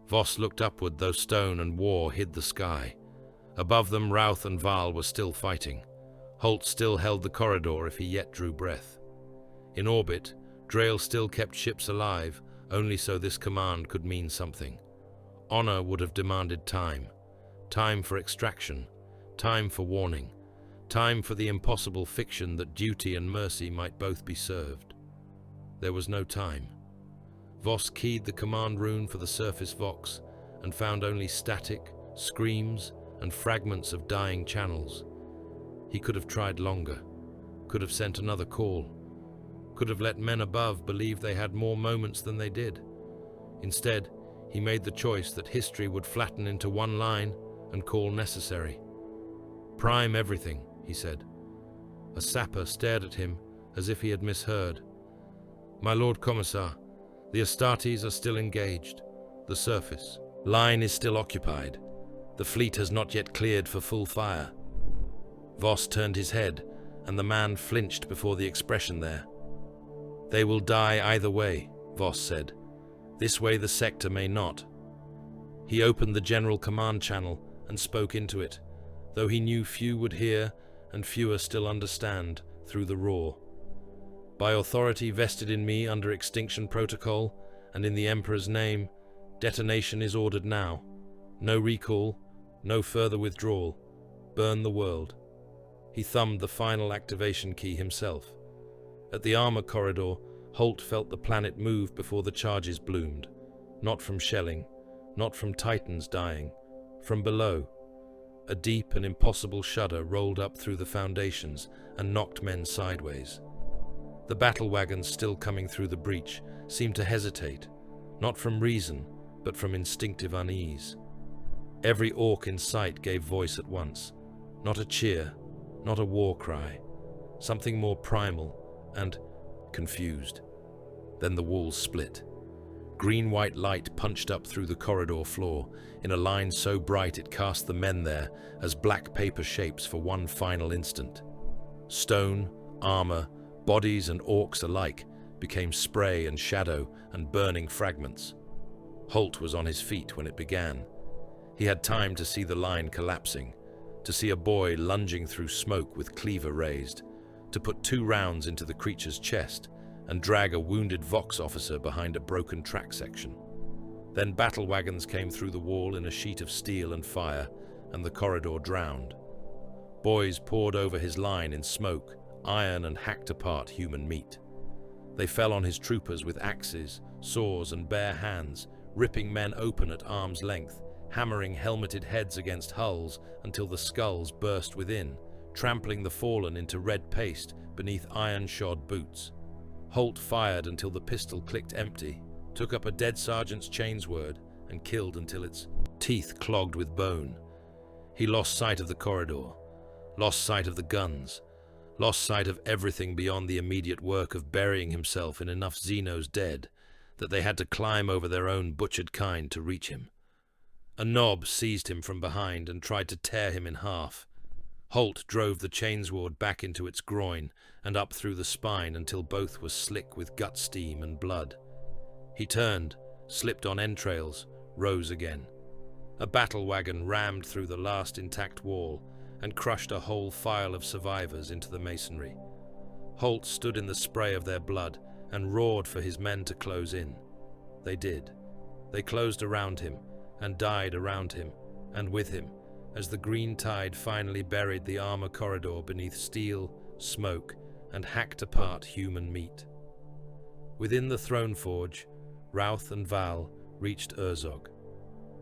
Voss looked upward, though stone and war hid the sky. Above them, Routh and Val were still fighting. Holt still held the corridor if he yet drew breath. In orbit, Drail still kept ships alive, only so this command could mean something. Honor would have demanded time. Time for extraction. Time for warning. Time for the impossible fiction that duty and mercy might both be served. There was no time. Voss keyed the command rune for the surface vox and found only static, screams, and fragments of dying channels. He could have tried longer, could have sent another call, could have let men above believe they had more moments than they did. Instead, he made the choice that history would flatten into one line and call necessary. "Prime everything," he said. A sapper stared at him as if he had misheard. "My Lord Commissar, the Astartes are still engaged. The surface line is still occupied. The fleet has not yet cleared for full fire." Voss turned his head, and the man flinched before the expression there. "They will die either way," Voss said. "This way the sector may not." He opened the general command channel and spoke into it, though he knew few would hear and fewer still understand through the roar. "By authority vested in me under Extinction Protocol and in the Emperor's name, detonation is ordered now. No recall, no further withdrawal. Burn the world." He thumbed the final activation key himself. At the armor corridor, Holt felt the planet move before the charges bloomed. Not from shelling, not from Titans dying, from below. A deep and impossible shudder rolled up through the foundations and knocked men sideways. The battle wagons still coming through the breach seemed to hesitate, not from reason, but from instinctive unease. Every orc in sight gave voice at once. Not a cheer, not a war cry. Something more primal and confused. Then the walls split. Green-white light punched up through the corridor floor, in a line so bright it cast the men there as black paper shapes for one final instant. Stone, armor, bodies and orcs alike became spray and shadow and burning fragments. Holt was on his feet when it began. He had time to see the line collapsing, to see a boy lunging through smoke with cleaver raised, to put 2 rounds into the creature's chest and drag a wounded Vox officer behind a broken track section. Then battle wagons came through the wall in a sheet of steel and fire, and the corridor drowned. Boys poured over his line in smoke, iron and hacked apart human meat. They fell on his troopers with axes, saws and bare hands, ripping men open at arm's length, hammering helmeted heads against hulls until the skulls burst within, trampling the fallen into red paste beneath iron-shod boots. Holt fired until the pistol clicked empty, took up a dead sergeant's chainsword, and killed until its teeth clogged with bone. He lost sight of the corridor, lost sight of the guns, lost sight of everything beyond the immediate work of burying himself in enough Xenos dead that they had to climb over their own butchered kind to reach him. A knob seized him from behind and tried to tear him in half. Holt drove the chainsword back into its groin and up through the spine until both were slick with gut steam and blood. He turned, slipped on entrails, rose again. A battle wagon rammed through the last intact wall and crushed a whole file of survivors into the masonry. Holt stood in the spray of their blood and roared for his men to close in. They did. They closed around him and died around him and with him as the green tide finally buried the armor corridor beneath steel, smoke, and hacked apart human meat. Within the throne forge, Routh and Val reached Herzog.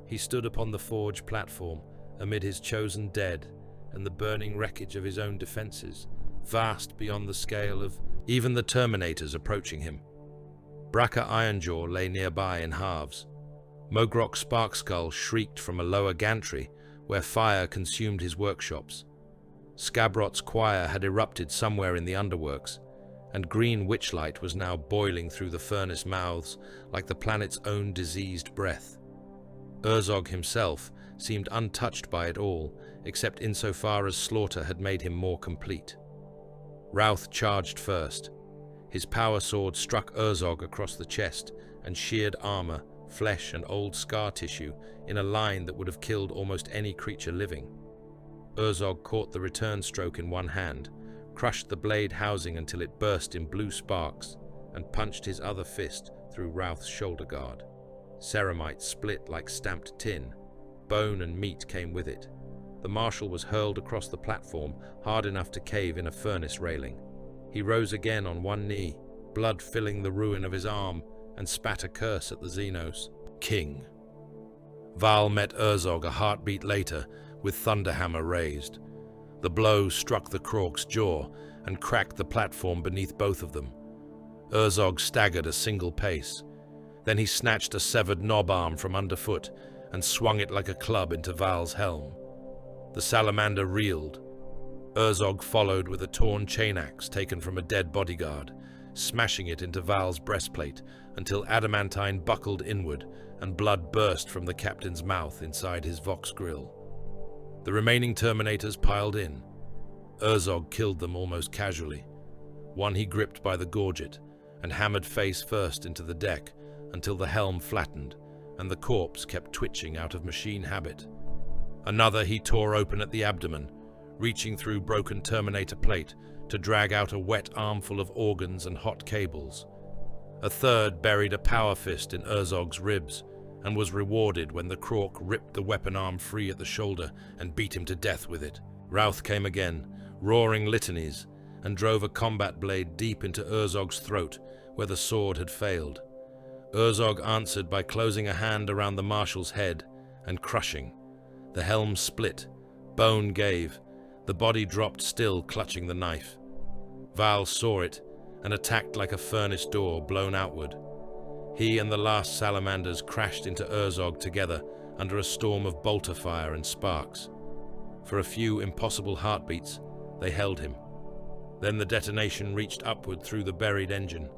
He stood upon the forge platform amid his chosen dead and the burning wreckage of his own defenses, vast beyond the scale of even the Terminators approaching him. Bracca Ironjaw lay nearby in halves. Mogrok Sparkskull shrieked from a lower gantry where fire consumed his workshops. Scabrot's choir had erupted somewhere in the underworks, and green witchlight was now boiling through the furnace mouths like the planet's own diseased breath. Herzog himself seemed untouched by it all, except insofar as slaughter had made him more complete. Routh charged first. His power sword struck Herzog across the chest and sheared armor, flesh and old scar tissue in a line that would have killed almost any creature living. Herzog caught the return stroke in one hand, crushed the blade housing until it burst in blue sparks, and punched his other fist through Routh's shoulder guard. Ceramite split like stamped tin. Bone and meat came with it. The marshal was hurled across the platform, hard enough to cave in a furnace railing. He rose again on one knee, blood filling the ruin of his arm, and spat a curse at the Xenos. King. Val met Herzog a heartbeat later, with Thunderhammer raised. The blow struck the Krorks' jaw and cracked the platform beneath both of them. Herzog staggered a single pace. Then he snatched a severed knob arm from underfoot and swung it like a club into Val's helm. The salamander reeled. Herzog followed with a torn chain axe taken from a dead bodyguard, smashing it into Val's breastplate until adamantine buckled inward and blood burst from the captain's mouth inside his Vox grill. The remaining Terminators piled in. Herzog killed them almost casually. One he gripped by the gorget and hammered face first into the deck until the helm flattened and the corpse kept twitching out of machine habit. Another he tore open at the abdomen, reaching through broken Terminator plate to drag out a wet armful of organs and hot cables. A third buried a power fist in Herzog's ribs and was rewarded when the Krork ripped the weapon arm free at the shoulder and beat him to death with it. Routh came again, roaring litanies, and drove a combat blade deep into Herzog's throat where the sword had failed. Herzog answered by closing a hand around the marshal's head and crushing. The helm split, bone gave, the body dropped still clutching the knife. Val saw it and attacked like a furnace door blown outward. He and the last salamanders crashed into Herzog together under a storm of bolter fire and sparks. For a few impossible heartbeats, they held him. Then the detonation reached upward through the buried engine.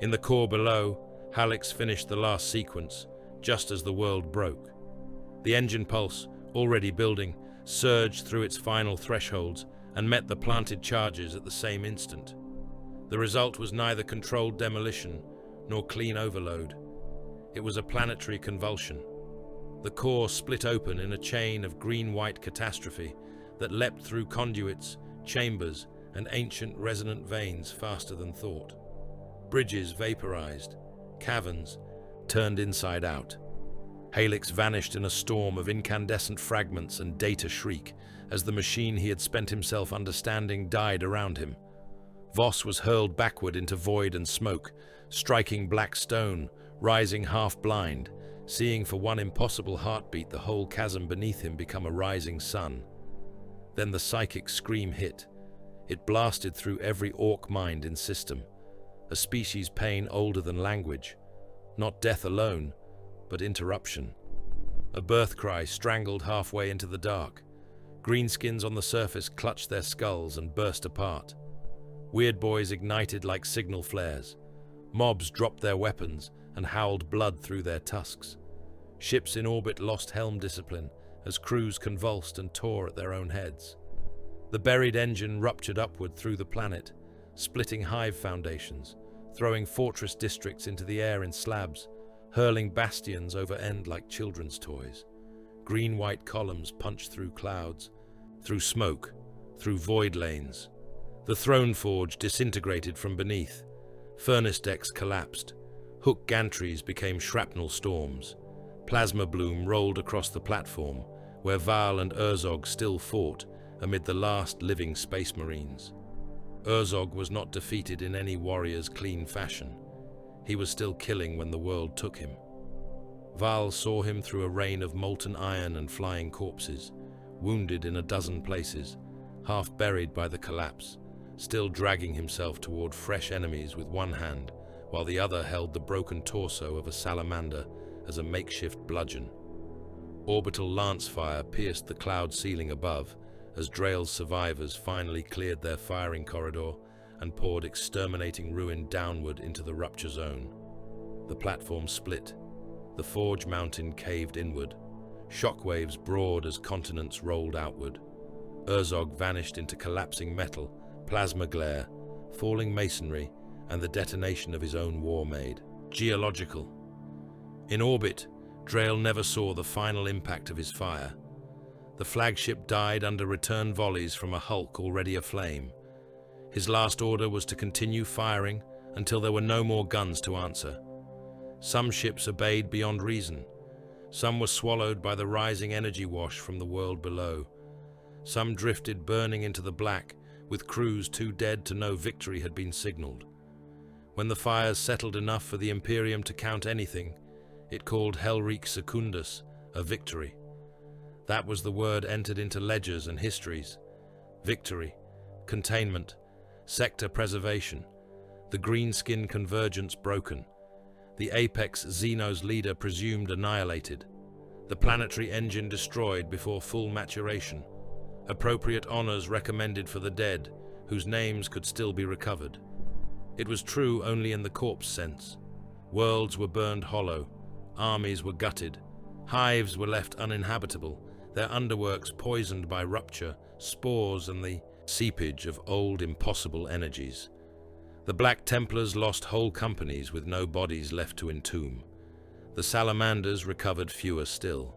In the core below, Hallex finished the last sequence, just as the world broke. The engine pulse, already building, surged through its final thresholds and met the planted charges at the same instant. The result was neither controlled demolition nor clean overload. It was a planetary convulsion. The core split open in a chain of green-white catastrophe that leapt through conduits, chambers, and ancient resonant veins faster than thought. Bridges vaporized, caverns turned inside out. Helix vanished in a storm of incandescent fragments and data shriek as the machine he had spent himself understanding died around him. Voss was hurled backward into void and smoke, striking black stone, rising half-blind, seeing for one impossible heartbeat the whole chasm beneath him become a rising sun. Then the psychic scream hit. It blasted through every orc mind in system, a species pain older than language, not death alone, but interruption. A birth cry strangled halfway into the dark. Greenskins on the surface clutched their skulls and burst apart. Weird boys ignited like signal flares. Mobs dropped their weapons and howled blood through their tusks. Ships in orbit lost helm discipline as crews convulsed and tore at their own heads. The buried engine ruptured upward through the planet, splitting hive foundations, throwing fortress districts into the air in slabs, hurling bastions over end like children's toys. Green-white columns punched through clouds, through smoke, through void lanes. The throne forge disintegrated from beneath. Furnace decks collapsed. Hook gantries became shrapnel storms. Plasma bloom rolled across the platform, where Val and Herzog still fought amid the last living space marines. Herzog was not defeated in any warrior's clean fashion. He was still killing when the world took him. Val saw him through a rain of molten iron and flying corpses, wounded in a dozen places, half buried by the collapse, still dragging himself toward fresh enemies with one hand, while the other held the broken torso of a salamander as a makeshift bludgeon. Orbital lance fire pierced the cloud ceiling above as Drail's survivors finally cleared their firing corridor and poured exterminating ruin downward into the rupture zone. The platform split. The forge mountain caved inward. Shockwaves broad as continents rolled outward. Herzog vanished into collapsing metal, plasma glare, falling masonry, and the detonation of his own war made. Geological. In orbit, Drail never saw the final impact of his fire. The flagship died under return volleys from a hulk already aflame. His last order was to continue firing until there were no more guns to answer. Some ships obeyed beyond reason. Some were swallowed by the rising energy wash from the world below. Some drifted burning into the black, with crews too dead to know victory had been signaled. When the fires settled enough for the Imperium to count anything, it called Helicundus a victory. That was the word entered into ledgers and histories. Victory, containment, sector preservation, the greenskin convergence broken, the apex Xeno's leader presumed annihilated, the planetary engine destroyed before full maturation, appropriate honors recommended for the dead, whose names could still be recovered. It was true only in the corpse sense. Worlds were burned hollow, armies were gutted, hives were left uninhabitable, their underworks poisoned by rupture, spores, and the seepage of old impossible energies. The Black Templars lost whole companies with no bodies left to entomb. The Salamanders recovered fewer still.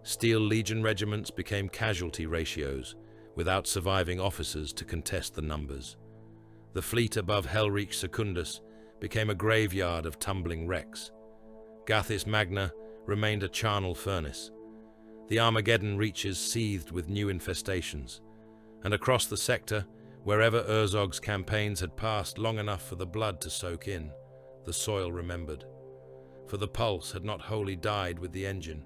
Steel Legion regiments became casualty ratios, without surviving officers to contest the numbers. The fleet above Helicundus became a graveyard of tumbling wrecks. Gathis Magna remained a charnel furnace. The Armageddon reaches seethed with new infestations, and across the sector, wherever Urzogh's campaigns had passed long enough for the blood to soak in, the soil remembered. For the pulse had not wholly died with the engine.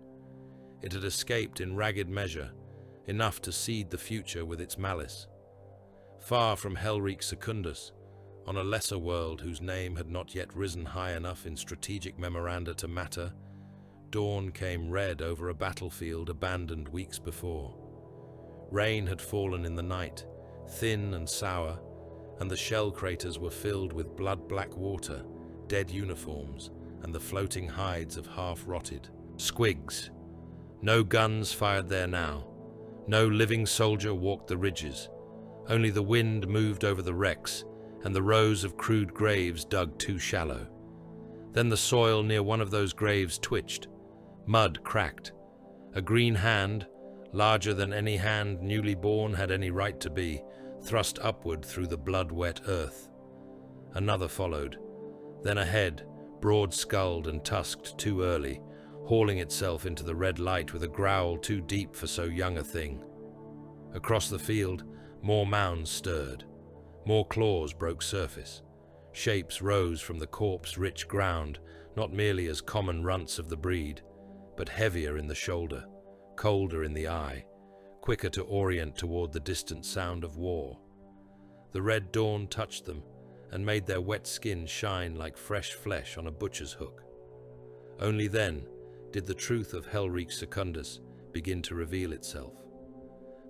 It had escaped in ragged measure, enough to seed the future with its malice. Far from Helicundus, on a lesser world whose name had not yet risen high enough in strategic memoranda to matter, dawn came red over a battlefield abandoned weeks before. Rain had fallen in the night, thin and sour, and the shell craters were filled with blood-black water, dead uniforms, and the floating hides of half-rotted squigs. No guns fired there now. No living soldier walked the ridges. Only the wind moved over the wrecks, and the rows of crude graves dug too shallow. Then the soil near one of those graves twitched. Mud cracked. A green hand, larger than any hand newly born had any right to be, thrust upward through the blood-wet earth. Another followed. Then a head, broad-skulled and tusked too early, hauling itself into the red light with a growl too deep for so young a thing. Across the field, more mounds stirred. More claws broke surface. Shapes rose from the corpse-rich ground, not merely as common runts of the breed, but heavier in the shoulder, colder in the eye, quicker to orient toward the distant sound of war. The red dawn touched them and made their wet skin shine like fresh flesh on a butcher's hook. Only then did the truth of Helicundus begin to reveal itself.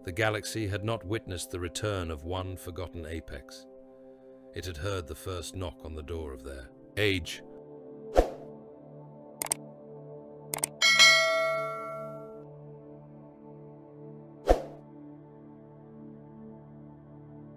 The galaxy had not witnessed the return of one forgotten apex. It had heard the first knock on the door of their age,